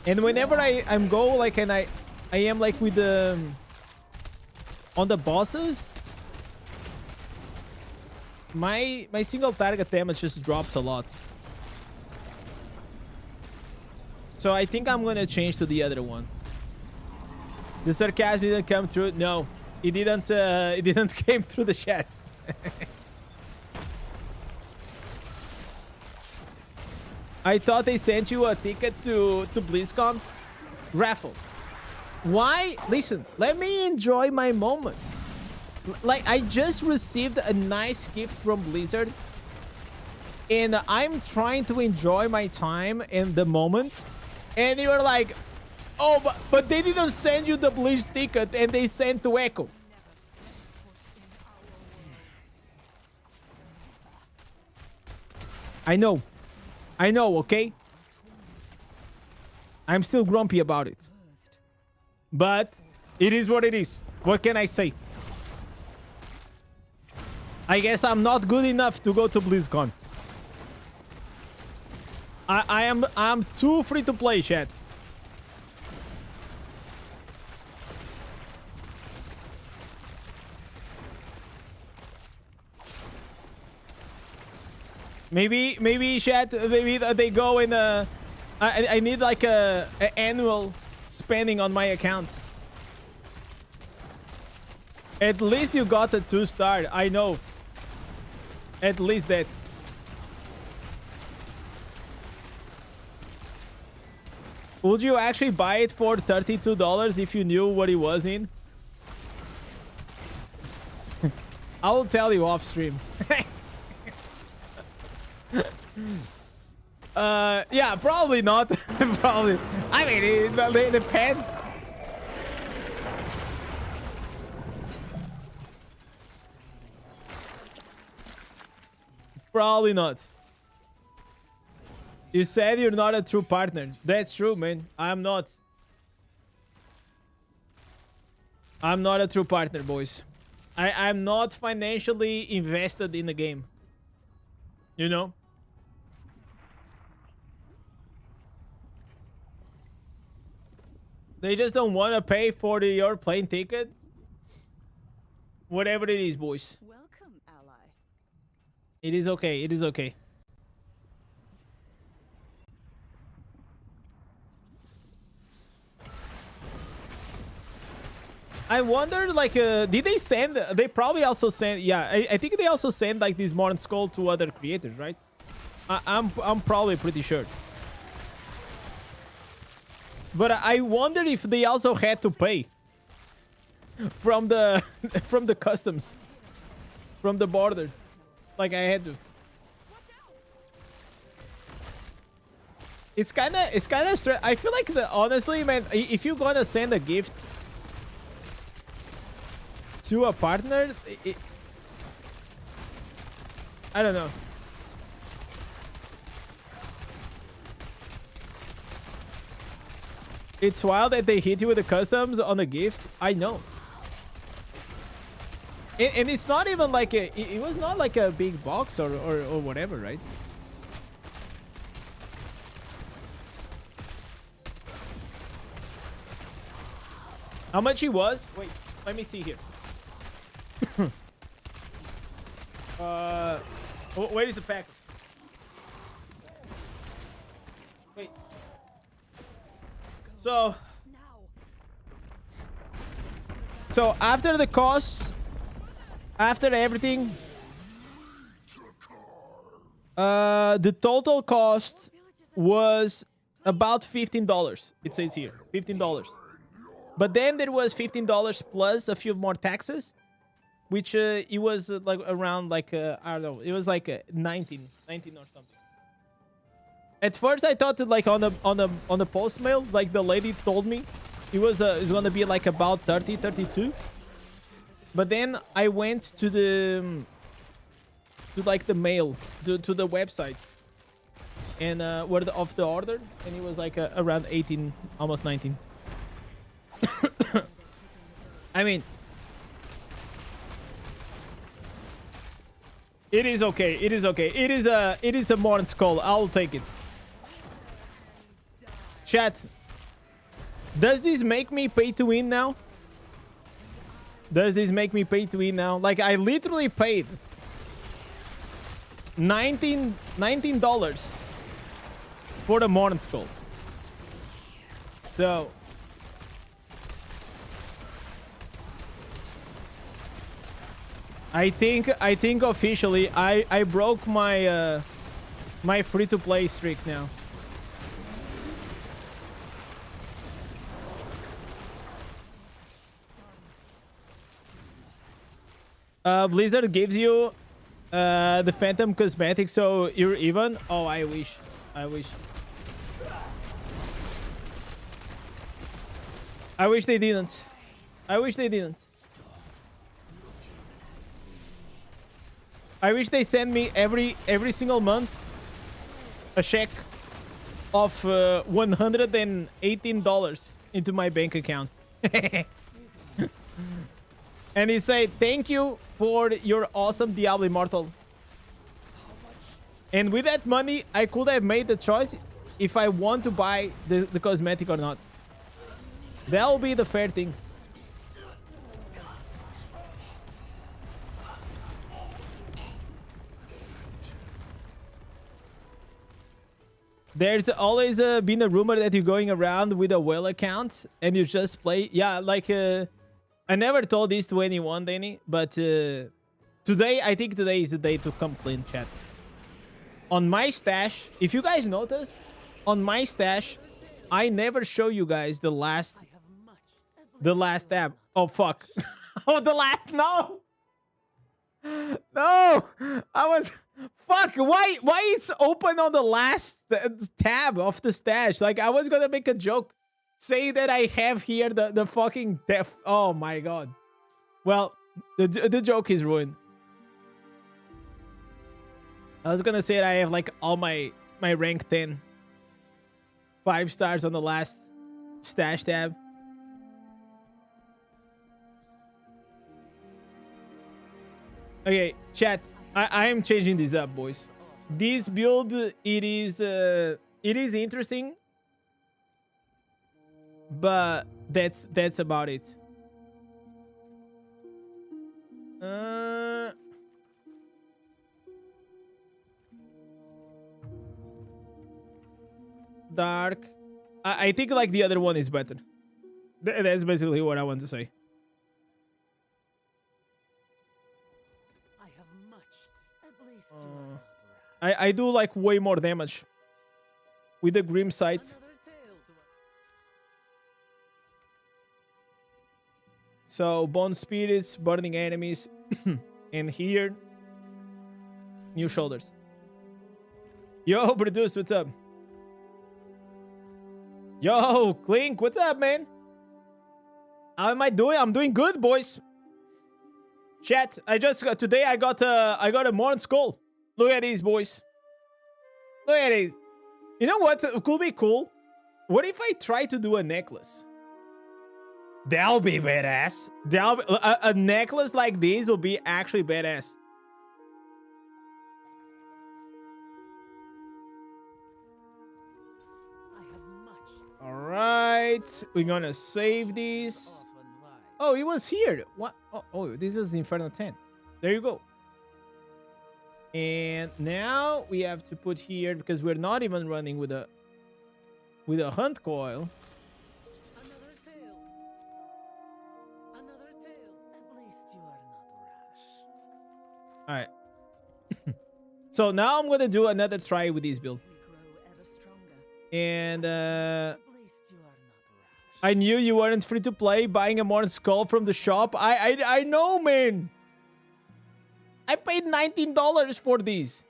And whenever I'm go like and I am like with the on the bosses, my single target damage just drops a lot. So I think I'm gonna change to the other one. The sarcasm didn't come through. No, it didn't. It didn't came through the chat. I thought they sent you a ticket to BlizzCon raffle. Why? Listen, let me enjoy my moments. Like I just received a nice gift from Blizzard, and I'm trying to enjoy my time and the moment. And you're like, oh, but they didn't send you the Blizz ticket and they sent to Echo. I know, okay? I'm still grumpy about it. But it is what it is. What can I say? I guess I'm not good enough to go to BlizzCon. I'm too free to play, chat. Maybe chat, maybe they go in I need like a annual spending on my account. At least you got a 2-star. I know. At least that. Would you actually buy it for $32 if you knew what it was in? I will tell you off stream. Yeah, probably not. Probably. I mean, it depends. Probably not. You said you're not a true partner. That's true, man. I'm not. I'm not a true partner, boys. I'm not financially invested in the game. You know? They just don't want to pay for your plane ticket. Whatever it is, boys. Welcome, ally. It is okay. It is okay. I wonder, like, did they send? They probably also send. Yeah, I think they also send like this Modern Skull to other creators, right? I'm probably pretty sure. But I wonder if they also had to pay from the from the customs, from the border, like I had to. It's kind of I feel like honestly, man, if you're gonna send a gift to a partner, I don't know. It's wild that they hit you with the customs on the gift. I know. And it's not even like it was not like a big box or whatever, right? How much he was? Wait, let me see here. Where is the pack? Wait. So after the costs, after everything, the total cost was about $15. It says here, $15. But then there was $15 plus a few more taxes, which it was like around like I don't know, it was like 19 or something. At first I thought that like on the post mail, like the lady told me it was gonna be like about 32. But then I went to the like the mail to the website and word of the order, and it was like around 18, almost 19. I mean, it is okay. It is okay. It is a Modern Skull. I'll take it. Chat, does this make me pay to win now? Does this make me pay to win now? Like, I literally paid $19 for the Modern Skull. So I think officially I broke my my free-to-play streak now. Blizzard gives you the Phantom cosmetic, so you're even. Oh, I wish. I wish they didn't. I wish they didn't. I wish they send me every single month a check of $118 into my bank account. And he said, thank you for your awesome Diablo Immortal. And with that money, I could have made the choice if I want to buy the cosmetic or not. That will be the fair thing. There's always been a rumor that you're going around with a whale account and you just play. Yeah, like I never told this to anyone, Danny, but today, I think today is the day to come clean, chat. On my stash, if you guys notice, on my stash, I never show you guys the last tab. Oh, fuck. Oh, the last, no. No, I was... Fuck, why it's open on the last tab of the stash? Like, I was gonna make a joke saying that I have here the fucking death. Oh my god. Well, the joke is ruined. I was gonna say that I have like all my rank 10 5 stars on the last stash tab. Okay, chat. I am changing this up, boys. This build, it is interesting, but that's about it. Dark. I think like the other one is better. That's basically what I want to say. I do like way more damage with the Grim Sight. So Bone Spirits, Burning Enemies, and here, New Shoulders. Yo, Produce, what's up? Yo, Clink, what's up, man? How am I doing? I'm doing good, boys. Chat, today I got a Morn Skull. Look at these, boys. Look at these. You know what could be cool? What if I try to do a necklace? That'll be badass. A necklace like this will be actually badass. All right, we're gonna save these. Oh, it was here. What? Oh, this was Inferno 10. There you go. And now we have to put here, because we're not even running with a hunt coil. Another tale. Another tale. At least you are not rash. All right. So now I'm gonna do another try with this build. We grow ever stronger. And At least you are not rash. I knew you weren't free to play. Buying a Morn Skull from the shop. I know, man. I paid $19 for these.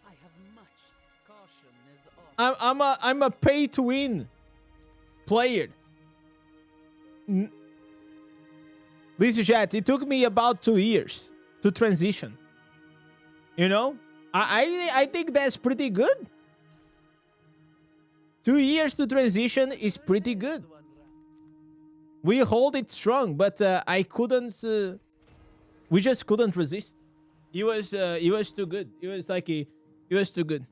I have much. Caution is off. I'm a pay to win player. Listen, chat, it took me about 2 years to transition. You know? I think that's pretty good. 2 years to transition is pretty good. We hold it strong, but I couldn't. We just couldn't resist. He was too good. He was too good.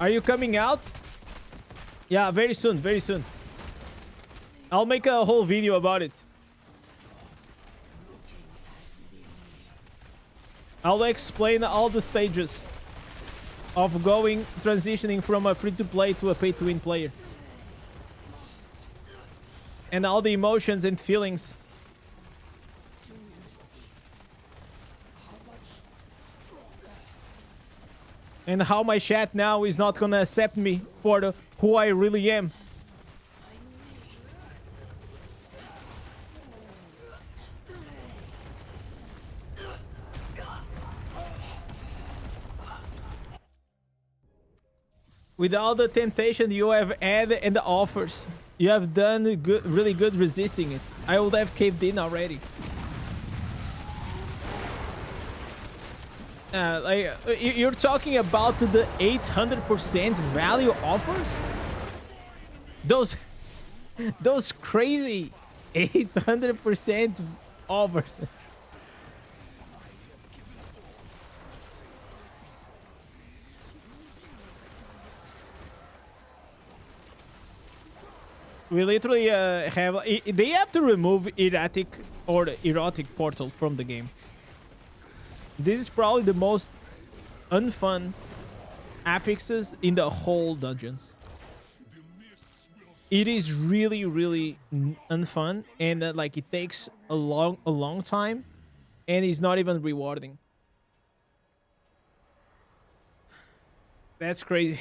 Are you coming out? Yeah, very soon, very soon. I'll make a whole video about it. I'll explain all the stages of transitioning from a free-to-play to a pay-to-win player. And all the emotions and feelings. And how my chat now is not gonna accept me for who I really am. With all the temptation you have had and the offers, you have done good, really good resisting it. I would have caved in already. Like you're talking about the 800% value offers? Those those crazy 800% overs. We literally they have to remove erratic or the erotic portal from the game. This is probably the most unfun affixes in the whole dungeons. It is really, really unfun, and like it takes a long time, and it's not even rewarding. That's crazy.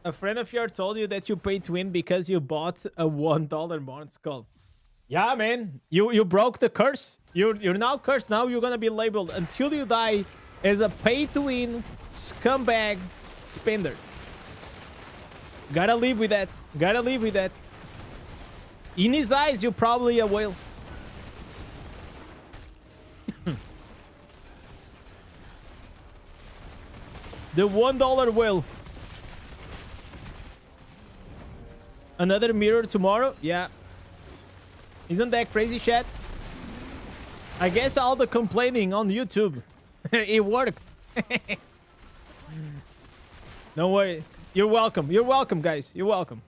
A friend of yours told you that you paid to win because you bought a $1 Barn Skull. Yeah, man. You broke the curse. You're now cursed. Now you're gonna be labeled until you die as a pay-to-win scumbag spender. Gotta live with that. Gotta live with that. In his eyes, you're probably a whale. The $1 whale. Another mirror tomorrow? Yeah. Isn't that crazy, chat? I guess all the complaining on YouTube, it worked. Don't worry. You're welcome. You're welcome, guys. You're welcome.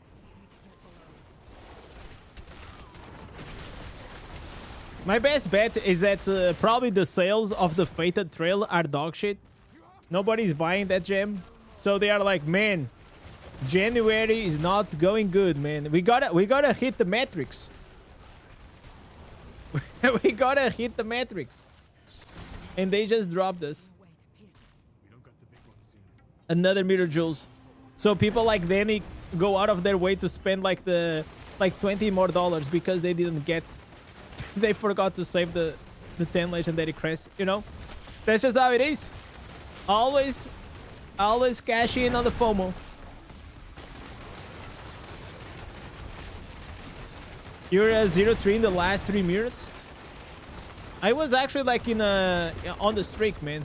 My best bet is that probably the sales of the Fated Trail are dog shit. Nobody's buying that gem. So they are like, man, January is not going good, man. We gotta hit the metrics. We gotta hit the metrics. And they just dropped us. Another mirror jewels. So people like Danny go out of their way to spend like $20 more because they didn't get they forgot to save the 10 legendary crests, you know? That's just how it is. Always cash in on the FOMO. You're 0-3 in the last 3 minutes. I was actually like on the streak, man.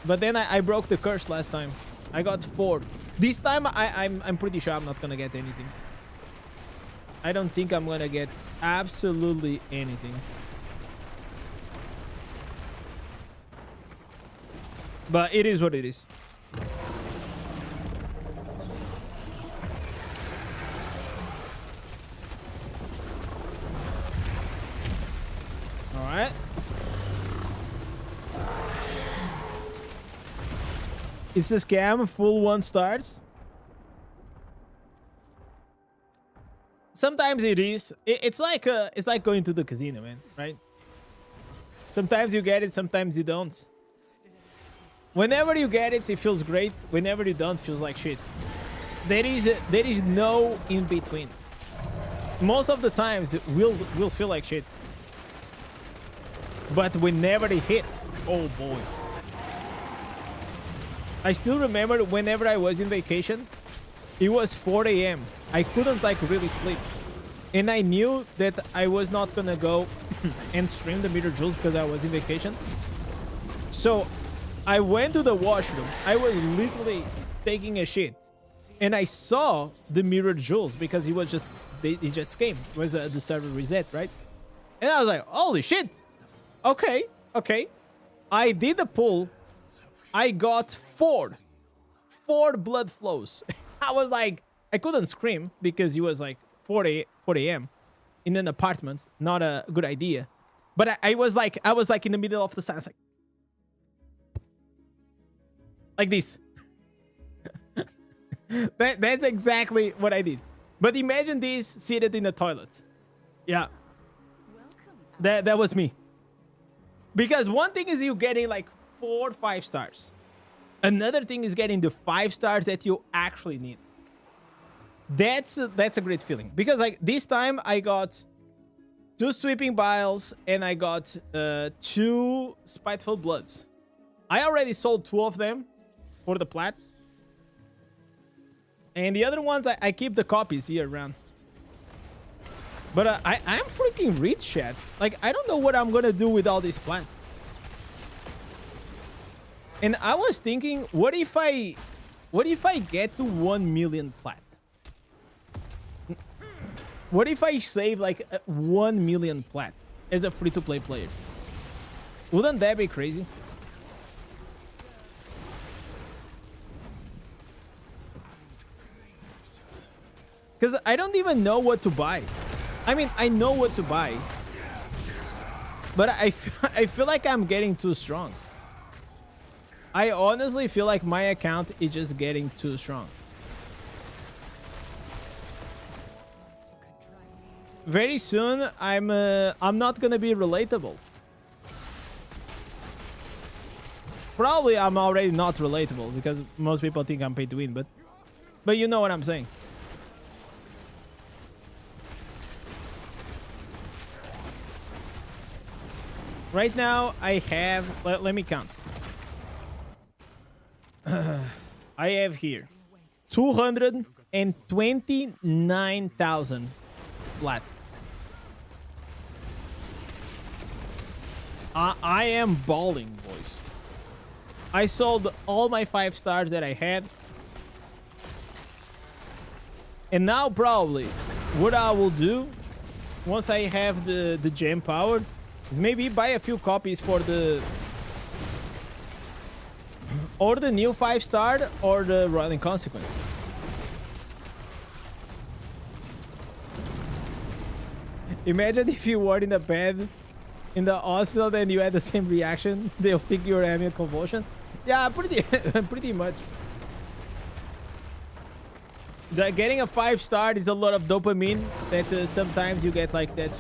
But then I broke the curse last time. I got 4. This time I'm pretty sure I'm not gonna get anything. I don't think I'm gonna get absolutely anything. But it is what it is. Alright. Is this scam full 1 stars? Sometimes it is. It's like going to the casino, man, right? Sometimes you get it, sometimes you don't. Whenever you get it, it feels great. Whenever you don't, it feels like shit. There is no in between. Most of the times, we'll feel like shit. But whenever it hits, oh boy. I still remember whenever I was in vacation, it was 4 a.m. I couldn't like really sleep. And I knew that I was not gonna go and stream the mirror jewels because I was in vacation. So I went to the washroom. I was literally taking a shit. And I saw the mirror jewels because it just came. It was the server reset, right? And I was like, holy shit. Okay. I did the pull. I got 4 blood flows. I was like, I couldn't scream because it was like 4 a.m. in an apartment. Not a good idea. But I was like in the middle of the sun, like this. That's exactly what I did. But imagine this seated in the toilet. Yeah. That was me. Because one thing is you getting like 4 5 stars. Another thing is getting the 5 stars that you actually need. That's a great feeling. Because like this time I got 2 sweeping biles and I got 2 spiteful bloods. I already sold 2 of them for the plat. And the other ones I keep the copies here around. But I'm freaking rich, chat. Like I don't know what I'm gonna do with all this plat. And I was thinking, what if I get to 1 million plat? What if I save like 1 million plat as a free-to-play player? Wouldn't that be crazy? Because I don't even know what to buy. I mean, I know what to buy. But I feel like I'm getting too strong. I honestly feel like my account is just getting too strong. Very soon, I'm not gonna be relatable. Probably I'm already not relatable because most people think I'm paid to win, but you know what I'm saying. Right now, I have... Let me count. I have here 229,000 flat. I am balling, boys. I sold all my 5 stars that I had. And now probably what I will do once I have the gem powered is maybe buy a few copies for the or the new 5-star or the Roiling Consequence. Imagine if you were in a bed in the hospital and you had the same reaction. They'll think you're having a convulsion. Yeah, pretty much. Getting a 5-star is a lot of dopamine that sometimes you get like that.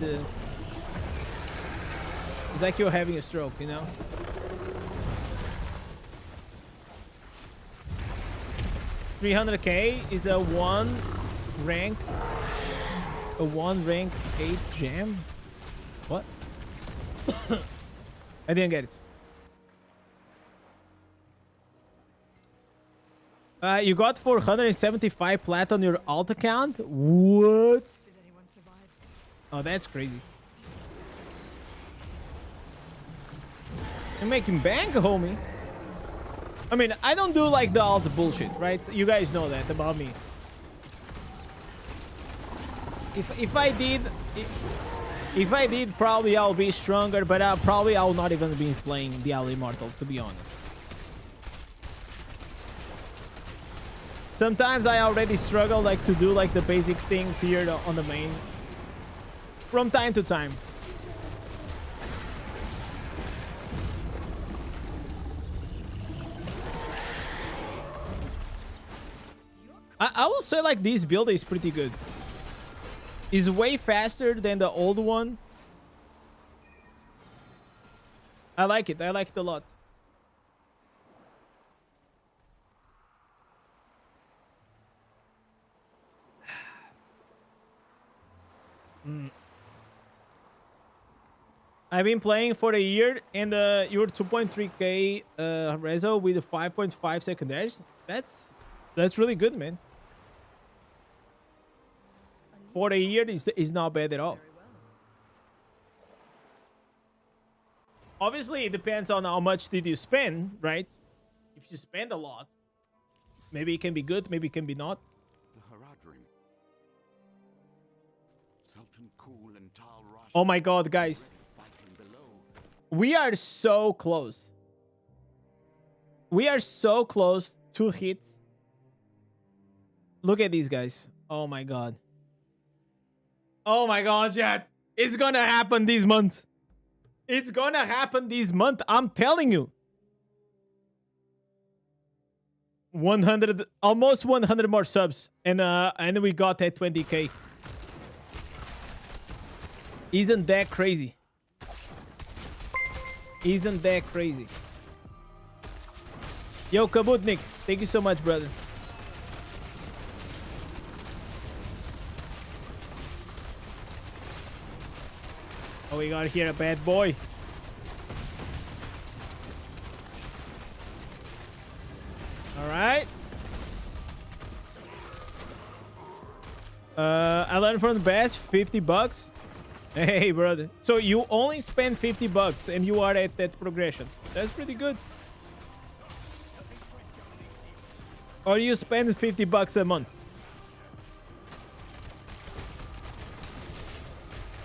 It's like you're having a stroke, you know? $300K is a 1 rank 8 gem. What? I didn't get it. You got 475 plat on your alt account? What? Oh, that's crazy. You're making bank, homie. I mean, I don't do like the alt bullshit, right? You guys know that about me. If I did, probably I'll be stronger, but probably I'll not even be playing Diablo Immortal, to be honest. Sometimes I already struggle like to do like the basic things here on the main. From time to time. I will say like this build is pretty good. It's way faster than the old one. I like it. I like it a lot. I've been playing for a year and you're 2.3k reso with 5.5 secondaries. That's really good, man. For a year is not bad at all. Obviously, it depends on how much did you spend, right? If you spend a lot, maybe it can be good, maybe it can be not. Oh my god, guys. We are so close. We are so close to hit. Look at these guys. Oh my god. Oh my god, chat. It's gonna happen this month. It's gonna happen this month. I'm telling you. 100, almost 100 more subs. And we got that 20k. Isn't that crazy? Isn't that crazy? Yo, Kabutnik, thank you so much, brother. Oh, we got here a bad boy. All right. I learned from the best, 50 bucks. Hey, brother. So you only spend 50 bucks and you are at that progression. That's pretty good. Or you spend $50 a month.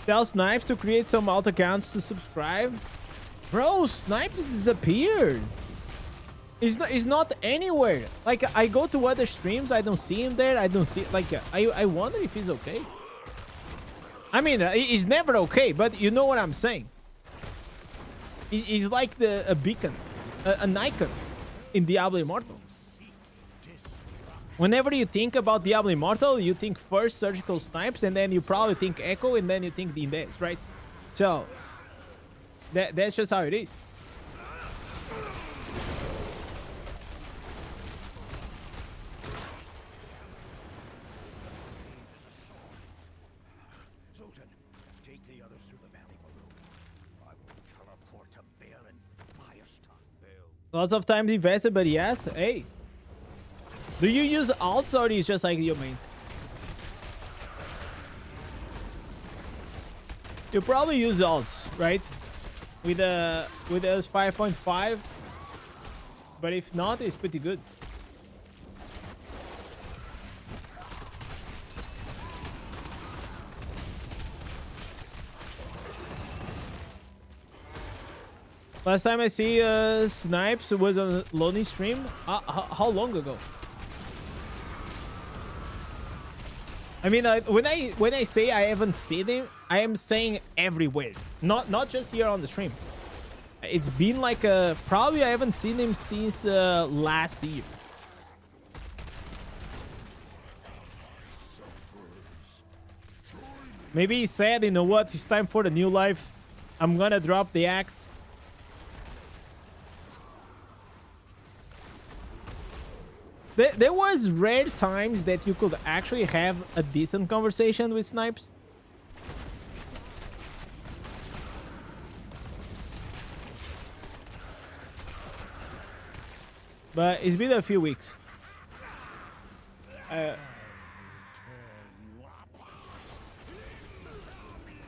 Tell Snipes to create some alt accounts to subscribe. Bro, Snipes disappeared. He's not anywhere. Like, I go to other streams, I don't see him there. I don't see, like, I wonder if he's okay. I mean, he's never okay, but you know what I'm saying. He's like a beacon, an icon in Diablo Immortal. Whenever you think about Diablo Immortal, you think first Surgical Snipes, and then you probably think Echo, and then you think the Indez, right? So, that's just how it is. Zoltan, take the others through the valley below. I will teleport to Baron Biostar. Lots of time invested, but yes, hey. Do you use alts or is just like your main? You probably use alts, right? With a 5.5. But if not, it's pretty good. Last time I see Snipes was on a loading stream. How long ago? I mean, when I say I haven't seen him, I am saying everywhere, not just here on the stream. It's been like probably I haven't seen him since last year. Maybe he said, you know what, it's time for the new life. I'm gonna drop the act. There was rare times that you could actually have a decent conversation with Snipes. But it's been a few weeks.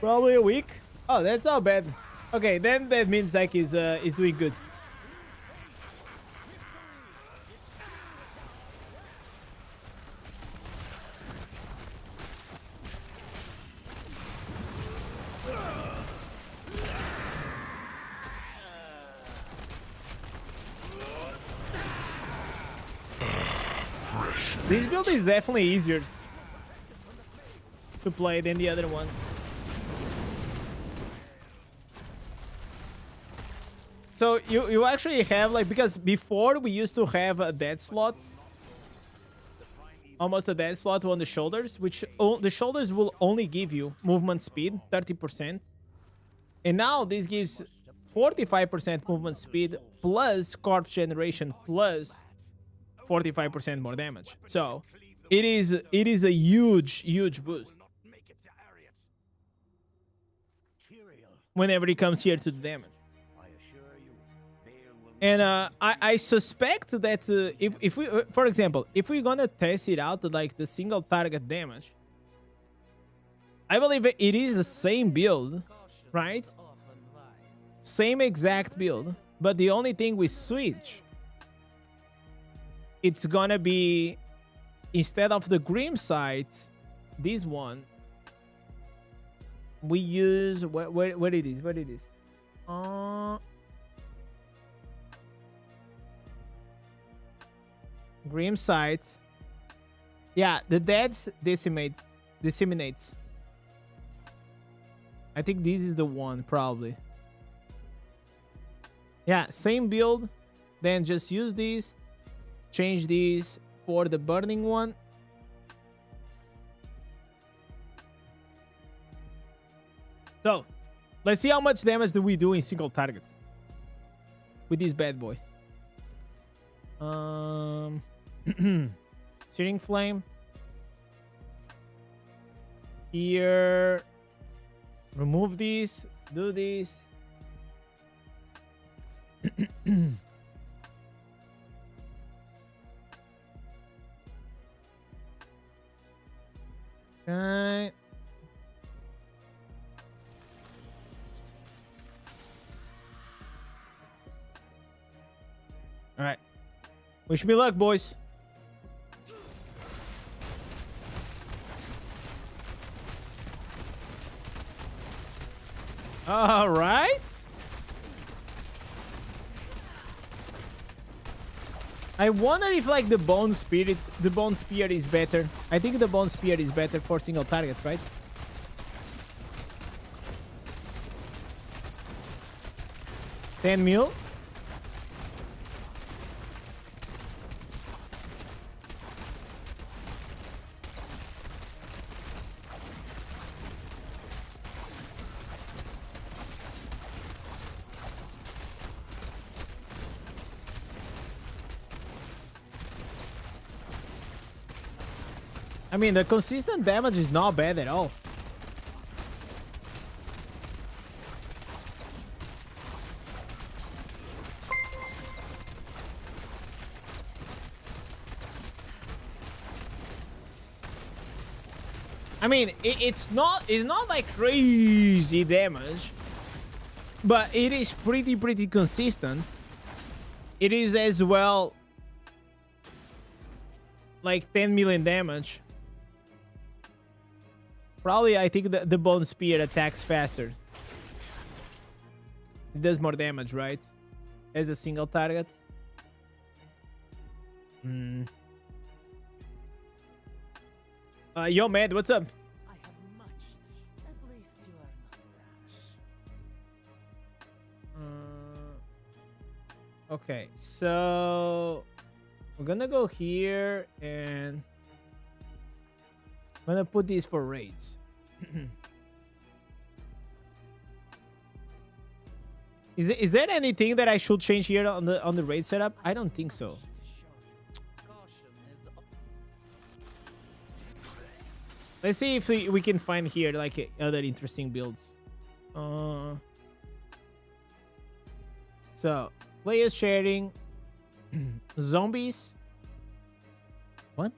Probably a week. Oh, that's not bad. Okay, then that means like he's doing good. This build is definitely easier to play than the other one. So you actually have like, because before we used to have a dead slot, almost a dead slot on the shoulders, which the shoulders will only give you movement speed 30%, and now this gives 45% movement speed plus corpse generation plus 45% more damage. So it is a huge boost whenever it comes here to the damage. And I suspect that if we, for example, if we're gonna test it out like the single target damage, I believe it is the same build, right? Same exact build, but the only thing we switch, it's gonna be, instead of the Grim Sight, this one, we use, where it is? Grim Sight. Yeah, the dead disseminates. I think this is the one, probably. Yeah, same build. Then just use these. Change these for the burning one. So, let's see how much damage do we do in single targets with this bad boy. Searing Flame. Here. Remove these. Do these. Okay. All right. Wish me luck, boys. All right. I wonder if like the bone spear is better. I think the bone spear is better for single target, right? $10 mil. I mean, the consistent damage is not bad at all. I mean, it's not like crazy damage, but it is pretty consistent. It is as well like 10 million damage. Probably, I think the bone spear attacks faster. It does more damage, right? As a single target. Yo, Mad, what's up? I have much to at least you are not rash. Okay, so we're gonna go here and I'm gonna put these for raids. Is there anything that I should change here on the raid setup? I don't think so. Let's see if we can find here like other interesting builds. So players sharing zombies. What?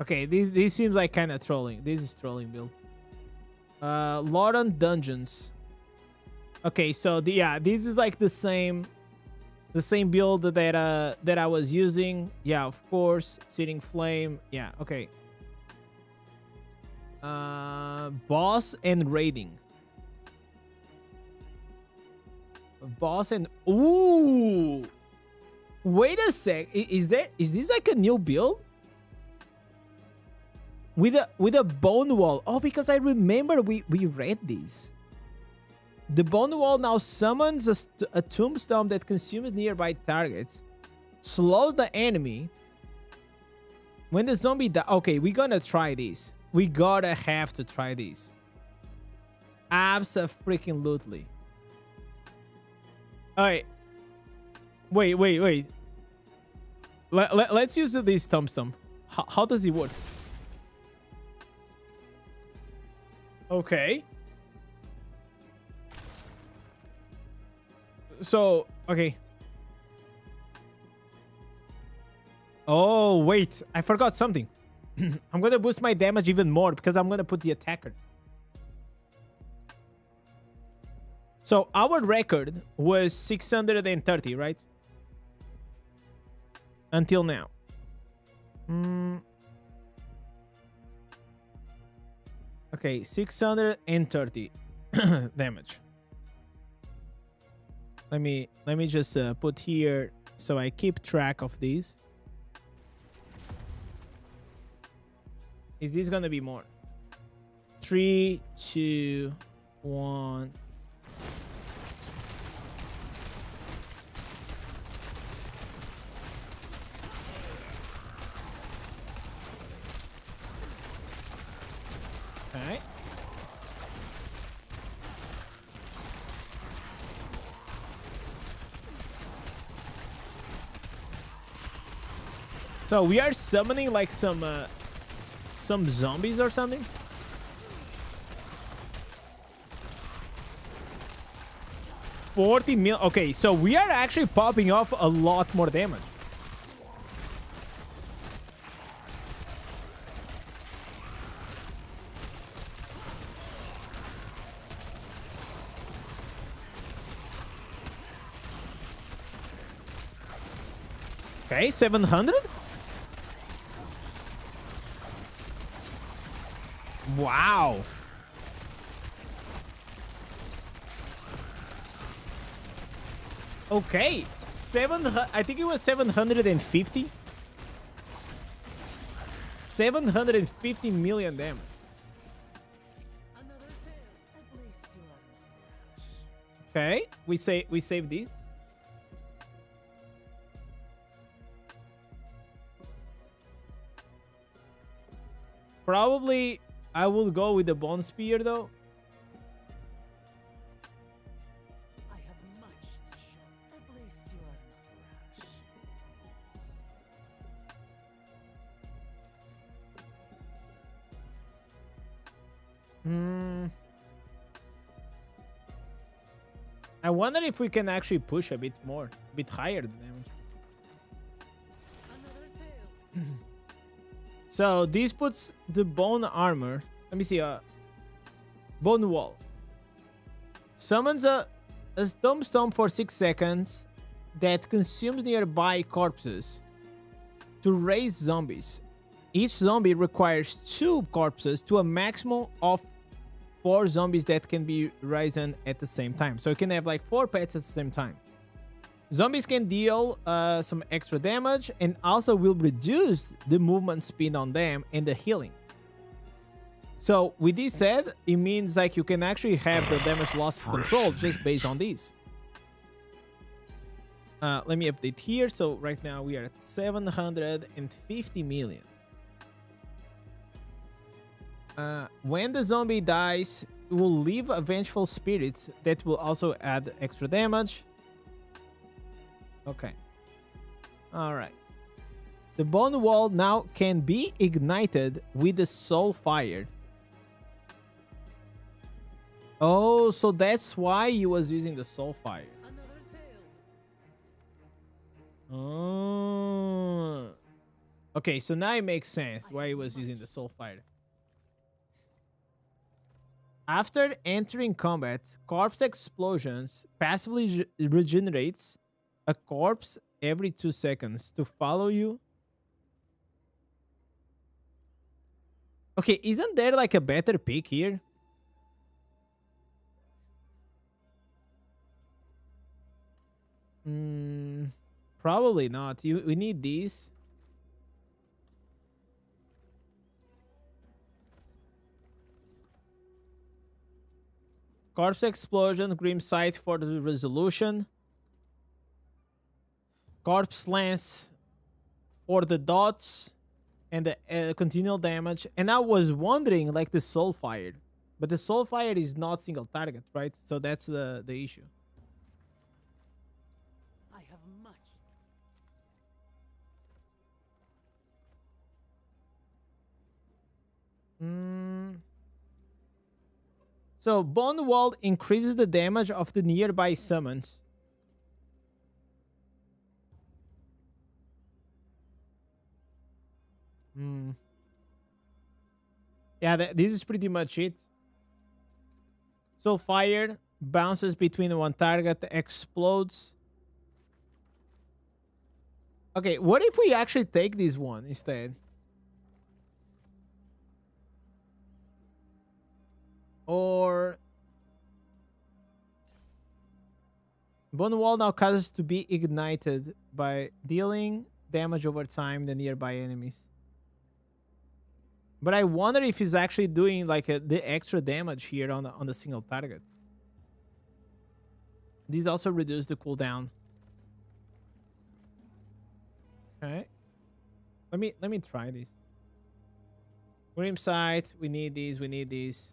Okay, this seems like kind of trolling. This is trolling build. Lord Dungeons. Okay, so this is like the same build that I was using. Yeah, of course, Sitting Flame. Yeah, okay. Boss and raiding. Boss and ooh. Wait a sec. Is this like a new build? With a bone wall. Oh, because I remember we read these. The bone wall now summons a tombstone that consumes nearby targets, slows the enemy. When the zombie dies, okay, we're gonna try these. We gotta have to try these. Abso-freaking-lutely. All right. Wait. Let's use this tombstone. How does it work? Okay. So, okay. Oh, wait. I forgot something. I'm going to boost my damage even more because I'm going to put the attacker. So, our record was 630, right? Until now. Okay, 630 damage. Let me just put here so I keep track of these. Is this gonna be more? 3, 2, 1. All right. So we are summoning like some zombies or something. $40 million. Okay, so we are actually popping off a lot more damage. Okay, 700. Wow. Okay. I think it was 750. 750 million damage. Another tale. At least you are not rash. Okay. We save these. Probably I will go with the Bone Spear though. I have much to show. At least you are not rash. I wonder if we can actually push a bit more, a bit higher the damage. Another tale. So this puts the bone armor. Let me see. Bone wall. Summons a tombstone for 6 seconds that consumes nearby corpses to raise zombies. Each zombie requires 2 corpses to a maximum of 4 zombies that can be risen at the same time. So you can have like 4 pets at the same time. Zombies can deal some extra damage and also will reduce the movement speed on them and the healing. So with this said, it means like you can actually have the damage loss control just based on these. Let me update here. So right now we are at 750 million. When the zombie dies, it will leave a vengeful spirit that will also add extra damage. Okay. All right. The bone wall now can be ignited with the soul fire. Oh, so that's why he was using the soul fire. Another tale. Oh. Okay, so now it makes sense why he was using the soul fire. After entering combat, corpse explosions passively regenerates a corpse every 2 seconds to follow you. Okay, isn't there like a better pick here? Probably not. We need these. Corpse explosion, grim sight for the resolution. Corpse lance for the dots and the continual damage. And I was wondering like the soul fire, but the soul fire is not single target, right? So that's the issue. I have much. So Bone Wall increases the damage of the nearby summons. Yeah, this is pretty much it. So fire bounces between one target, explodes. Okay, what if we actually take this one instead? Or Bone Wall now causes to be ignited by dealing damage over time to nearby enemies. But I wonder if he's actually doing like the extra damage here on the single target. These also reduce the cooldown. Okay. Let me try this. Grim Sight, we need these, we need these.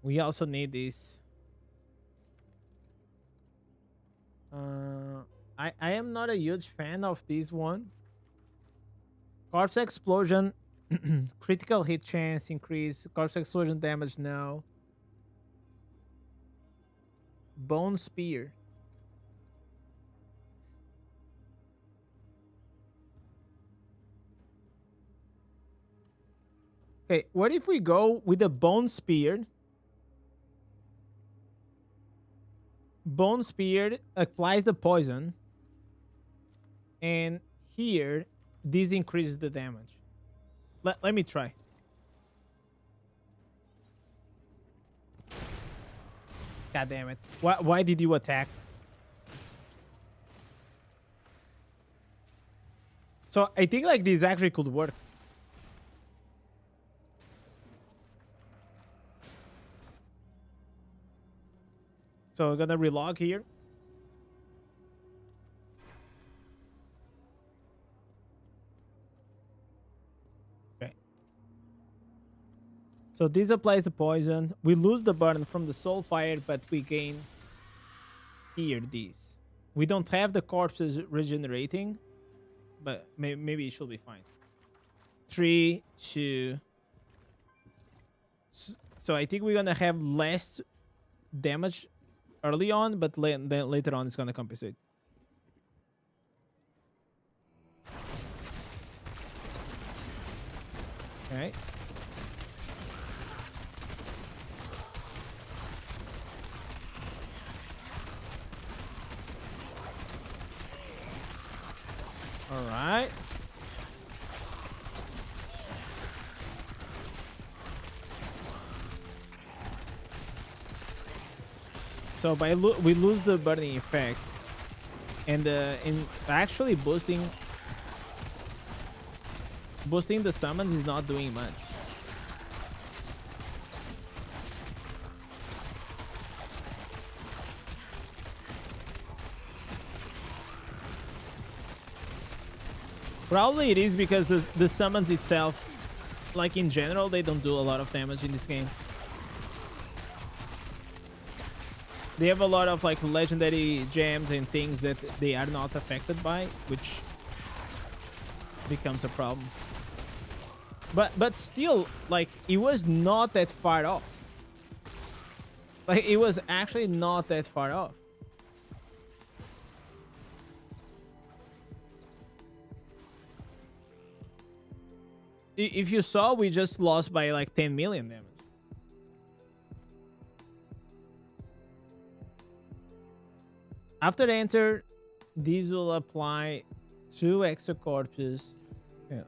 We also need this. I am not a huge fan of this one. Corpse explosion, critical hit chance increase. Corpse explosion damage now. Bone spear. Okay, what if we go with the bone spear? Bone spear applies the poison, and here this increases the damage. Let me try. God damn it. Why did you attack? So I think like this actually could work. So we're gonna relog here. Okay. So this applies the poison. We lose the burn from the soul fire, but we gain here these. We don't have the corpses regenerating, but maybe it should be fine. 3, 2. So I think we're gonna have less damage early on, but then later on it's gonna compensate. Okay. All right. So we lose the burning effect, and in actually boosting the summons is not doing much. Probably it is because the summons itself, like in general, they don't do a lot of damage in this game. They have a lot of like legendary gems and things that they are not affected by, which becomes a problem. But still, like, it was not that far off. Like, it was actually not that far off. If you saw, we just lost by like 10 million damage. After enter, these will apply 2 extra corpses. Yeah.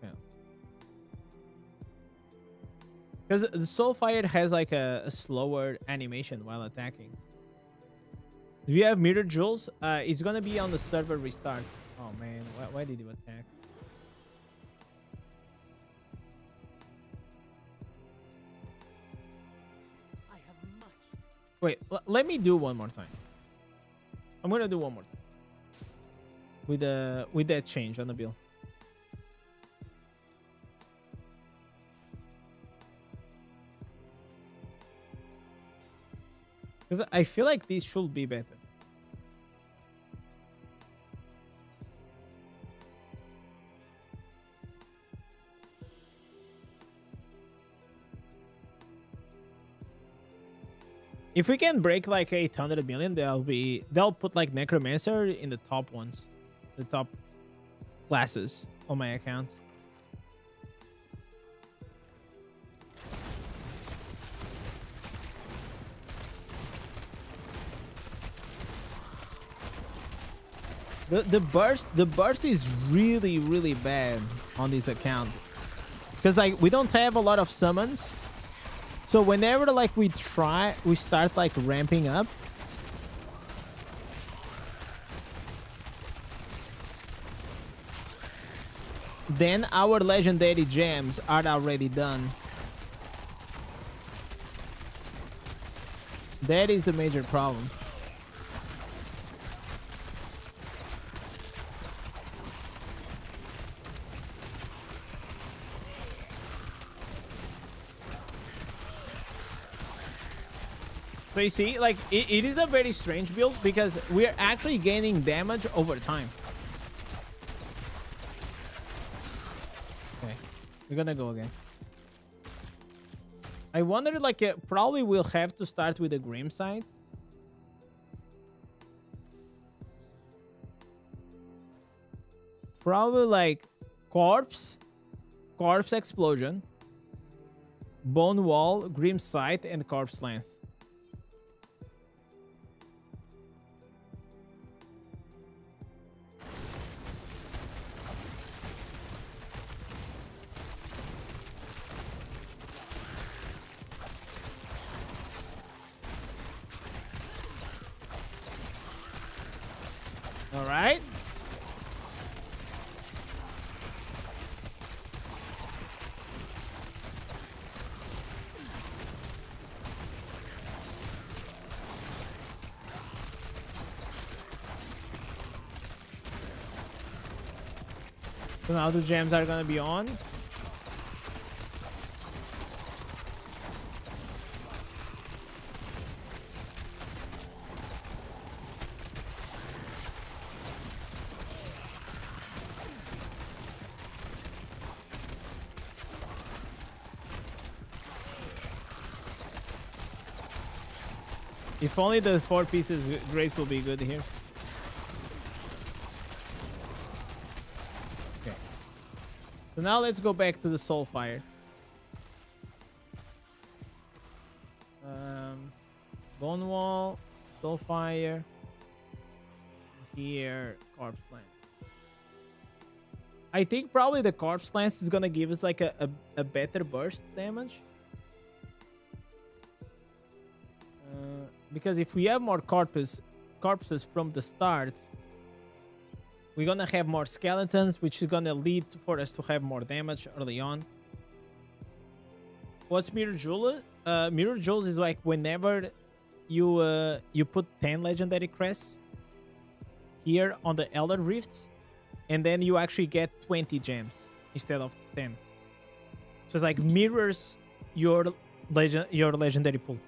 Yeah. Because the Soulfire has like a slower animation while attacking. Do you have Mirror Jewels? It's gonna be on the server restart. Oh man, why did you attack? Wait, let me do one more time. I'm gonna do one more time. With that change on the bill. Because I feel like this should be better. If we can break like 800 million, they'll put like Necromancer in the top ones, the top classes on my account. The burst is really bad on this account, because like we don't have a lot of summons. So whenever like we start like ramping up, then our legendary gems are already done. That is the major problem. So you see, like, it is a very strange build because we're actually gaining damage over time. Okay, we're gonna go again. I wonder, like, probably we'll have to start with the Grim side. Probably like Corpse Explosion, Bone Wall, Grim Sight, and Corpse Lance. All right. So now the gems are gonna be on. If only the 4 pieces grace will be good here. Okay. So now let's go back to the Soulfire. Bone Wall, Soulfire. Here, Corpse Lance. I think probably the Corpse Lance is gonna give us like a better burst damage. Because if we have more corpses from the start, we're gonna have more skeletons, which is gonna lead for us to have more damage early on. What's Mirror Jewel? Mirror Jewels is like whenever you put 10 legendary crests here on the Elder Rifts, and then you actually get 20 gems instead of 10. So it's like mirrors your legendary pool.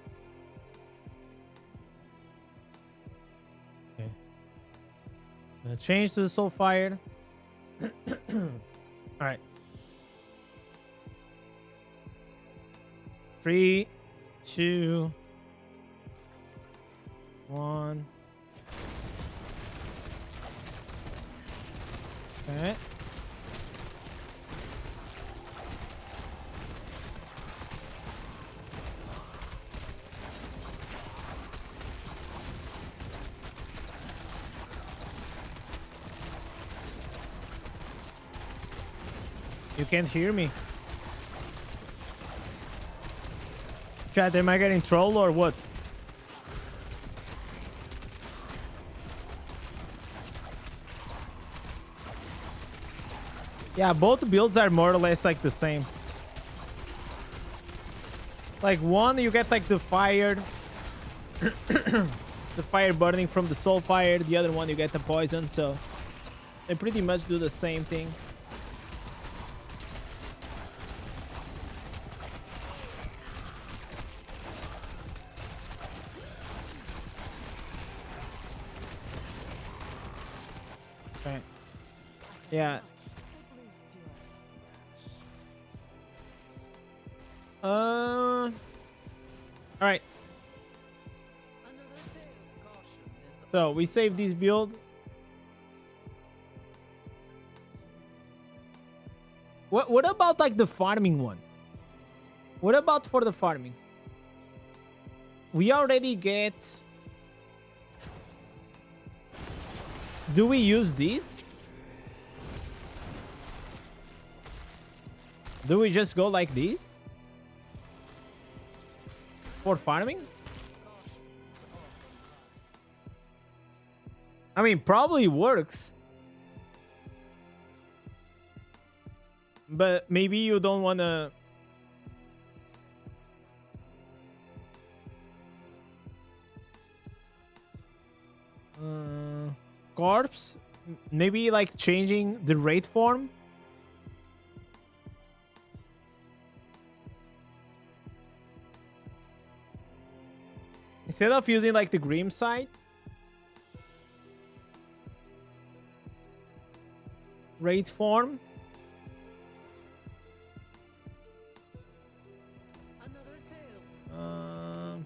Change to the Soulfire. All right. 3, 2, 1. Okay. You can't hear me. Chat, am I getting trolled or what? Yeah, both builds are more or less like the same. Like one, you get like the fire, the fire burning from the soul fire. The other one, you get the poison. So they pretty much do the same thing. Okay. Yeah. All right. So we save this build. What about like the farming one? What about for the farming? We already get. Do we use these? Do we just go like these? For farming? I mean, probably works. But maybe you don't want to... corpse? Maybe like changing the rate form? Instead of using like the Grim side, rate form. Another tale.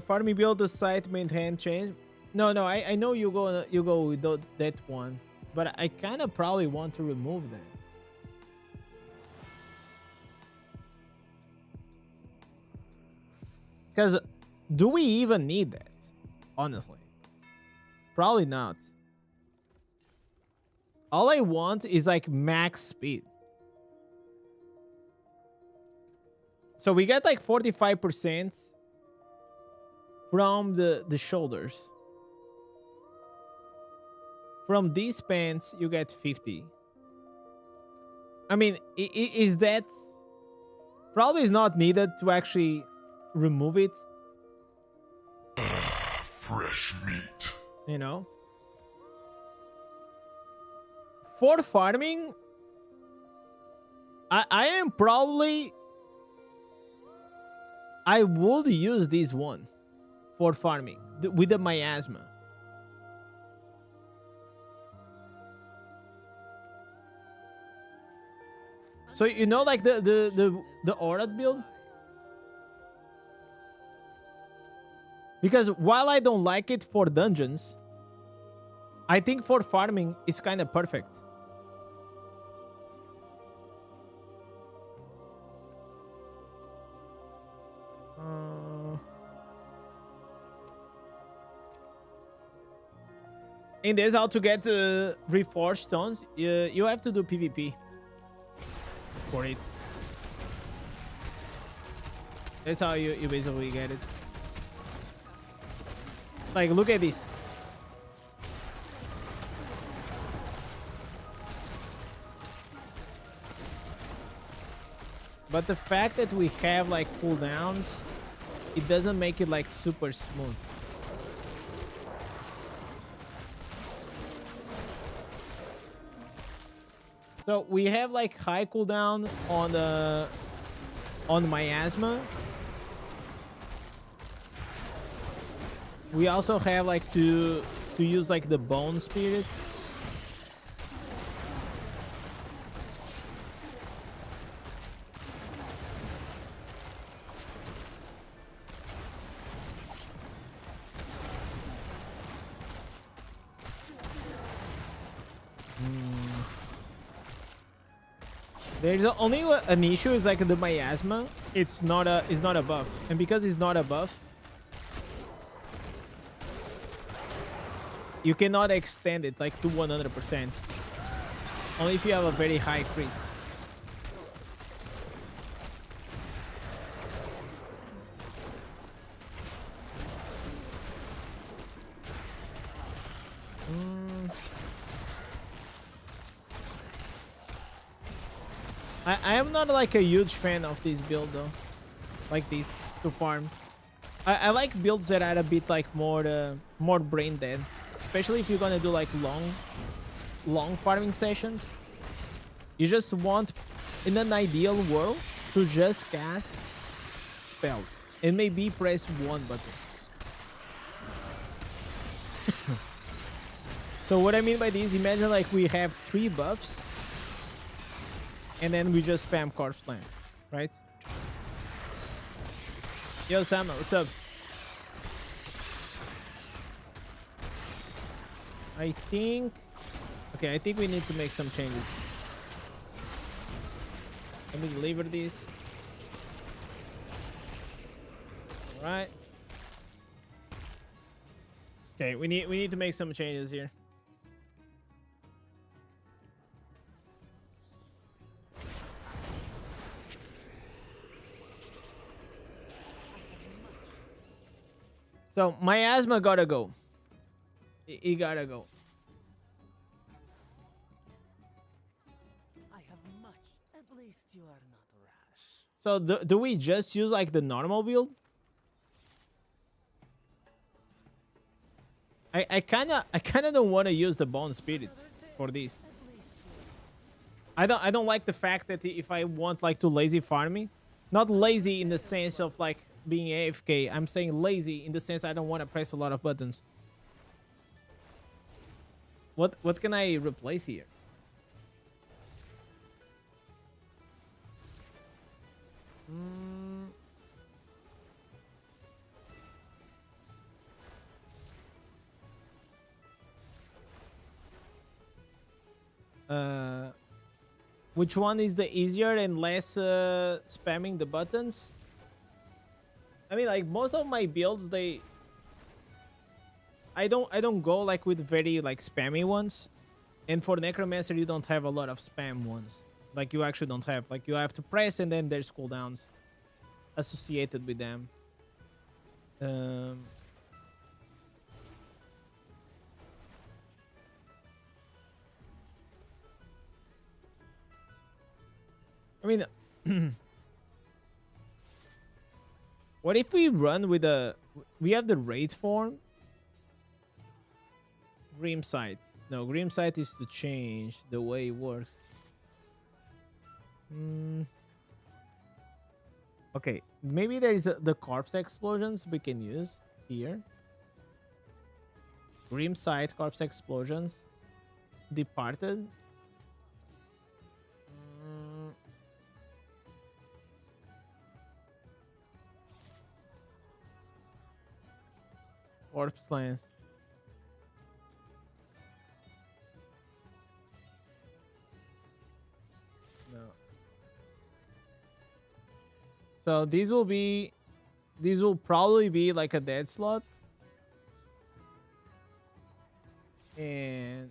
Farming build the site maintain change. No, I know you go with that one, but I kind of probably want to remove that. Because do we even need that? Honestly, probably not. All I want is like max speed. So we get like 45% from the shoulders. From these pants, you get 50. I mean, is that probably is not needed to actually remove it? Fresh meat. You know? For farming, I am probably... I would use this one for farming with the miasma. So you know, like the aura build, because while I don't like it for dungeons, I think for farming it's kind of perfect. In this, how to get reforged stones, you have to do PvP for it. That's how you basically get it. Like, look at this. But the fact that we have like cooldowns, it doesn't make it like super smooth. So we have like high cooldown on miasma. We also have like to use like the bone spirit. There's only an issue is like the miasma. It's not a buff, and because it's not a buff, you cannot extend it like to 100%. Only if you have a very high crit. I am not like a huge fan of this build though, like this to farm. I like builds that are a bit like more brain dead, especially if you're gonna do like long farming sessions. You just want, in an ideal world, to just cast spells and maybe press one button. So what I mean by this, imagine like we have 3 buffs. And then we just spam corpse lance, right? Yo, Samuel, what's up? I think we need to make some changes. Let me deliver this. All right. Okay, we need to make some changes here. So miasma gotta go. He gotta go. I have much. At least you are not rash. So do we just use like the normal build? I kinda don't want to use the bone spirits for this. At least you I don't like the fact that if I want like to lazy farming, not lazy in the sense of like being AFK. I'm saying lazy in the sense I don't want to press a lot of buttons. What can I replace here? Which one is the easier and less spamming the buttons? I mean, like most of my builds, I don't go like with very like spammy ones, and for Necromancer you don't have a lot of spam ones. Like you actually don't have, like you have to press and then there's cooldowns. associated with them. I mean, what if we run with a... We have the raid form. Grim Sight. No, Grim Sight is to change the way it works. Okay, maybe there is the corpse explosions we can use here. Grim Sight, corpse explosions. Departed. Corpse lance. No. So these will probably be like a dead slot. And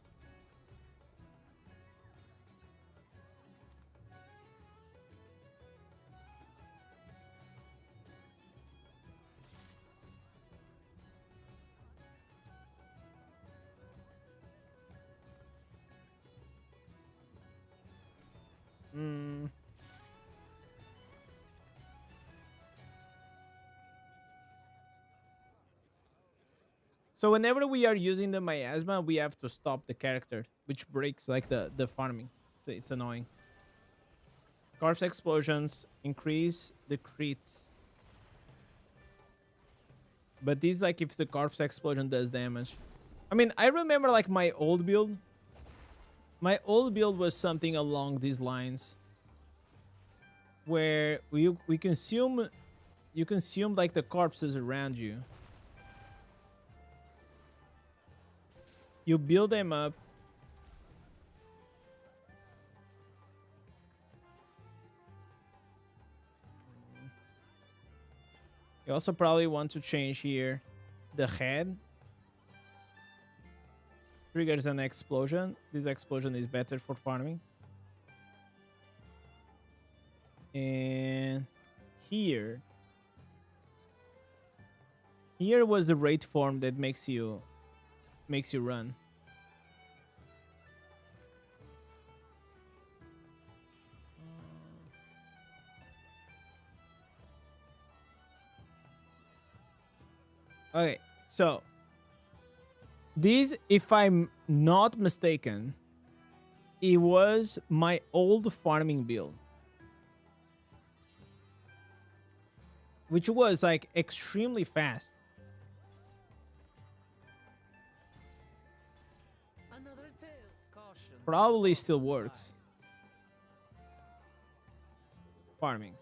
so whenever we are using the miasma, we have to stop the character, which breaks like the farming. So it's annoying. Corpse explosions increase the crits. But these like if the corpse explosion does damage. I mean, I remember like my old build. My old build was something along these lines. Where you consume like the corpses around you. You build them up. You also probably want to change here the head. Triggers an explosion. This explosion is better for farming. And here was the raid form that makes you run. Okay, so this, if I'm not mistaken, it was my old farming build, which was like extremely fast. Another tale. Caution. Probably still works. Farming.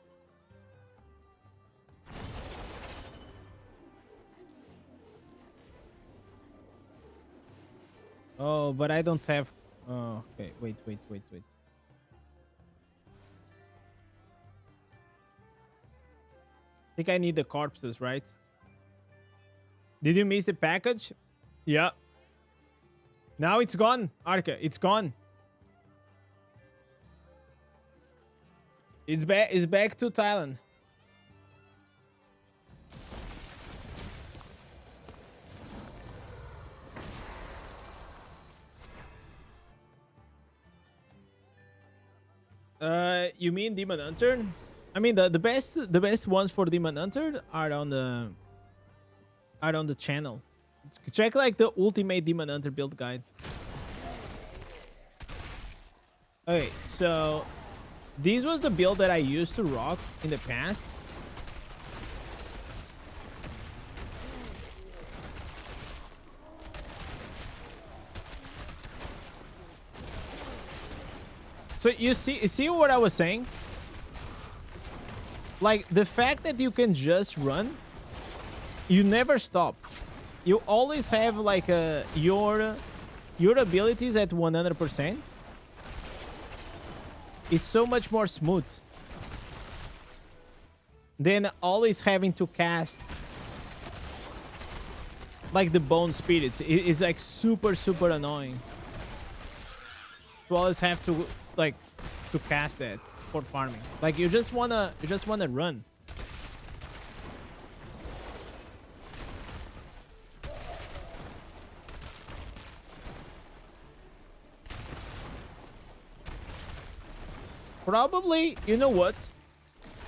Oh, but I don't have... Oh, okay. Wait. I think I need the corpses, right? Did you miss the package? Yeah. Now it's gone, Arca. It's gone. It's back to Thailand. You mean Demon Hunter? I mean the best ones for Demon Hunter are on the channel. Check like the ultimate Demon Hunter build guide. Okay, so this was the build that I used to rock in the past. So you see what I was saying? Like the fact that you can just run, you never stop. You always have like your abilities at 100%. Is so much more smooth than always having to cast like the bone spirits. It's like super annoying to always have to like to cast that for farming. Like you just wanna run. Probably, you know what?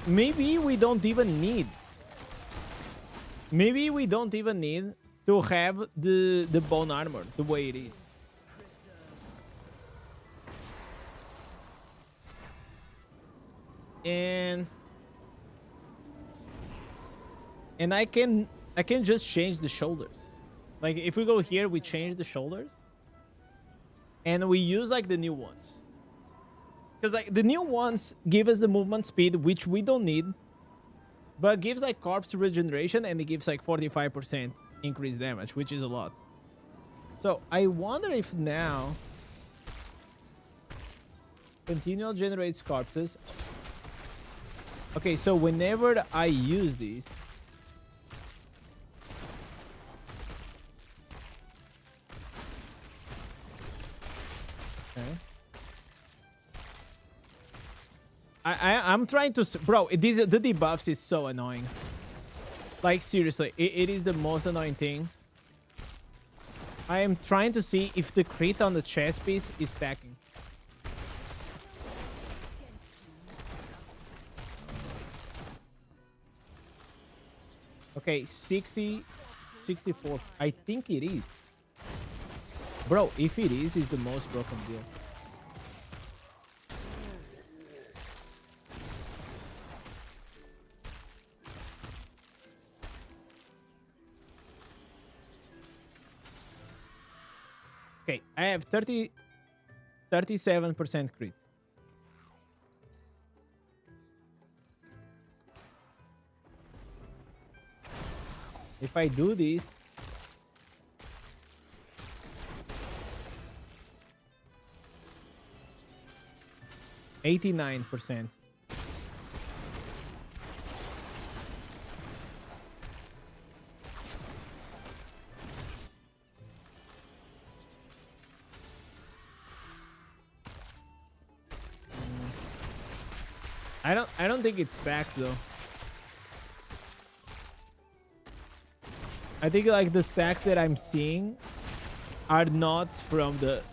Maybe we don't even need. Maybe we don't even need to have the bone armor the way it is. And I can just change the shoulders. Like if we go here, we change the shoulders. And we use like the new ones. Because like the new ones give us the movement speed, which we don't need. But gives like corpse regeneration and it gives like 45% increased damage, which is a lot. So I wonder if now continual generates corpses. Okay, so whenever I use these, okay. I'm trying to, bro. The debuffs is so annoying. Like seriously, it is the most annoying thing. I am trying to see if the crit on the chest piece is stacking. Okay, 60, 64. I think it is. Bro, if it is, it's the most broken deal. Okay, I have 37% crit. If I do this, %89. I don't think it stacks though. I think like the stacks that I'm seeing are not from the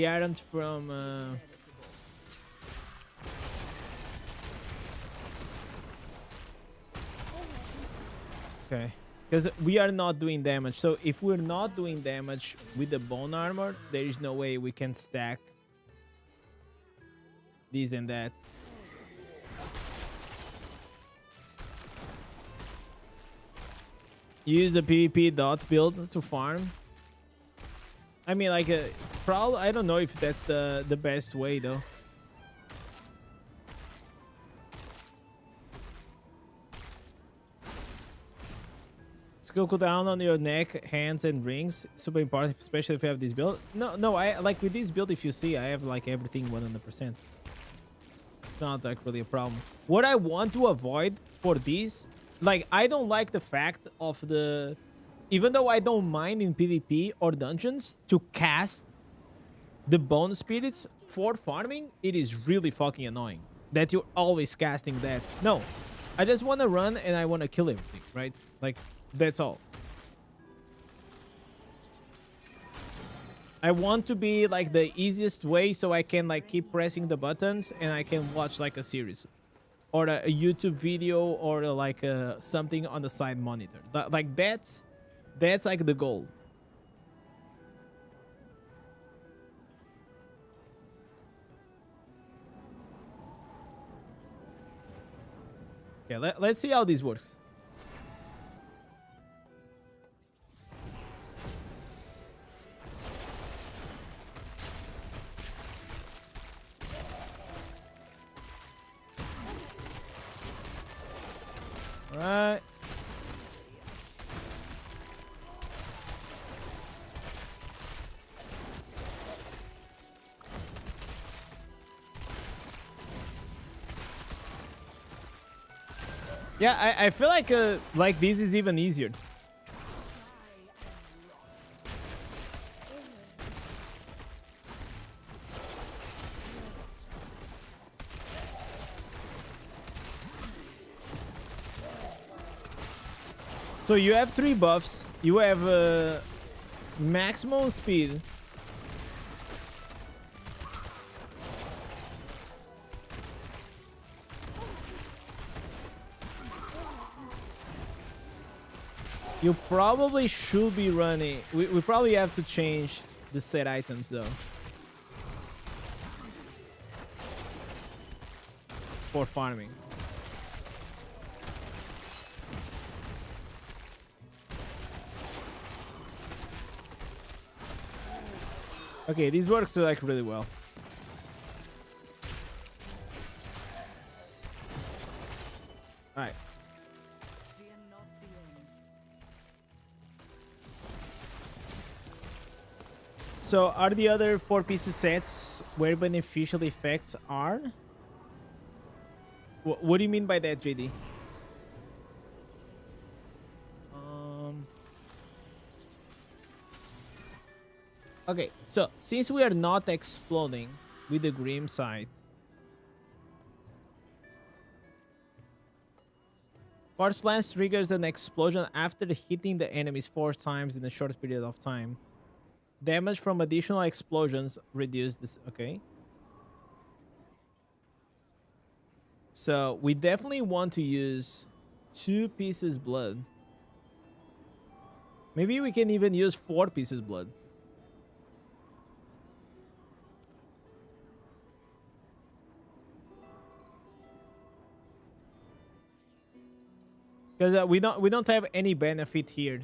aren't from okay, because we are not doing damage. So if we're not doing damage with the bone armor, there is no way we can stack this and that. Use the PvP dot build to farm. I mean, like, probably I don't know if that's the best way though. Skill cooldown on your neck, hands, and rings. Super important, especially if you have this build. No, I like with this build. If you see, I have like everything 100%. It's not like really a problem. What I want to avoid for these, like, I don't like the fact of the, even though I don't mind in PvP or dungeons to cast the bone spirits for farming, it is really fucking annoying that you're always casting that. No, I just want to run and I want to kill everything, right? Like, that's all. I want to be like the easiest way so I can like keep pressing the buttons and I can watch like a series or a YouTube video or like something on the side monitor. Like that's like the goal. Okay, let's see how this works. Right. Yeah, I feel like this is even easier. So you have 3 buffs. You have maximum speed. You probably should be running. We probably have to change the set items though. For farming. Okay, these works like really well. Alright. Fear not the end. So are the other 4-piece sets where beneficial effects are? What do you mean by that, JD? Okay, so since we are not exploding with the Grim Sight, Force Blast triggers an explosion after hitting the enemies 4 times in a short period of time. Damage from additional explosions reduce this. Okay. So we definitely want to use 2 pieces blood. Maybe we can even use 4 pieces blood. Because we don't have any benefit here.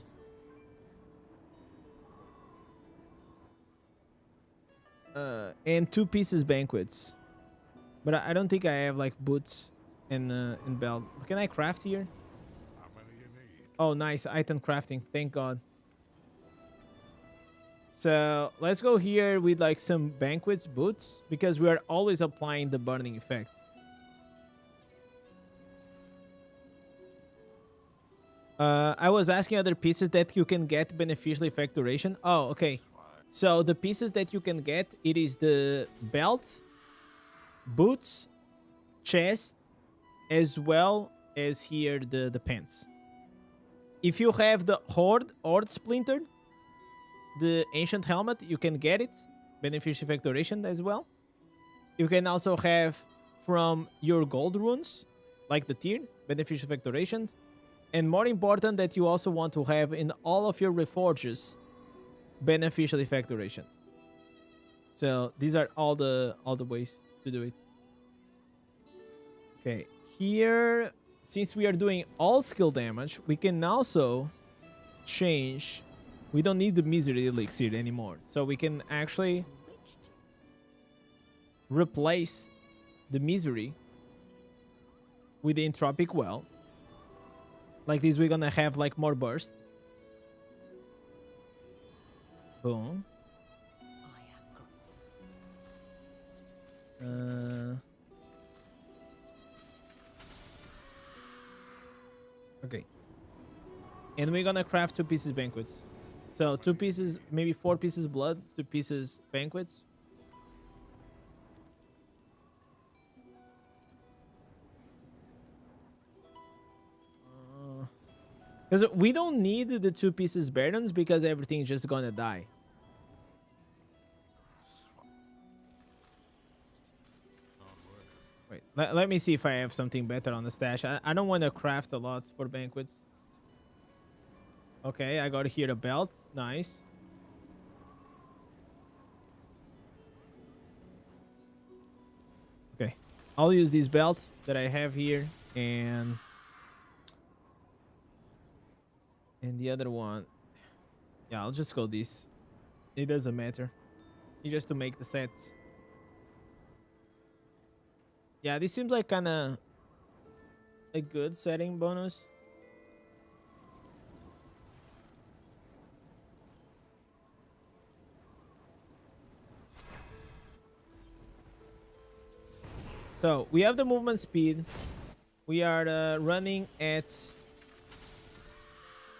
And 2 pieces banquets. But I don't think I have like boots and belt. Can I craft here? How many you need? Oh, nice. Item crafting. Thank God. So let's go here with like some banquets boots because we are always applying the burning effect. I was asking other pieces that you can get beneficial effect duration. Oh, okay. So the pieces that you can get, it is the belt, boots, chest, as well as here the pants. If you have the Horde Splintered, the Ancient Helmet, you can get it. Beneficial effect duration as well. You can also have from your gold runes, like the tier, beneficial effect durations. And more important that you also want to have in all of your reforges, beneficial effect duration. So these are all the ways to do it. Okay, here, since we are doing all skill damage, we can also change. We don't need the misery elixir anymore, so we can actually replace the misery with the entropic well. Like this, we're gonna have like more burst. Boom. Okay. And we're gonna craft 2 pieces banquets. So 2 pieces, maybe 4 pieces blood, 2 pieces banquets. Because we don't need the 2 pieces burdens because everything's just gonna die. Wait, let me see if I have something better on the stash. I don't want to craft a lot for banquets. Okay, I got here a belt. Nice. Okay, I'll use this belt that I have here and the other one. Yeah, I'll just go this. It doesn't matter. It's just to make the sets. Yeah, this seems like kind of a good setting bonus. So we have the movement speed. We are running at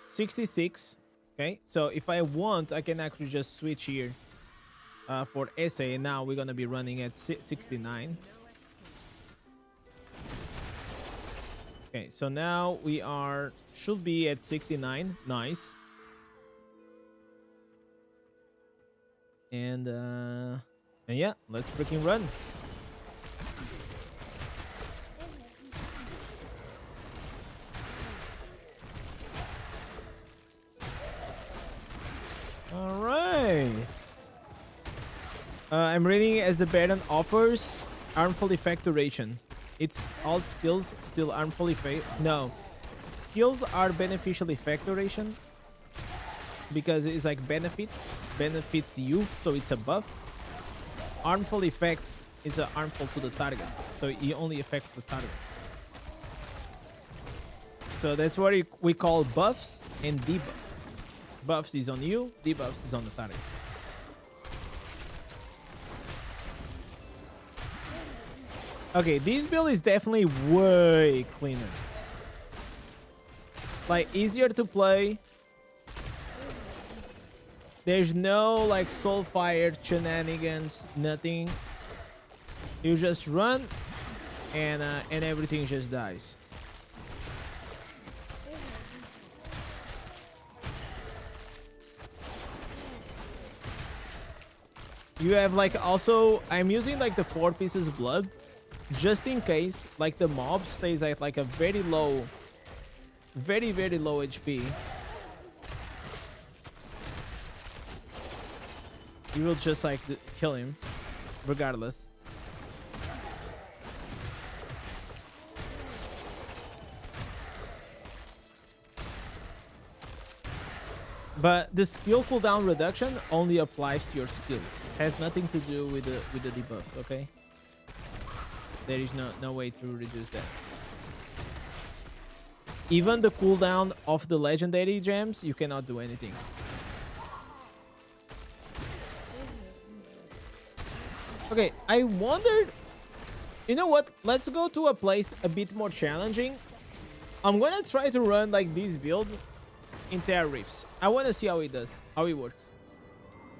66. Okay, so if I want, I can actually just switch here for essay. And now we're gonna be running at 69. Okay, so now we should be at 69. Nice. And yeah, let's freaking run. All right. I'm reading as the Baron offers harmful effect duration. It's all skills still harmful effect. No, skills are beneficial effect duration because it's like benefits you, so it's a buff. Harmful effects is harmful to the target, so it only affects the target. So that's what we call buffs and debuffs. Buffs is on you, debuffs is on the target. Okay, this build is definitely way cleaner. Like, easier to play. There's no, like, soulfire shenanigans, nothing. You just run, and everything just dies. You have, like, also... I'm using, like, the 4 pieces blood. Just in case, like, the mob stays at, like, a very low... Very, very low HP. You will just, like, kill him. Regardless. But the skill cooldown reduction only applies to your skills. Has nothing to do with the debuff, okay? There is no way to reduce that. Even the cooldown of the legendary gems, you cannot do anything. Okay, I wondered... You know what? Let's go to a place a bit more challenging. I'm gonna try to run like this build in Terra Rifts. I want to see how it does, how it works.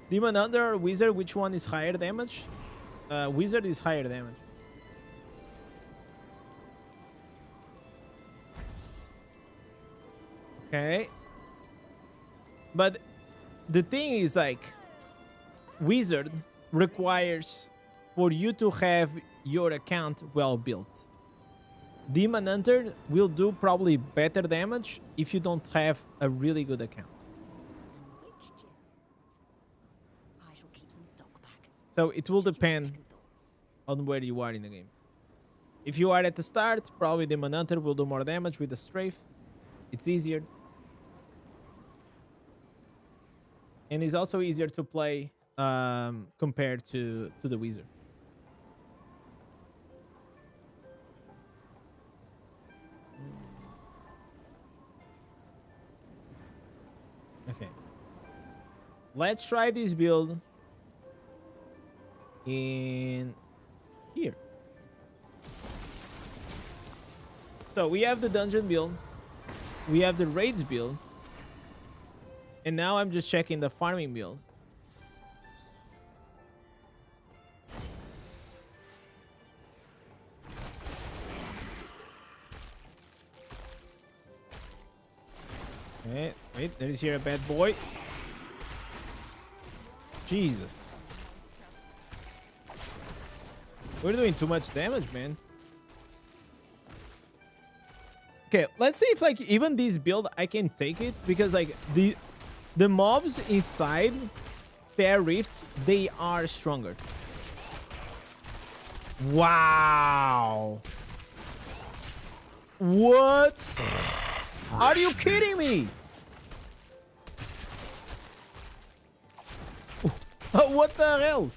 Demon Hunter or Wizard, which one is higher damage? Wizard is higher damage. Okay. But the thing is, like, Wizard requires for you to have your account well built. Demon Hunter will do probably better damage if you don't have a really good account. Which gem? I shall keep some stock back. So it will Should you have depend second thoughts? on where you are in the game. If you are at the start, probably Demon Hunter will do more damage with the strafe. It's easier. And it's also easier to play compared to the Wizard. Okay. Let's try this build in here. So we have the dungeon build. We have the raids build. And now I'm just checking the farming build. Okay, wait, there is here a bad boy. Jesus. We're doing too much damage, man. Okay, let's see if, like, even this build I can take it, because, like, the mobs inside Fair Rifts, they are stronger. Wow. What? Are you kidding me? What the hell?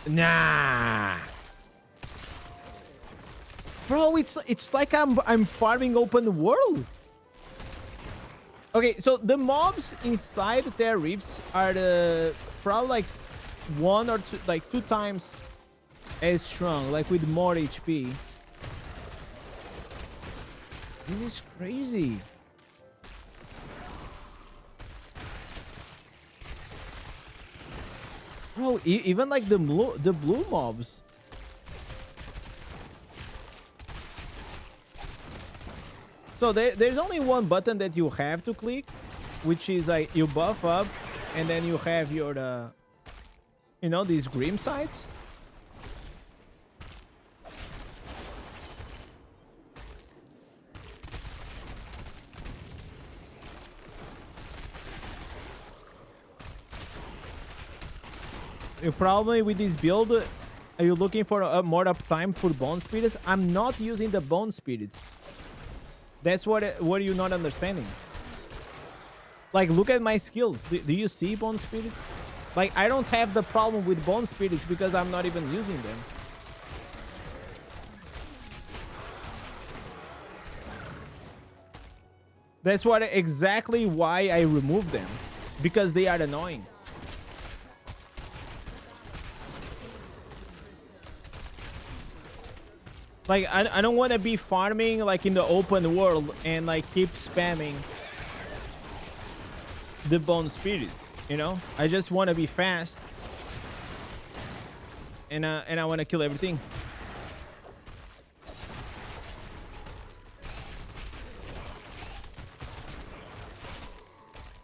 Nah. Bro, it's like I'm farming open world. Okay, so the mobs inside their rifts are probably like 1 or 2, like 2 times as strong, like with more HP. This is crazy. Bro, even like the blue mobs. So there's only one button that you have to click, which is like you buff up, and then you have your, you know, these grim sights. Your problem with this build, are you looking for more uptime for bone spirits? I'm not using the bone spirits. That's what you're not understanding. Like, look at my skills. Do you see bone spirits? Like, I don't have the problem with bone spirits because I'm not even using them. That's what exactly why I removed them, because they are annoying. Like, I don't want to be farming like in the open world and like keep spamming the bone spirits, you know? I just want to be fast, and I want to kill everything.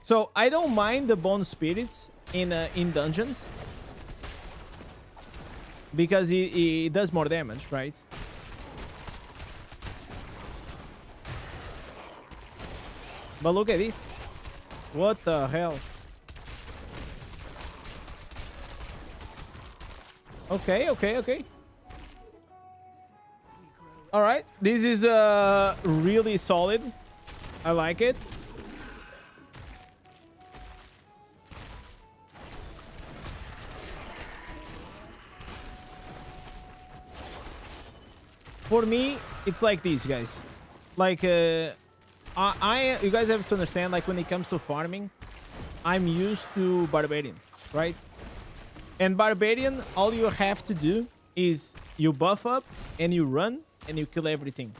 So I don't mind the bone spirits in dungeons because it does more damage, right? But look at this. What the hell? Okay, okay, okay. All right, this is really solid. I like it. For me, it's like this, guys. Like, you guys have to understand, like, when it comes to farming, I'm used to Barbarian, right? And Barbarian, all you have to do is you buff up and you run and you kill everything.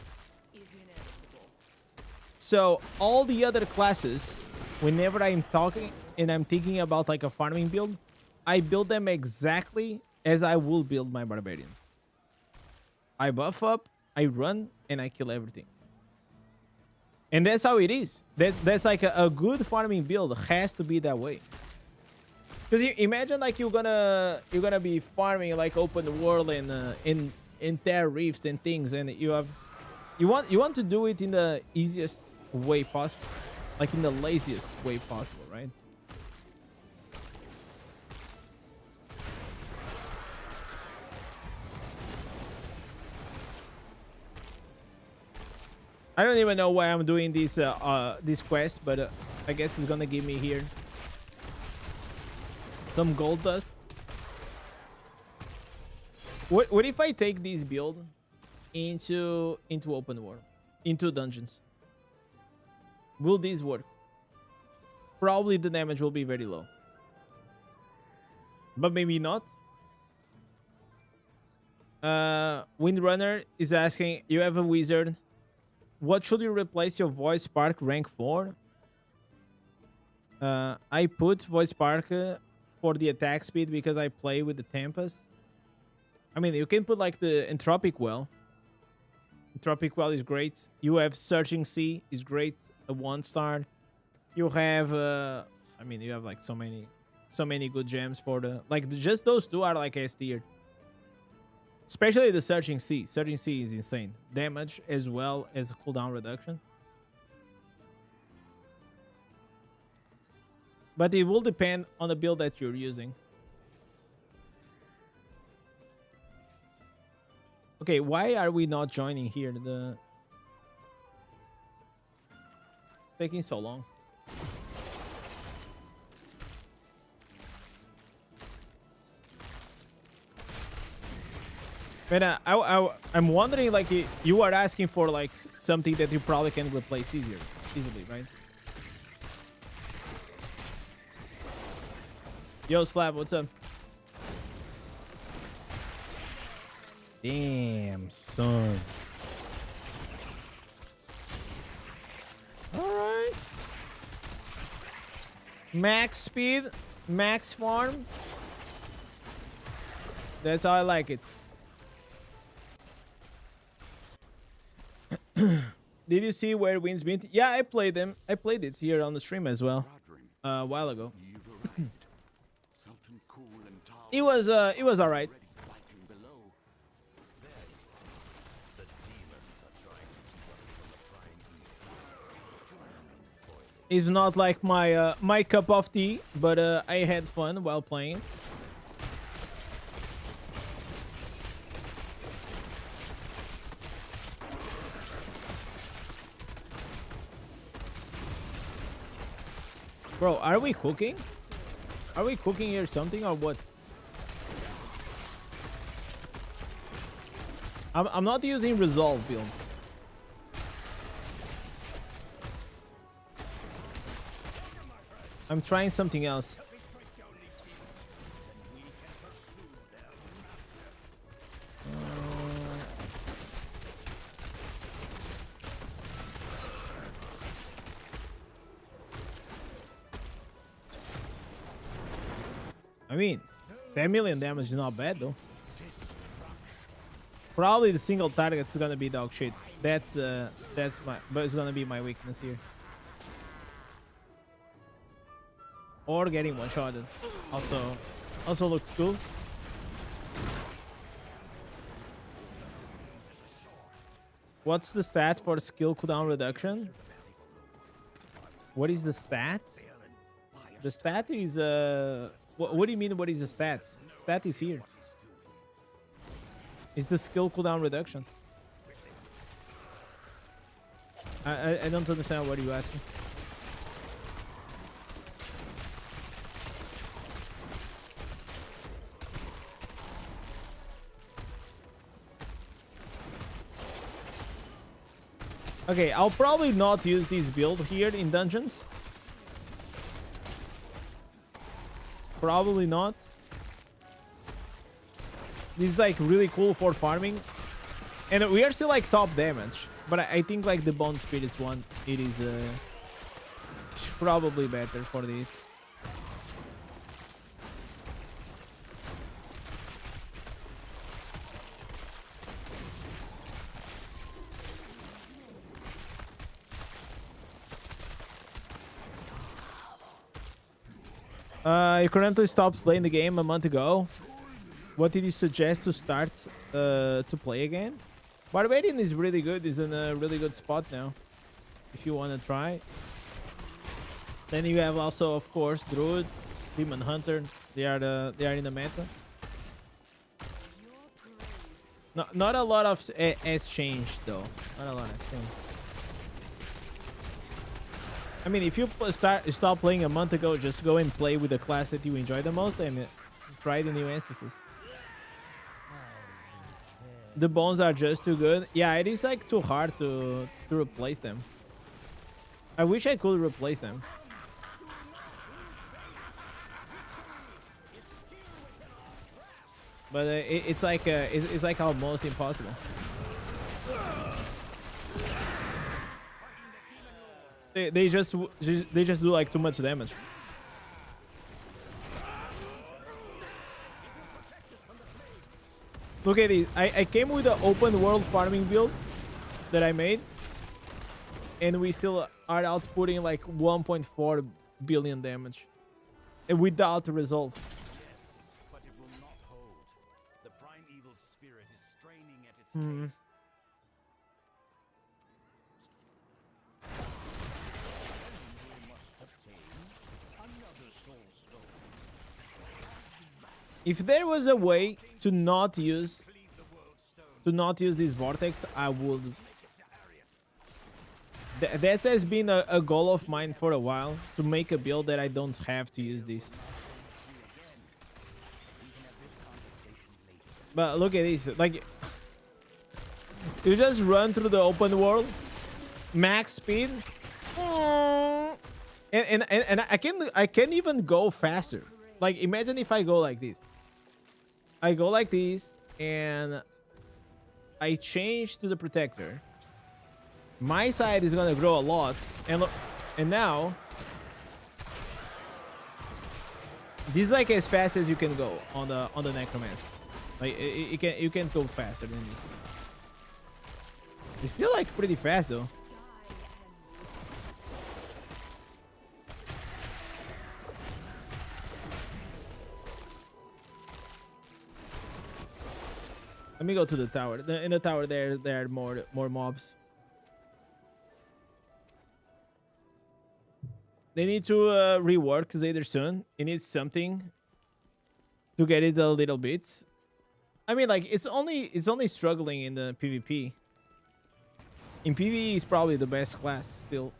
So all the other classes, whenever I'm talking and I'm thinking about like a farming build, I build them exactly as I will build my Barbarian. I buff up, I run, and I kill everything. And that's how it is. That's like a good farming build has to be that way. Because you imagine like you're gonna be farming like open world and in Terra Reefs and things, and you want to do it in the easiest way possible, like in the laziest way possible, right? I don't even know why I'm doing this this quest, but I guess it's gonna give me here some gold dust. What if I take this build into open world, into dungeons? Will this work? Probably the damage will be very low, but maybe not. Windrunner is asking, you have a wizard. What should you replace your voice spark rank for? I put voice spark for the attack speed because I play with the Tempest. I mean, you can put like the Entropic Well. Entropic Well is great. You have Searching Sea is great, a 1-star. You have I mean, you have like so many good gems for the just those two are like S tier. Especially the Searching Sea. Searching Sea is insane. Damage as well as cooldown reduction. But it will depend on the build that you're using. Okay, why are we not joining here? It's taking so long. But I'm wondering, like, you are asking for like something that you probably can replace easily, right? Yo, Slab, what's up? Damn, son. All right. Max speed, max farm. That's how I like it. Did you see where Winds Mint? Yeah, I played them. I played it here on the stream as well a while ago. It was all right. It's not like my my cup of tea, but I had fun while playing. Bro, are we cooking? Are we cooking here something or what? I'm not using resolve build. I'm trying something else. I mean, 10 million damage is not bad though. Probably the single target is gonna be dog shit. That's my, but it's gonna be my weakness here. Or getting one-shotted. Also looks cool. What's the stat for skill cooldown reduction? What is the stat? The stat is what do you mean? What is the stat? Stat is here. It's the skill cooldown reduction. I don't understand what you asking. Okay, I'll probably not use this build here in dungeons. Probably not. This is like really cool for farming. And we are still like top damage. But I think like the Bone Spirits one, it is probably better for this. You currently stopped playing the game a month ago. What did you suggest to start to play again? Barbarian is really good. Is in a really good spot now. If you want to try. Then you have also, of course, Druid, Demon Hunter. They are in the meta. Not a lot of has changed though. Not a lot of things. I mean, if you stop playing a month ago, just go and play with the class that you enjoy the most and just try the new instances. The bones are just too good. Yeah, it is like too hard to replace them. I wish I could replace them. But it's like almost impossible. They just do like too much damage. Look at this. I came with the open world farming build that I made, and we still are outputting like 1.4 billion damage, and without resolve. But it will not hold. The primeval spirit is straining at its cage. If there was a way to not use this vortex, I would. That has been a goal of mine for a while, to make a build that I don't have to use this. But look at this, like you just run through the open world, max speed, and I can even go faster. Like imagine if I go like this. I go like this and I change to the protector. My side is gonna grow a lot, and now this is like as fast as you can go on the necromancer. Like you can go faster than this. It's still like pretty fast though. Let me go to the tower. In the tower there are more mobs. They need to rework Zayder soon. It needs something to get it a little bit. I mean, like it's only struggling in the PvP. In PvE, it's probably the best class still.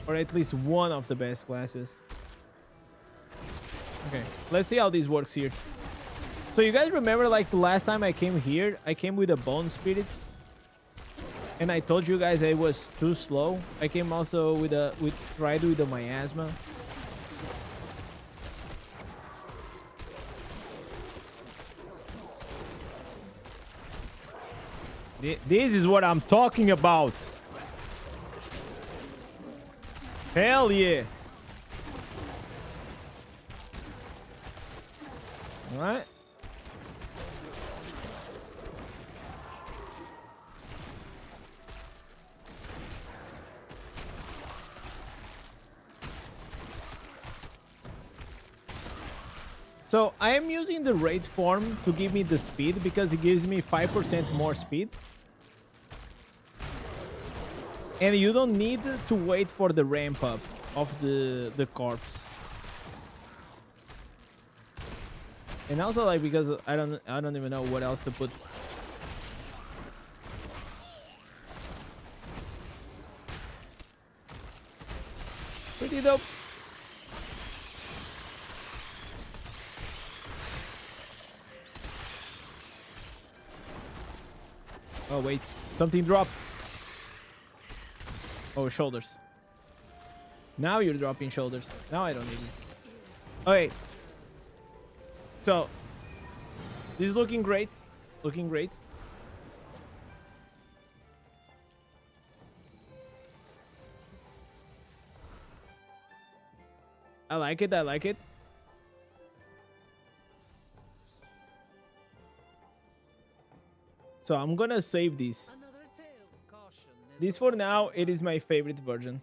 Or at least one of the best classes. Okay, let's see how this works here. So you guys remember like the last time I came here, I came with a bone spirit. And I told you guys I was too slow. I came also with tried with the miasma. This is what I'm talking about. Hell yeah. All right. So I am using the raid form to give me the speed because it gives me 5% more speed. And you don't need to wait for the ramp up of the corpse. And also like because I don't even know what else to put. Pretty dope. Oh wait, something dropped. Oh, shoulders. Now you're dropping shoulders. Now I don't need it. Okay. So, this is looking great. Looking great. I like it. I like it. So I'm gonna save this. Another tale. Caution is This for now, it is my favorite version.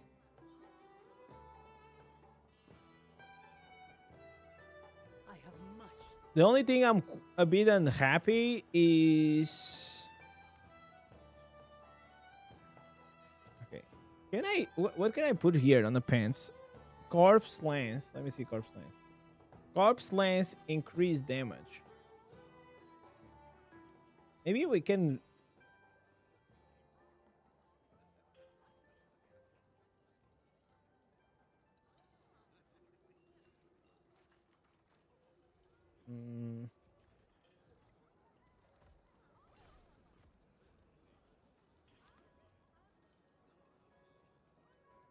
I have much. The only thing I'm a bit unhappy is... Okay. Can I... What can I put here on the pants? Corpse Lance. Let me see Corpse Lance. Corpse Lance increase damage. Maybe we can...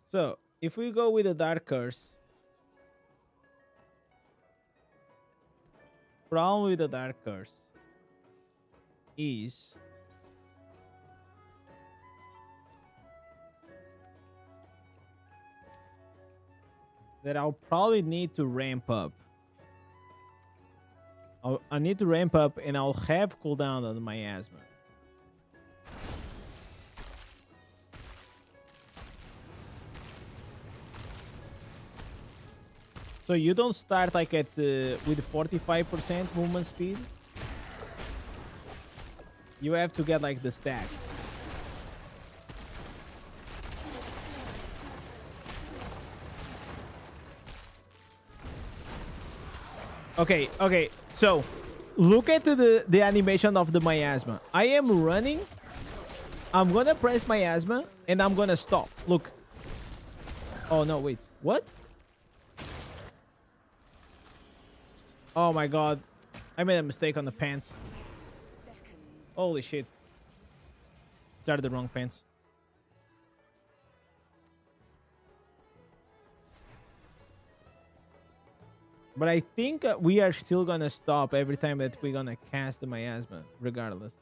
So, if we go with the Dark Curse... Problem with the Dark Curse is... that I'll probably need to ramp up. I need to ramp up and I'll have cooldown on my asthma. So you don't start like at with 45% movement speed. You have to get like the stacks. Okay, okay. So look at the animation of the miasma. I am running. I'm gonna press miasma and I'm gonna stop. Look. Oh no, wait. What? Oh my god. I made a mistake on the pants. Holy shit. Started the wrong pants. But I think we are still gonna stop every time that we're gonna cast the miasma, regardless.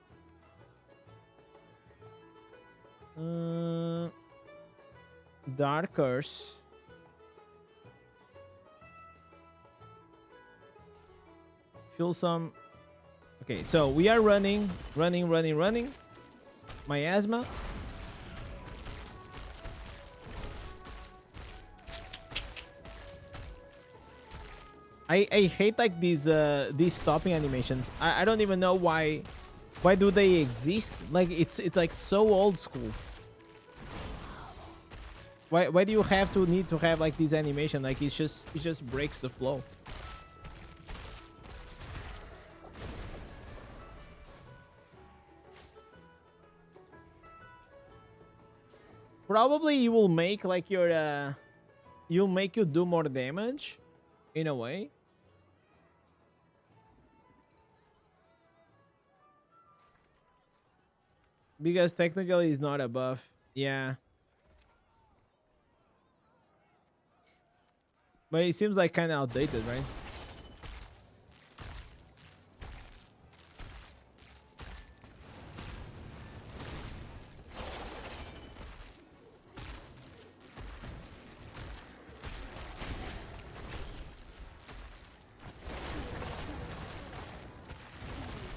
Dark Curse. Feel some... Okay, so we are running. Miasma. I hate like these stopping animations. I don't even know why do they exist? Like it's like so old school. Why do you need to have like this animation? Like it just breaks the flow. Probably it will make like your you'll make you do more damage in a way. Because technically it's not a buff. Yeah. But it seems like kind of outdated, right?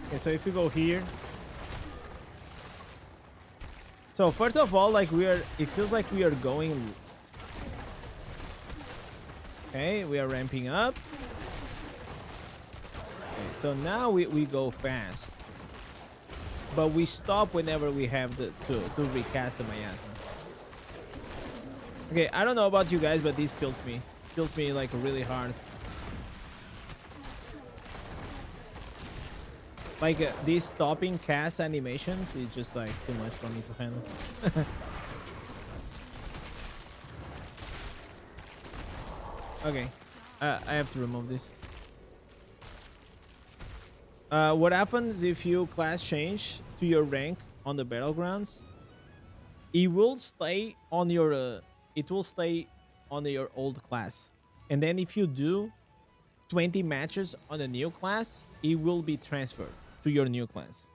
Okay, so if you go here. So first of all, like it feels like we are going. Okay, we are ramping up. Okay, so now we go fast. But we stop whenever we have to recast the miasma. Okay, I don't know about you guys, but this tilts me. Tilts me like really hard. Like these stopping cast animations is just like too much for me to handle. Okay, I have to remove this. What happens if you class change to your rank on the battlegrounds? It will stay on your your old class, and then if you do 20 matches on a new class, it will be transferred to your new class.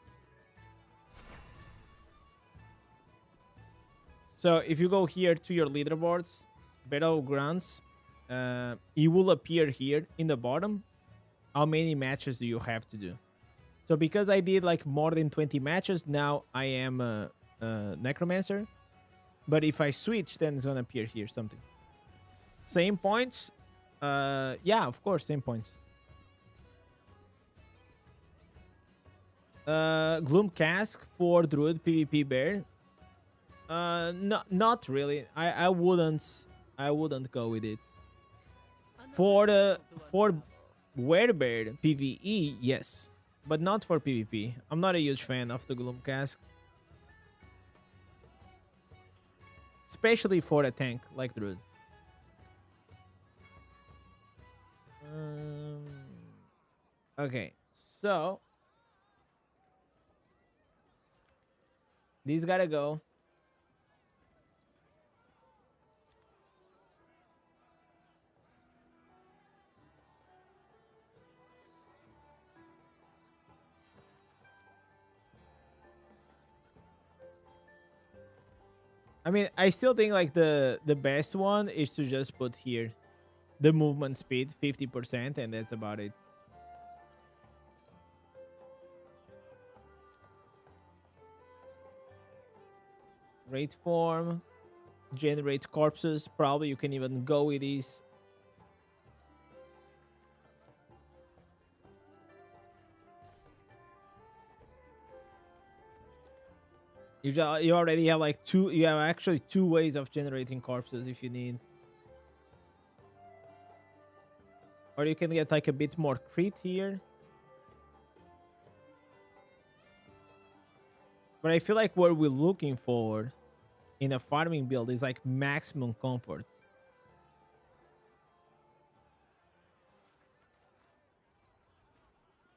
So if you go here to your leaderboards, battlegrounds, it will appear here in the bottom. How many matches do you have to do? So because I did like more than 20 matches, now I am a necromancer. But if I switch, then it's gonna appear here something. Same points. Yeah, of course, same points. Gloom Cask for Druid PvP bear. Not really. I wouldn't go with it. For Werebear PvE, yes, but not for PvP. I'm not a huge fan of the Gloom Cask, especially for a tank like Druid. Okay, so these gotta go. I mean, I still think like the best one is to just put here the movement speed 50%, and that's about it. Rate form, generate corpses. Probably you can even go with these. You already have like two. You have actually two ways of generating corpses if you need. Or you can get like a bit more crit here. But I feel like what we're looking for in a farming build is like maximum comfort.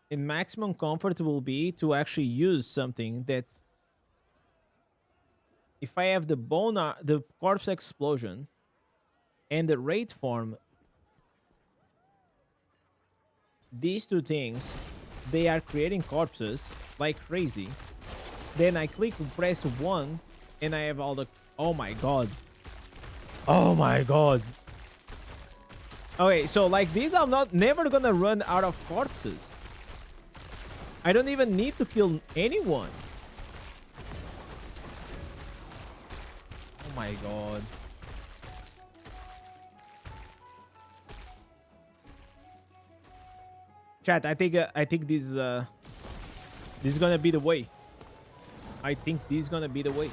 And maximum comfort will be to actually use something that, if I have the the corpse explosion and the rate form, these two things, they are creating corpses like crazy. Then I click press 1 and I have all the... Oh my god. Oh my god. Okay, so like these, I'm never gonna run out of corpses. I don't even need to kill anyone. Oh my god. Chat, I think this is gonna be the way. I think this is gonna be the way.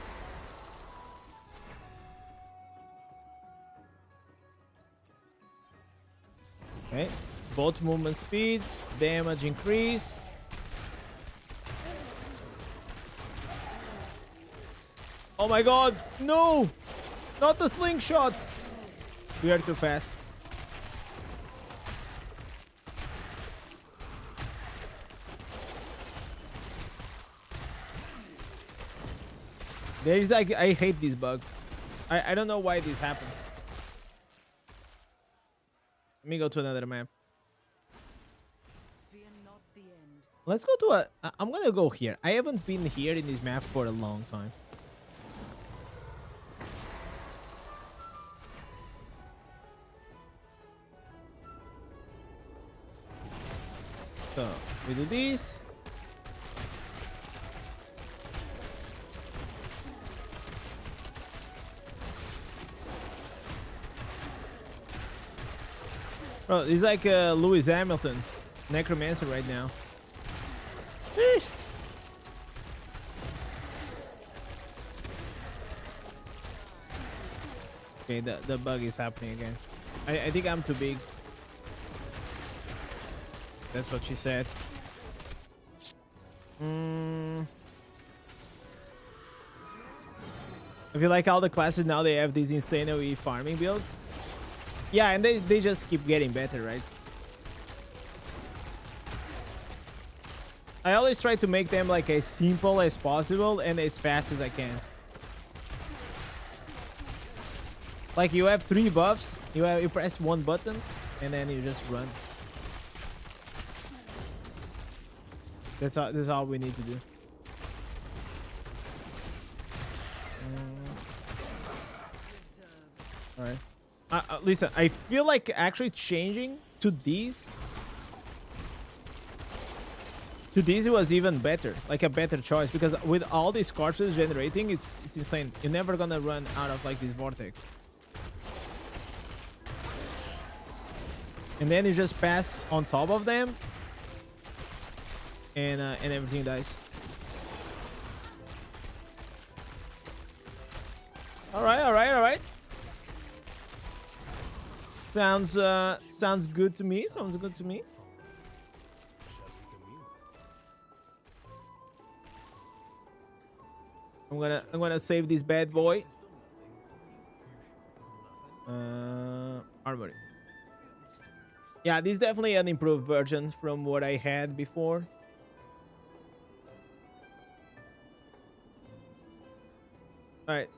Okay, both movement speeds, damage increase. Oh my god, no! Not the slingshot! We are too fast. There's like, I hate this bug. I don't know why this happens. Let me go to another map. Fear not the end. Let's go to I'm gonna go here. I haven't been here in this map for a long time. So we do this. Bro, he's like Lewis Hamilton, necromancer right now. Sheesh. Okay, the bug is happening again. I think I'm too big. That's what she said. I feel like all the classes now, they have these insane farming builds. Yeah, and they just keep getting better, right? I always try to make them like as simple as possible and as fast as I can. Like you have 3 buffs, you press 1 button and then you just run. That's all we need to do. All right. Listen, I feel like actually changing to these was even better, like a better choice, because with all these corpses generating, it's insane. You're never gonna run out of like this vortex, and then you just pass on top of them, and everything dies. All right. Sounds good to me. Sounds good to me. I'm gonna save this bad boy. Armory. Yeah, this is definitely an improved version from what I had before. All right.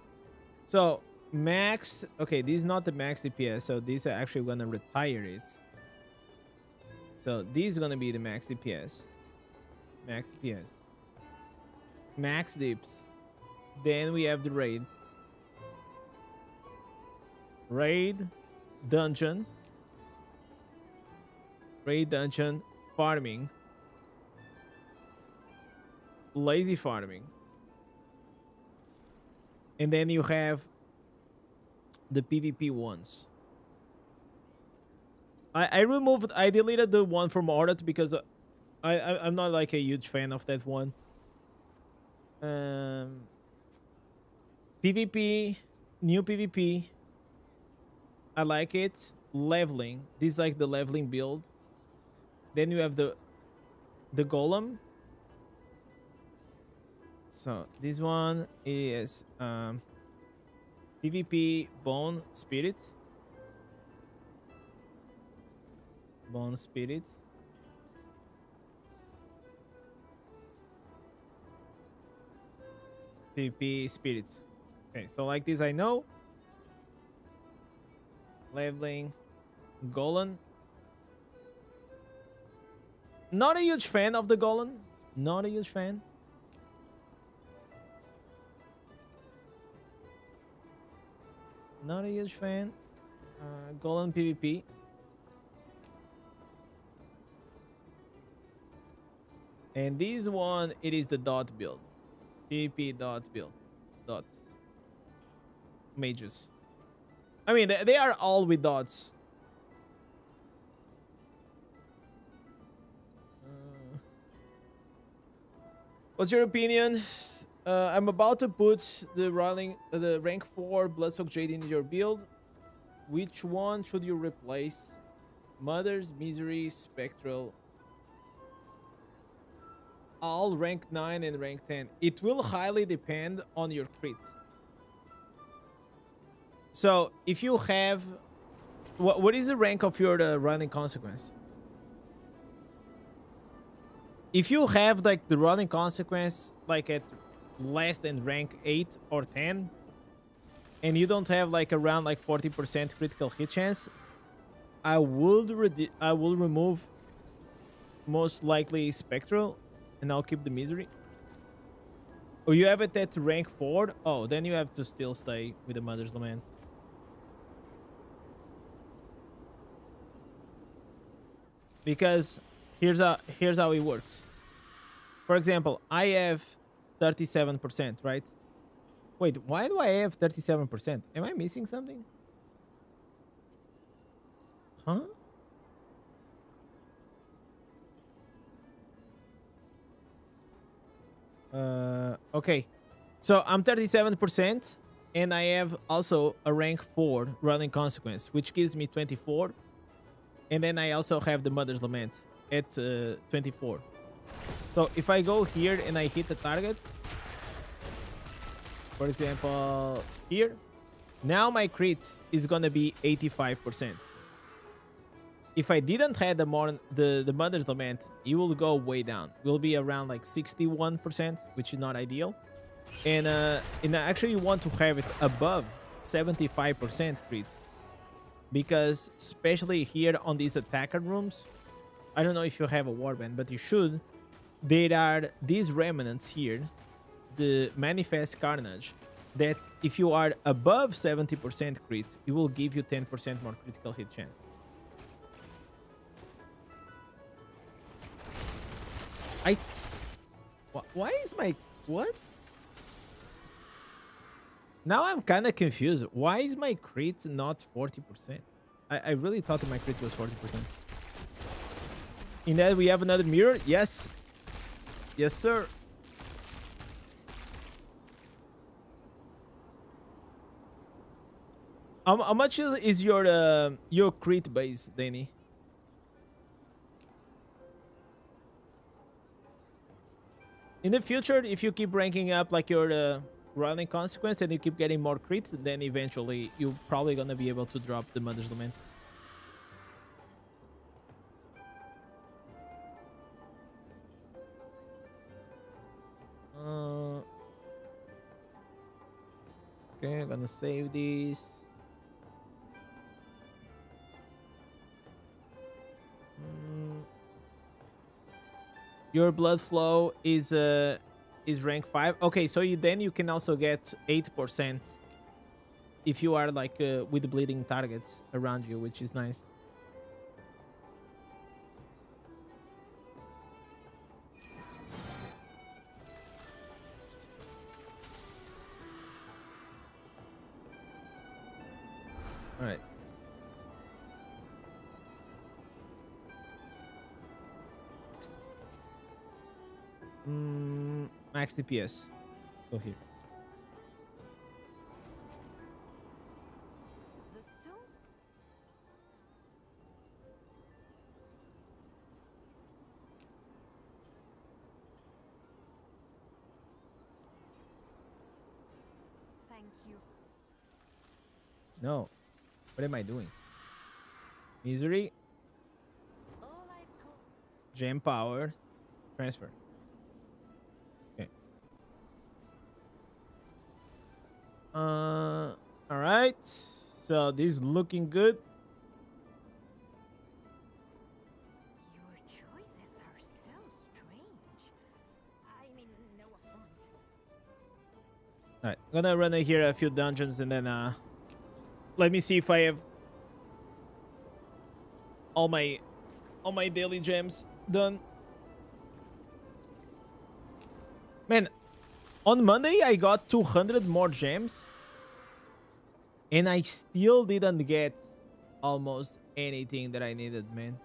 So max. Okay, this is not the max DPS. So this are actually gonna retire it. So this is gonna be the max DPS. Max DPS. Max dips. Then we have the raid. Raid dungeon. Raid dungeon farming. Lazy farming. And then you have the PvP ones. I deleted the one from Audit because I'm not like a huge fan of that one. PvP, new PvP. I like it. Leveling. This is like the leveling build. Then you have the golem. So this one is PvP bone spirit. Bone spirit. PvP spirit. Okay, so like this I know. Leveling. Golem. Not a huge fan of the golem. Not a huge fan. Not a huge fan. Golem PvP. And this one, it is the dot build. PvP dot build. Dot. Mages. I mean, they are all with dots. What's your opinion? I'm about to put the rank 4 Bloodsock Jade in your build. Which one should you replace? Mother's Misery, Spectral. All rank 9 and rank 10. It will highly depend on your crit. So if you have, what is the rank of your running consequence? If you have like the running consequence like at less than rank 8 or 10, and you don't have like around like 40% critical hit chance, I will remove most likely Spectral, and I'll keep the Misery. Or you have it at rank 4? Oh, then you have to still stay with the Mother's Lament. Because here's how it works. For example, I have 37%, right? Wait, why do I have 37%? Am I missing something? Huh? Okay. So I'm 37%, and I have also a rank 4 running consequence, which gives me 24. And then I also have the Mother's Lament at 24. So if I go here and I hit the target, for example, here, now my crit is gonna be 85%. If I didn't have the Mother's Lament, it will go way down. It will be around like 61%, which is not ideal. And actually you want to have it above 75% crit, because especially here on these attacker rooms, I don't know if you have a warband, but you should. There are these remnants here, the Manifest Carnage, that if you are above 70% crit, it will give you 10% more critical hit chance. Why is my... What? Now I'm kind of confused. Why is my crit not 40%? I really thought that my crit was 40%. In that we have another mirror. Yes. Yes, sir. How much is your crit base, Danny? In the future, if you keep ranking up like your running consequence and you keep getting more crits, then eventually you're probably gonna be able to drop the Mother's Lament. Okay, I'm gonna save these. Your blood flow is rank 5. Okay, so then you can also get 8% if you are like with bleeding targets around you, which is nice. All right. Max DPS. Go here. The stones? Thank you. No. What am I doing? Misery. All I've called. Gem power. Transfer. Okay. All right. So this is looking good. Your choices are so strange. I mean, no affront. All right. I'm gonna run here a few dungeons and then let me see if I have all my daily gems done. Man, on Monday I got 200 more gems and I still didn't get almost anything that I needed, man.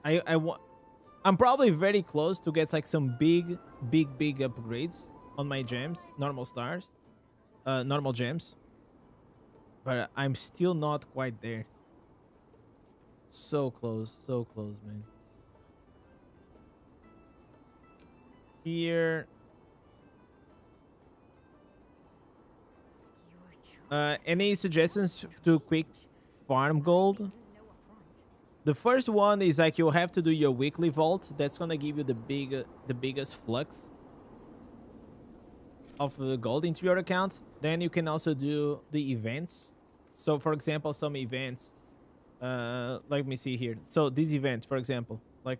I'm probably very close to get like some big upgrades on my gems, normal stars, normal gems, but I'm still not quite there. So close, man. Here. Your choices Any suggestions to quick farm gold? The first one is like you have to do your weekly vault. That's gonna give you the biggest flux of gold into your account. Then you can also do the events. So for example, some events, let me see here. So this event, for example, like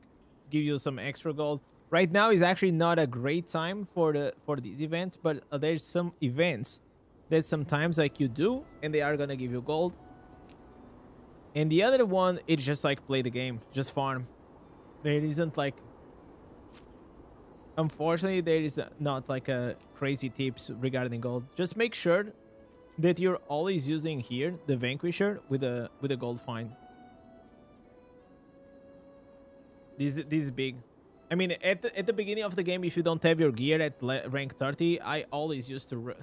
give you some extra gold. Right now is actually not a great time for these events, but there's some events that sometimes like you do, and they are gonna give you gold. And the other one, it's just like play the game, just farm. There isn't like, unfortunately, there is not like a crazy tips regarding gold. Just make sure that you're always using here the Vanquisher with a gold find. This is big. I mean, at the beginning of the game, if you don't have your gear at rank 30, I always used to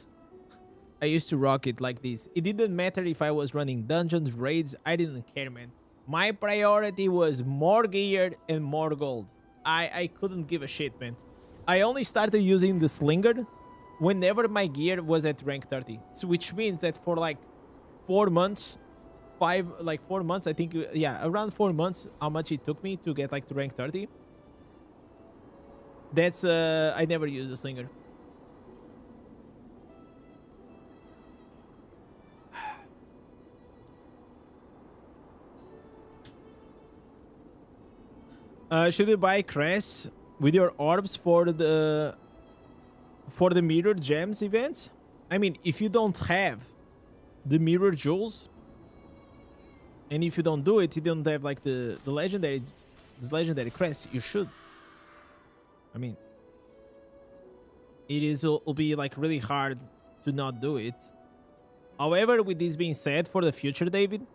rock it like this. It didn't matter if I was running dungeons, raids. I didn't care, man. My priority was more gear and more gold. I couldn't give a shit, man. I only started using the slinger whenever my gear was at rank 30. So which means that for like 4 months, 4 months, I think, yeah, around 4 months, how much it took me to get like to rank 30. That's, I never used the slinger. Should you buy Crest with your orbs for the mirror gems events? I mean, if you don't have the mirror jewels, and if you don't do it, you don't have like the legendary crest, you should. I mean, it'll be like really hard to not do it. However, with this being said, for the future, David,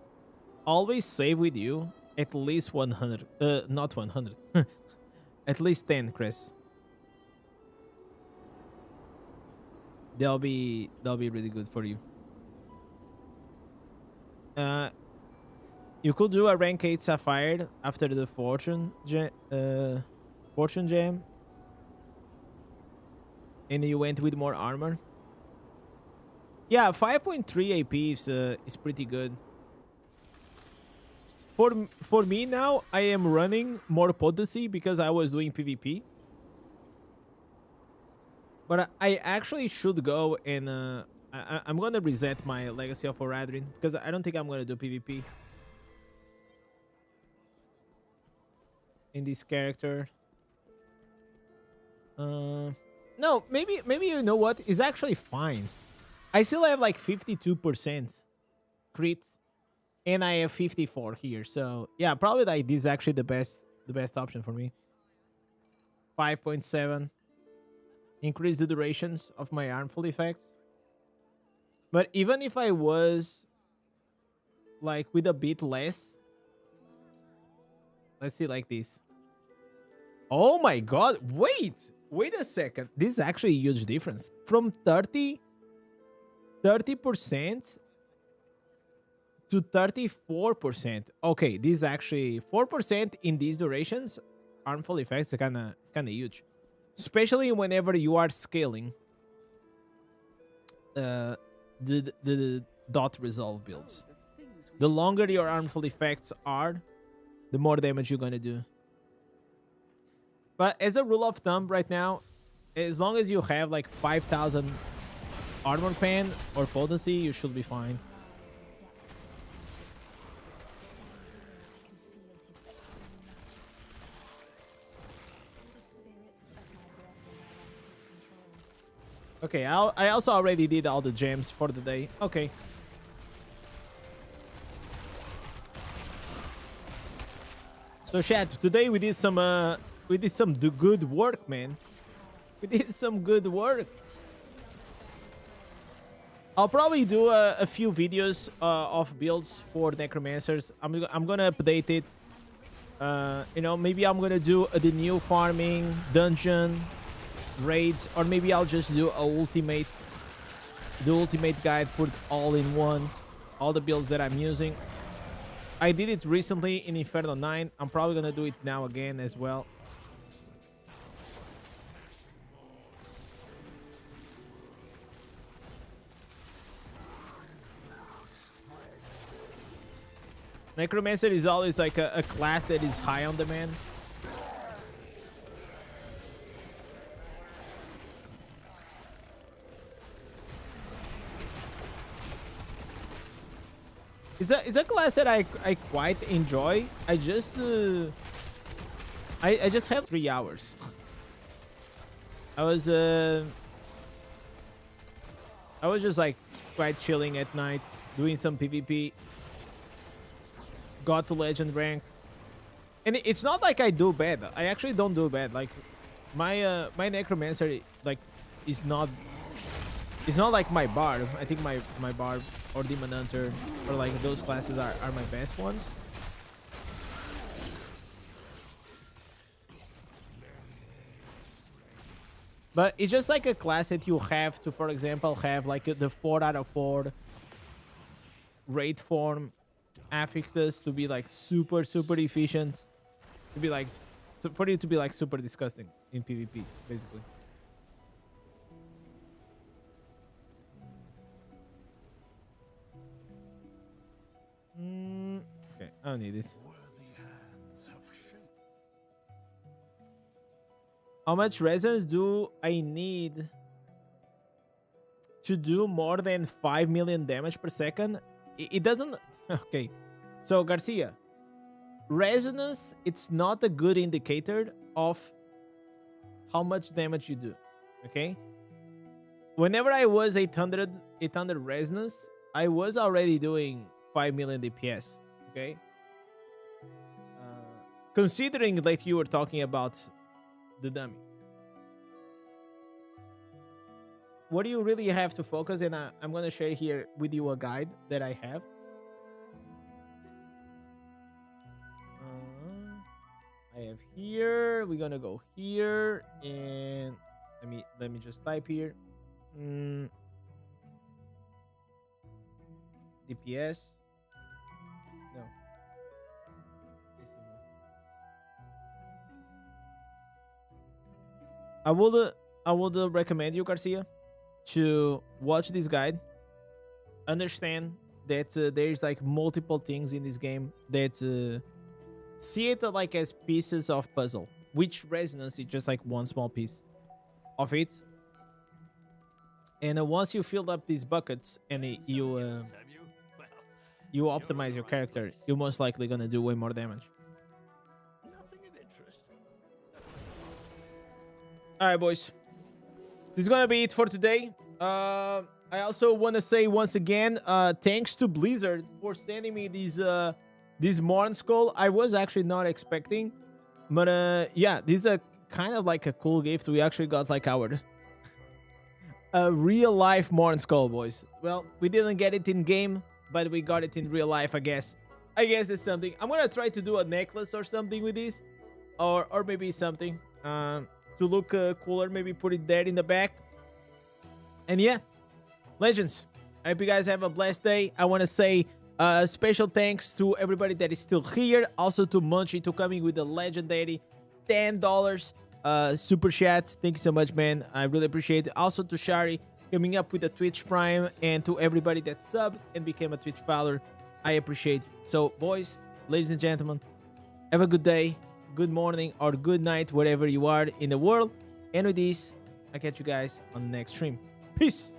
always save with you at least 100. Not 100. At least 10 crests. They'll be really good for you. You could do a rank 8 sapphire after the fortune gem, and you went with more armor. Yeah, 5.3 AP is pretty good. For me now, I am running more potency because I was doing PvP. But I actually should go and I'm gonna reset my Legacy of Oradrin because I don't think I'm gonna do PvP in this character. No, maybe you know what? It's actually fine. I still have like 52% crit, and I have 54 here. So yeah, probably like this is actually the best option for me. 5.7. Increase the durations of my harmful effects. But even if I was like with a bit less, let's see like this. Oh my god, wait a second. This is actually a huge difference. From 30% to 34%. Okay, this is actually 4% in these durations. Harmful effects are kind of huge. Especially whenever you are scaling the dot resolve builds. The longer your harmful effects are, the more damage you're gonna do. But as a rule of thumb right now, as long as you have like 5,000 armor pen or potency, you should be fine. Okay, I also already did all the gems for the day. Okay. So chat, today we did some good work, man. We did some good work. I'll probably do a few videos of builds for necromancers. I'm gonna update it. You know, maybe I'm gonna do the new farming dungeon raids, or maybe I'll just do the ultimate guide, put all in one, all the builds that I'm using. I did it recently in Inferno 9. I'm probably gonna do it now again as well. Necromancer is always like a class that is high on demand. It's a class that I quite enjoy. I just I just have 3 hours. I was just like quite chilling at night, doing some PvP. Got to legend rank, and it's not like I do bad. I actually don't do bad. Like my my necromancer like is not. It's not like my bard. I think my bard or demon hunter or like those classes are my best ones. But it's just like a class that you have to, for example, have like the 4 out of 4 raid form affixes to be like super efficient, to be like for you to be like super disgusting in PvP basically. Okay, I don't need this. How much resonance do I need to do more than 5 million damage per second? It doesn't. Okay, so Garcia, resonance, it's not a good indicator of how much damage you do. Okay, whenever I was 800 resonance, I was already doing 5 million DPS. Okay, considering that you were talking about the dummy, what do you really have to focus? And I'm gonna share here with you a guide that I have. I have here. We're gonna go here, and let me just type here. DPS. No. I would recommend you, Garcia, to watch this guide. Understand that there's like multiple things in this game that see it like as pieces of puzzle, which resonance is just like one small piece of it. And once you fill up these buckets and you optimize your character, you're most likely gonna do way more damage. All right, boys. This is gonna be it for today. I also want to say once again, thanks to Blizzard for sending me this Morn Skull. I was actually not expecting, but yeah, this is a kind of like a cool gift. We actually got like our a real life Morn Skull, boys. Well, we didn't get it in game, but we got it in real life, I guess. I guess it's something. I'm gonna try to do a necklace or something with this, or maybe something to look cooler. Maybe put it there in the back. And yeah, legends, I hope you guys have a blessed day. I want to say special thanks to everybody that is still here. Also to Munchie to coming with the legendary $10 super chat. Thank you so much, man. I really appreciate it. Also to Shari coming up with the Twitch Prime, and to everybody that subbed and became a Twitch follower. I appreciate it. So, boys, ladies and gentlemen, have a good day, good morning, or good night, wherever you are in the world. And with this, I catch you guys on the next stream. Peace.